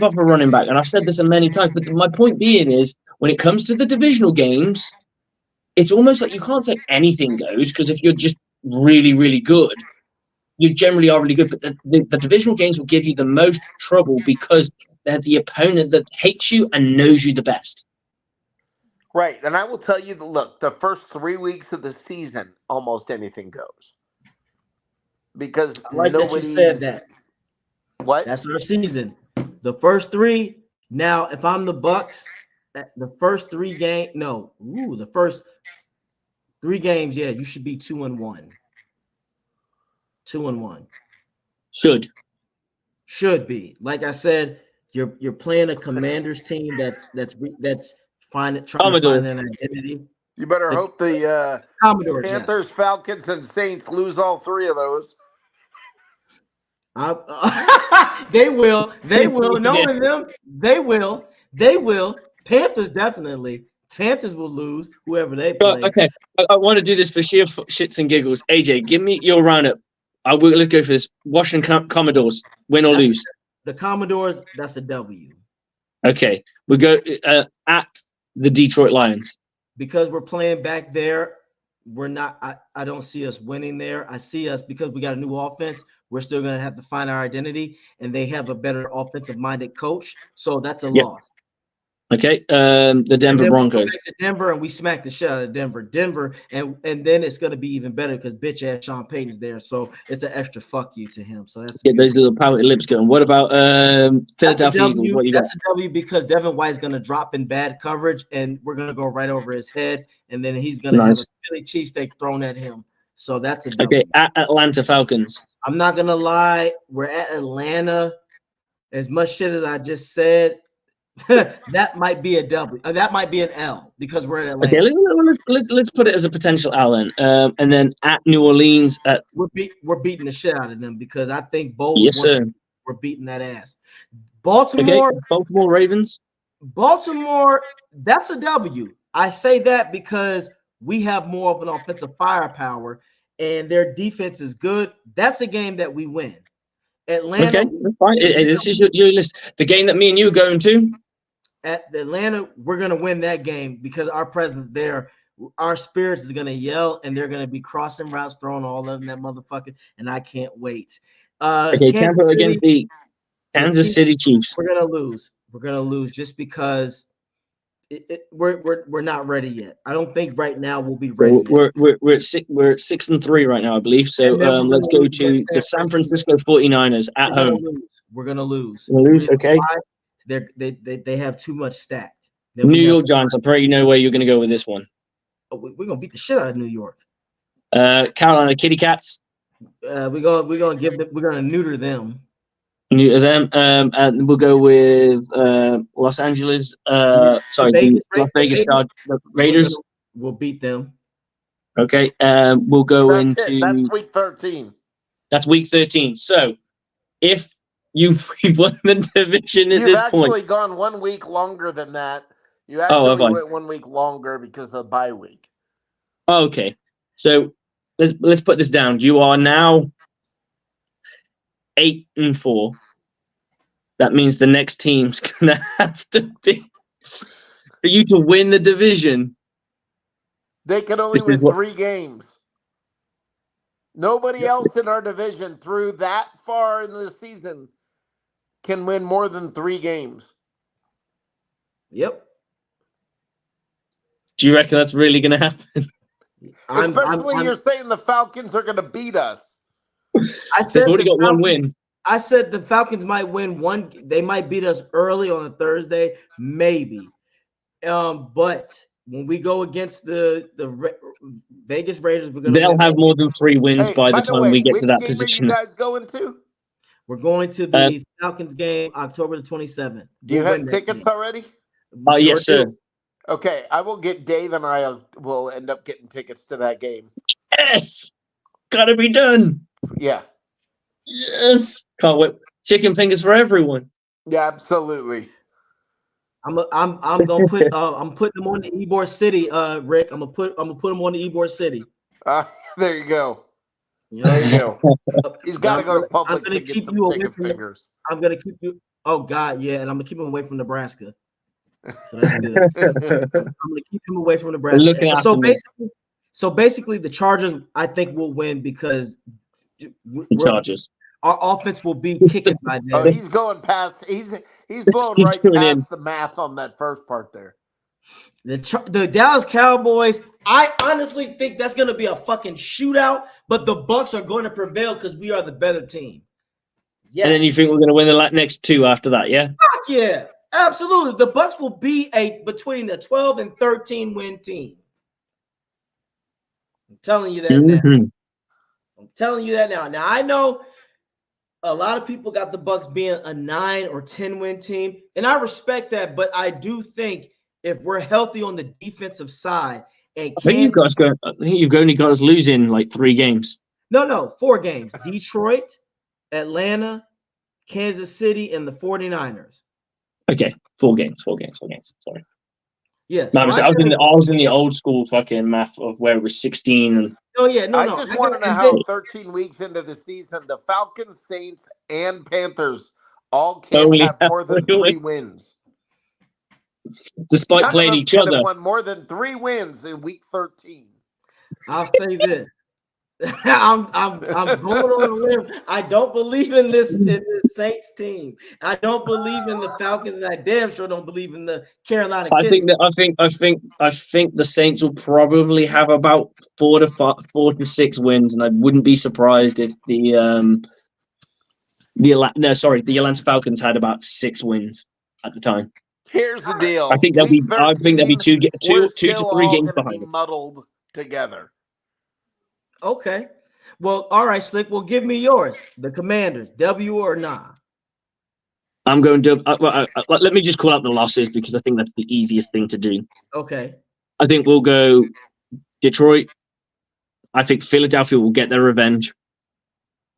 off a running back, and I've said this many times. But my point being is, when it comes to the divisional games, it's almost like you can't say anything goes, because if you're just really, really good, you generally are really good. But the divisional games will give you the most trouble because they're the opponent that hates you and knows you the best. Right, and I will tell you, look, the first 3 weeks of the season, almost anything goes, because that you said that. What? That's our season. The first 3. Now, if I'm the Bucs, The first 3 games, the first 3 games, yeah, you should be 2-1. 2-1. Should be. Like I said, you're playing a Commanders team that's trying to find an identity. You better hope the Commodores, Panthers, yes. Falcons, and Saints lose all 3 of those. They will. Knowing them, they will. Panthers definitely. Panthers will lose whoever they play. Okay, I want to do this for sheer shits and giggles. AJ, give me your roundup. Let's go for this. Washington Commodores, win or lose. The Commodores, that's a W. Okay, we go at the Detroit Lions. Because we're playing back there, we're not. I don't see us winning there. I see us because we got a new offense. We're still going to have to find our identity, and they have a better offensive-minded coach. So that's a loss. Okay, the Denver Broncos. Denver, and we smacked the shit out of Denver, and then it's going to be even better because bitch ass Sean Payton's there, so it's an extra fuck you to him. So that's those little pouty lips going. What about Philadelphia Eagles? What you got? That's a W because Devin White's going to drop in bad coverage, and we're going to go right over his head, and then he's going to have a Philly cheesesteak thrown at him. So that's a W. Okay, at Atlanta Falcons. I'm not going to lie. We're at Atlanta. As much shit as I just said, that might be a W. That might be an L because we're at Atlanta. Okay, let's put it as a potential L then. And then at New Orleans, we're beating the shit out of them because I think we're beating that ass. Baltimore, okay. Baltimore Ravens. Baltimore, that's a W. I say that because we have more of an offensive firepower and their defense is good. That's a game that we win. Atlanta. Okay, that's fine. This is your list. The game that me and you are going to. At Atlanta, we're going to win that game because our presence there, our spirits is going to yell, and they're going to be crossing routes, throwing all of them, that motherfucker, and I can't wait. Okay, Tampa against the Kansas City Chiefs. We're going to lose. We're going to lose just because we're not ready yet. I don't think right now we'll be ready. We're at 6-3 right now, I believe. So let's go to the San Francisco 49ers at home. We're going to lose. Okay. They have too much stacked. New York Giants. I'm pretty know where you're going to go with this one. We're gonna beat the shit out of New York. Carolina Kitty Cats. We're gonna neuter them. Neuter them. And we'll go with Los Angeles. The Las Vegas Raiders. We'll beat them. Okay. We'll go into. That's week 13. That's week 13. So if we've won the division at this point. You've actually gone 1 week longer than that. You actually went 1 week longer because of the bye week. Okay. So let's put this down. You are now 8-4. That means the next team's gonna have to be for you to win the division. They can only win 3 games. Nobody else in our division through that far in the season can win more than 3 games. Yep. Do you reckon that's really going to happen? Especially you're saying the Falcons are going to beat us. I said they've already got 1 win. I said the Falcons might win 1. They might beat us early on a Thursday, maybe. But when we go against the Vegas Raiders, they'll have more than 3 wins by the time we get to that position. Which game are you guys going to? We're going to the Falcons game October the 27th. Do you have tickets already? Yes, sir. Okay, I will get Dave and I will end up getting tickets to that game. Yes, gotta be done. Yeah. Yes, can't wait. Chicken fingers for everyone. Yeah, absolutely. I'm gonna put I'm putting them on the Ybor City, Rick. I'm gonna put them on the Ybor City. There you go. Yeah. There you go. He's got to go to public. I'm gonna keep you away from fingers. I'm gonna keep you. Oh God, yeah, and I'm gonna keep him away from Nebraska. So that's good. I'm gonna keep him away from Nebraska. So basically, the Chargers I think will win because Chargers. Our offense will be kicking by them. Oh, he's going past. He's blowing right past the math on that first part there. The Dallas Cowboys. I honestly think that's going to be a fucking shootout, but the Bucs are going to prevail because we are the better team. Yeah. And then you think we're going to win the next 2 after that? Yeah. Fuck yeah. Absolutely. The Bucs will be between a 12 and 13 win team. I'm telling you that now. I'm telling you that now. Now, I know a lot of people got the Bucs being a 9 or 10 win team, and I respect that, but I do think if we're healthy on the defensive side and I think you've only got us losing like 3 games. No, 4 games. Detroit, Atlanta, Kansas City, and the 49ers. Okay, 4 games. Sorry. Yeah. No, so I was in the old school fucking math of where it was 16 and I just want to know how 13 weeks into the season, the Falcons, Saints, and Panthers all can't have more than 3 wins. Despite playing each other. Have won more than 3 wins in week 13. I'll say this. I'm going on a limb. I don't believe in this Saints team. I don't believe in the Falcons, and I damn sure don't believe in the Carolina Kids. I think the Saints will probably have about 4 to 6 wins, and I wouldn't be surprised if the Atlanta Falcons had about 6 wins at the time. Here's the deal. I think they'll be 2 to 3 games behind us. Muddled together. Okay. Well, all right, Slick. Well, give me yours. The Commanders, W or nah? I'm going to let me just call out the losses because I think that's the easiest thing to do. Okay. I think we'll go Detroit. I think Philadelphia will get their revenge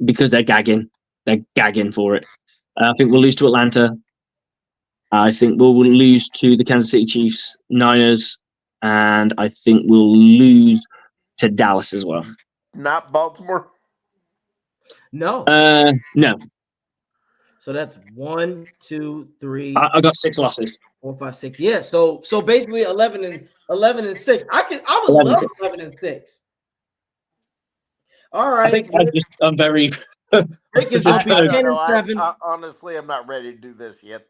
because they're gagging. They're gagging for it. I think we'll lose to Atlanta. I think we'll lose to the Kansas City Chiefs, Niners, and I think we'll lose to Dallas as well. Not Baltimore? No. No. So that's 1, 2, 3. I got 6 losses. 4, 5, 6. Yeah. So basically 11 and 6. I would love 11 and 6. All right. I'm very. Rick is gonna be 10 and 7. Honestly, I'm not ready to do this yet.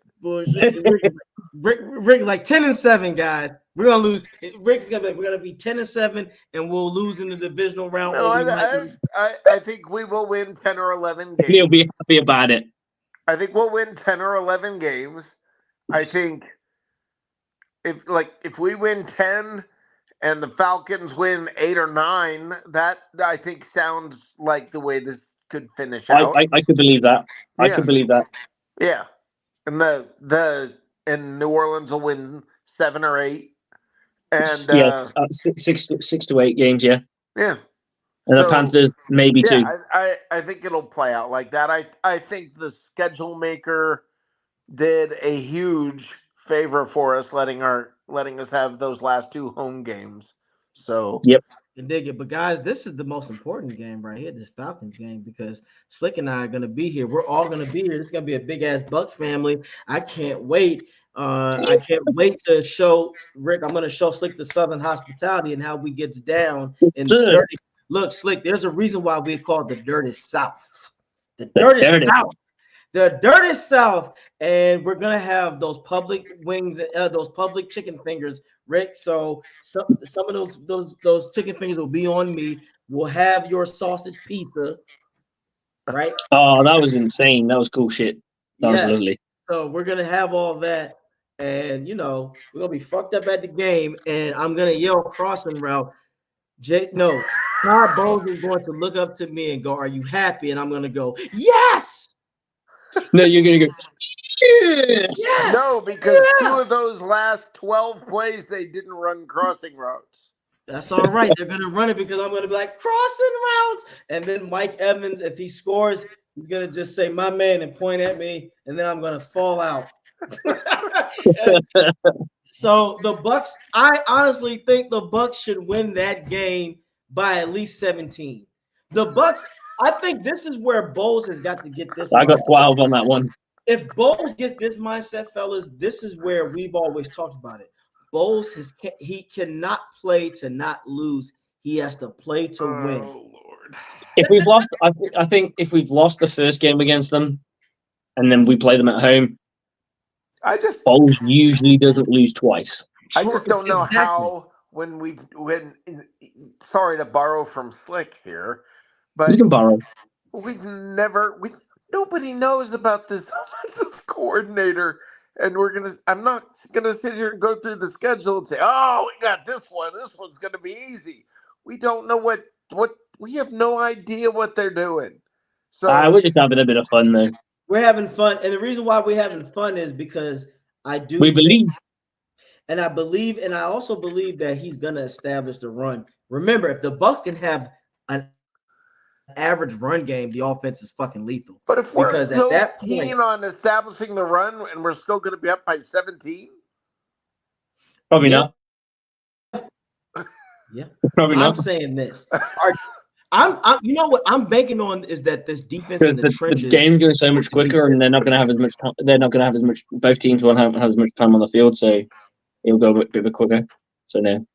Rick like 10 and 7, guys. We're gonna lose. We're gonna be 10 and 7, and we'll lose in the divisional round. No, I think we will win 10 or 11 games. He'll be happy about it. I think we'll win 10 or 11 games. I think if we win 10 and the Falcons win 8 or 9, that I think sounds like the way this could finish out. I could believe that. I could believe that. Yeah. And New Orleans will win 7 or 8. And yes, 6 to 8 games, yeah. Yeah. And the Panthers maybe 2. I think it'll play out like that. I think the schedule maker did a huge favor for us letting us have those last 2 home games. So yep. You dig it. But guys, this is the most important game right here, this Falcons game, because Slick and I are going to be here. We're all going to be here. This is going to be a big ass Bucs family. I can't wait. I can't wait to show Rick. I'm going to show Slick the Southern hospitality and how we get down in the dirty. Look, Slick, there's a reason why we call it the dirty South. The dirty South. The dirty South. And we're going to have those public wings, those public chicken fingers, Rick. So some of those chicken fingers will be on me. We'll have your sausage pizza, right? Oh, that was insane. That was cool shit. That was lovely. So we're going to have all that. And, we're going to be fucked up at the game. And I'm going to yell crossing route. Todd Bowles is going to look up to me and go, "Are you happy?" And I'm going to go, "Yes." No, you're going to go, "Shit." Yeah. No, because 2 of those last 12 plays, they didn't run crossing routes. That's all right. They're going to run it because I'm going to be like, crossing routes. And then Mike Evans, if he scores, he's going to just say, "My man," and point at me. And then I'm going to fall out. So the Bucs, I honestly think the Bucs should win that game by at least 17. The Bucs, I think this is where Bowles has got to get this. I got 12 on that one. If Bowles gets this mindset, fellas, this is where we've always talked about it. Bowles he cannot play to not lose. He has to play to win. Oh Lord! If we've lost, I think if we've lost the first game against them, and then we play them at home, Bowles usually doesn't lose twice. I just don't know how sorry to borrow from Slick here, but you can borrow. Nobody knows about this offensive coordinator And I'm not gonna sit here and go through the schedule and say, oh, we got this one. This one's gonna be easy. We don't know what we have no idea what they're doing. So we're just having a bit of fun though. We're having fun, and the reason why we're having fun is because We believe. And I also believe that he's going to establish the run. Remember, if the Bucs can have an average run game, the offense is fucking lethal. But if we're because so at that point, keen on establishing the run and we're still going to be up by 17, Probably not. Yeah, probably not. I'm saying this. I'm you know what I'm banking on is that this defense in the trenches. The game's going so much quicker, and they're not going to have as much time. They're not going to have as much. Both teams won't have as much time on the field, so it'll go a bit quicker. So no.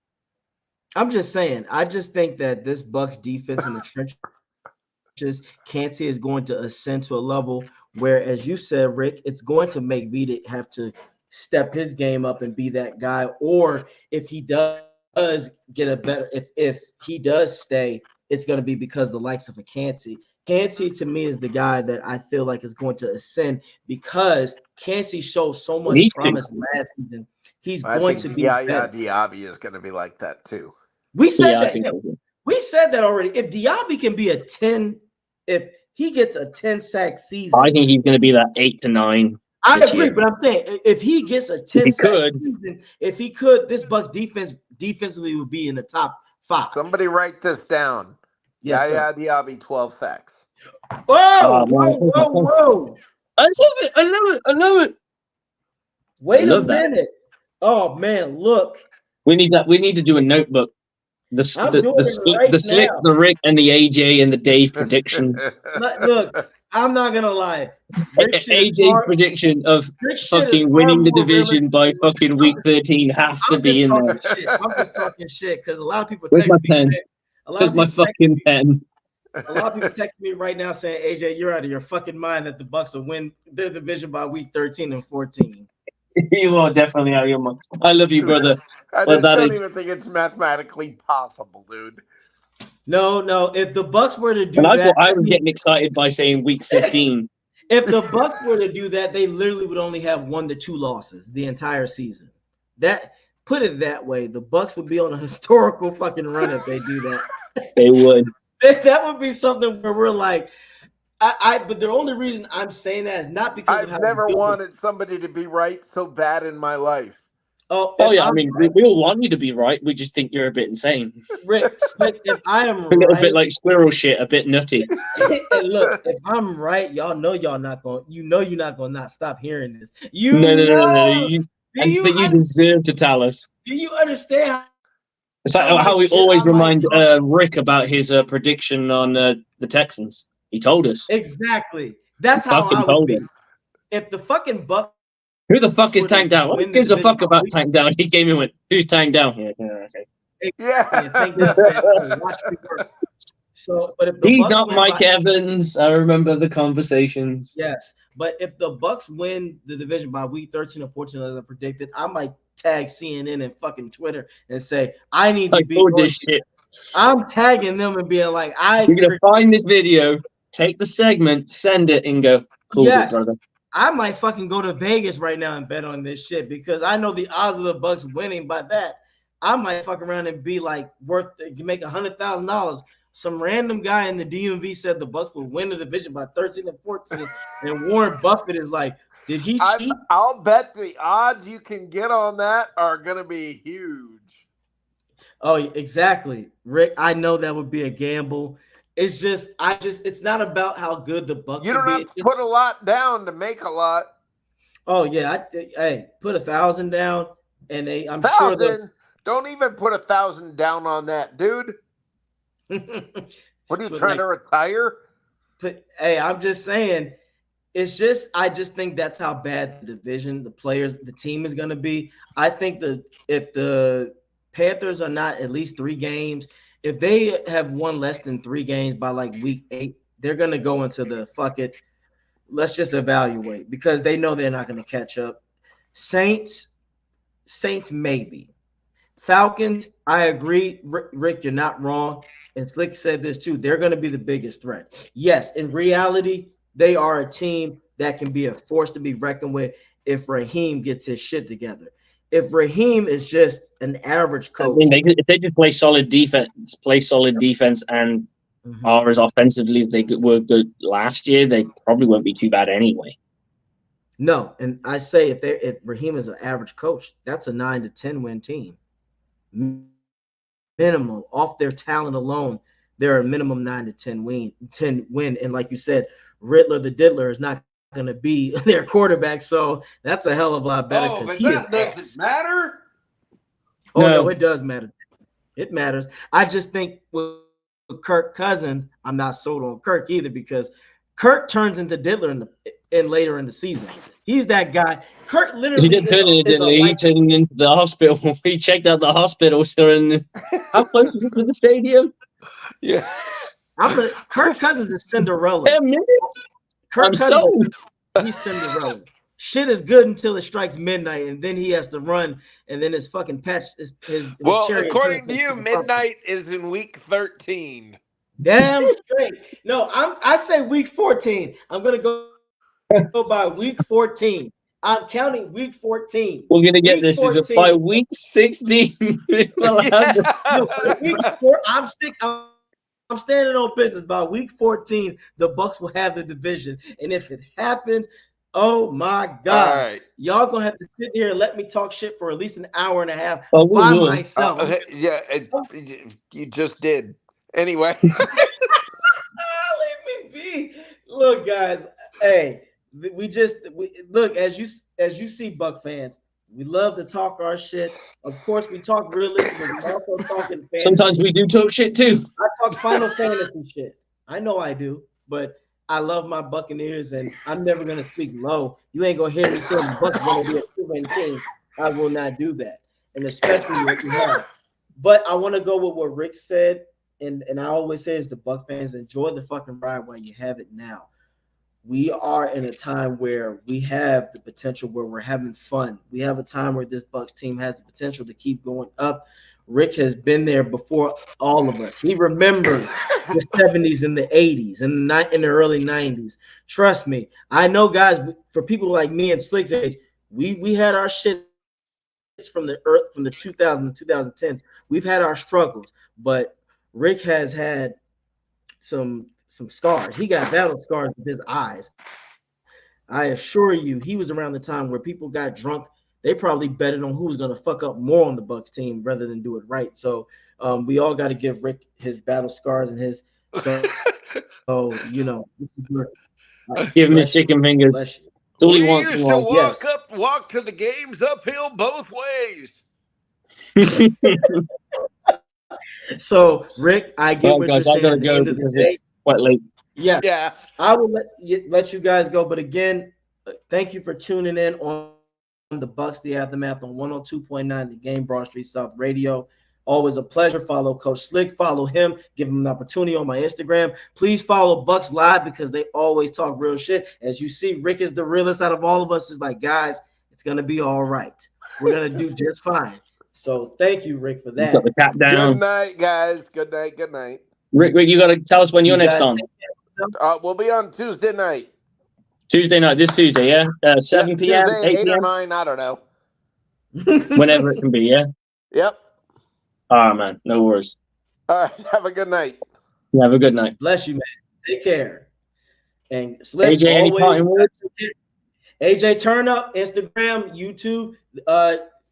I'm just saying. I just think that this Bucs defense in the trenches, Kancey is going to ascend to a level where, as you said, Rick, it's going to make Vita have to step his game up and be that guy. Or if he does get a better, if he does stay, it's going to be because the likes of a Kancey. Kancey to me is the guy that I feel like is going to ascend because Kancey showed so much promise last season. He's going to be better. Diaby is going to be like that too. We said that. We said that already. If Diaby can be a 10, if he gets a 10 sack season, I think he's going to be that 8 to 9. I agree, but I'm saying if he gets a 10 sack season, if he could, this Bucs defensively would be in the top 5. Somebody write this down. Yes, Diaby 12 sacks. Whoa. I love it. Wait a minute. Oh man, look. We need to do a notebook. The Slick, the Rick, and the AJ and the Dave predictions. Look, I'm not gonna lie. AJ's prediction of fucking winning the division by fucking week 13 has to be in there. I'm just talking shit because a lot of people text me. Where's my fucking pen? A lot of people text me right now saying, AJ, you're out of your fucking mind that the Bucs will win their division by week 13 and 14. You are definitely out of your mind. I love you, brother. I don't even think it's mathematically possible, dude. No. If the Bucs were to do that, that, I was getting excited by saying week 15. If the Bucs were to do that, they literally would only have 1 to 2 losses the entire season. Put it that way, the Bucs would be on a historical fucking run if they do that. They would. That would be something where we're like, but the only reason I'm saying that is not because I've never wanted somebody to be right so bad in my life. Oh yeah, I mean, we all want you to be right. We just think you're a bit insane. Rick, if I am a little bit like squirrel shit, a bit nutty. And look, if I'm right, y'all know you're not going to not stop hearing this. No. You deserve to tell us. Do you understand? It's like how we always remind Rick about his prediction on the Texans. He told us. Exactly. That's how I would be. If the fucking Bucs. Who the fuck is Tank Down? Who gives a fuck about Tank Down? He came in and went, who's Tank Down here? Yeah. Tank Down said, watch me work. So, but if he's not Mike Evans. I remember the conversations. Yes. But if the Bucs win the division by week 13 or 14, as I predicted, I might tag CNN and fucking Twitter and say, I need to beat this shit. I'm tagging them and being like, you're gonna find this video, take the segment, send it, and go, cool, yes, brother. I might fucking go to Vegas right now and bet on this shit because I know the odds of the Bucs winning by that. I might fuck around and be like make $100,000. Some random guy in the DMV said the Bucs will win the division by 13 and 14, and Warren Buffett is like, did he cheat? I'll bet the odds you can get on that are gonna be huge. Oh, exactly, Rick. I know that would be a gamble. It's just, it's not about how good the Bucs. You don't have to put a lot down to make a lot. Oh yeah, hey, put 1,000 down, and I'm 1,000? sure. Don't even put 1,000 down on that, dude. What are you trying to retire? Hey, I'm just saying. I just think that's how bad the division, the players, the team is going to be. I think if the Panthers are not at least 3 games, if they have won less than 3 games by like week 8, they're going to go into the fuck it. Let's just evaluate because they know they're not going to catch up. Saints maybe. Falcons, I agree. Rick, you're not wrong. And Slick said this too. They're going to be the biggest threat. Yes, in reality, they are a team that can be a force to be reckoned with. if Raheem gets his shit together. If Raheem is just an average coach, I mean, if they just play solid defense, and are as offensively as they were good last year, they probably won't be too bad anyway. No, and I say if Raheem is an average coach, that's a 9 to 10 win team. Minimum off their talent alone, they're a minimum 9 to 10 win. And like you said, Riddler the Diddler is not going to be their quarterback, so that's a hell of a lot better. Oh, but that doesn't matter. Oh no, it does matter. It matters. I just think with Kirk Cousins, I'm not sold on Kirk either, because Kirk turns into Diddler in later in the season. He's that guy. Kirk literally he turned into the hospital. He checked out the hospital. So how close is it to the stadium? Yeah. Kirk Cousins is Cinderella. 10 minutes? He's Cinderella. Shit is good until it strikes midnight, and then he has to run, and then his fucking patch his well, according to you, midnight is in week 13. Damn straight. No, I say week 14. I'm gonna go by week 14. I'm counting week 14. We're gonna get this. Is it by week 16? No, week 4. I'm standing on business. By week 14, the Bucs will have the division, and if it happens, oh my God, y'all gonna have to sit here and let me talk shit for at least an hour and a half by myself. You just did. Anyway, let me be. Look, guys. Hey, we look as you see, Buck fans. We love to talk our shit. Of course, we talk realistic, but we also talking fantasy. Sometimes we do talk shit too. I talk Final Fantasy shit. I know I do, but I love my Buccaneers, and I'm never gonna speak low. You ain't gonna hear me say the Bucs gonna be a 2-win team. I will not do that, and especially what you have. But I want to go with what Rick said. And I always say is the Buck fans, enjoy the fucking ride while you have it now. We are in a time where we have the potential where we're having fun. We have a time where this Bucs team has the potential to keep going up. Rick has been there before all of us. He remembers the 70s and the 80s and in the early 90s. Trust me. I know, guys, for people like me and Slick's age, we had our shit from the 2000s and 2010s. We've had our struggles, but Rick has had some scars. He got battle scars with his eyes. I assure you, he was around the time where people got drunk. They probably betted on who was going to fuck up more on the Bucs team rather than do it right. So we all got to give Rick his battle scars and his. So you know, this is your, give him his chicken fingers. That's all he wants. We used to walk to the games uphill both ways. So, Rick, I get what you're saying. I gotta go because it's quite late. Yeah. I will let you guys go. But again, thank you for tuning in on the Bucs, the Aftermath on 102.9 The Game, Broad Street South Radio. Always a pleasure. Follow Coach Slick. Follow him. Give him an opportunity on my Instagram. Please follow Bucs Live because they always talk real shit. As you see, Rick is the realest out of all of us. Is like, guys, it's gonna be all right. We're gonna do just fine. So thank you, Rick, for that. Got the cap down. Good night, guys. Good night. Good night. Rick, you got to tell us when you're next on. We'll be on Tuesday night. Tuesday night, this Tuesday, yeah? 7 p.m., Tuesday, 8 8 p.m.? or 9, I don't know. Whenever it can be, yeah? Yep. All right, man. No worries. All right. Have a good night. Have a good night. Bless you, man. Take care. And Slick, AJ, any parting words? AJ, turn up. Instagram, YouTube.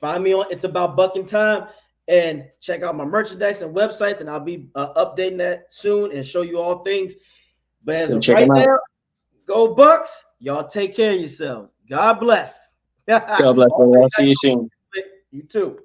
Find me on It's About Bucking Time, and check out my merchandise and websites, and I'll be updating that soon and show you all things. But as of right now, go Bucs. Y'all take care of yourselves. God bless. God bless, brother. I'll see you soon. You too.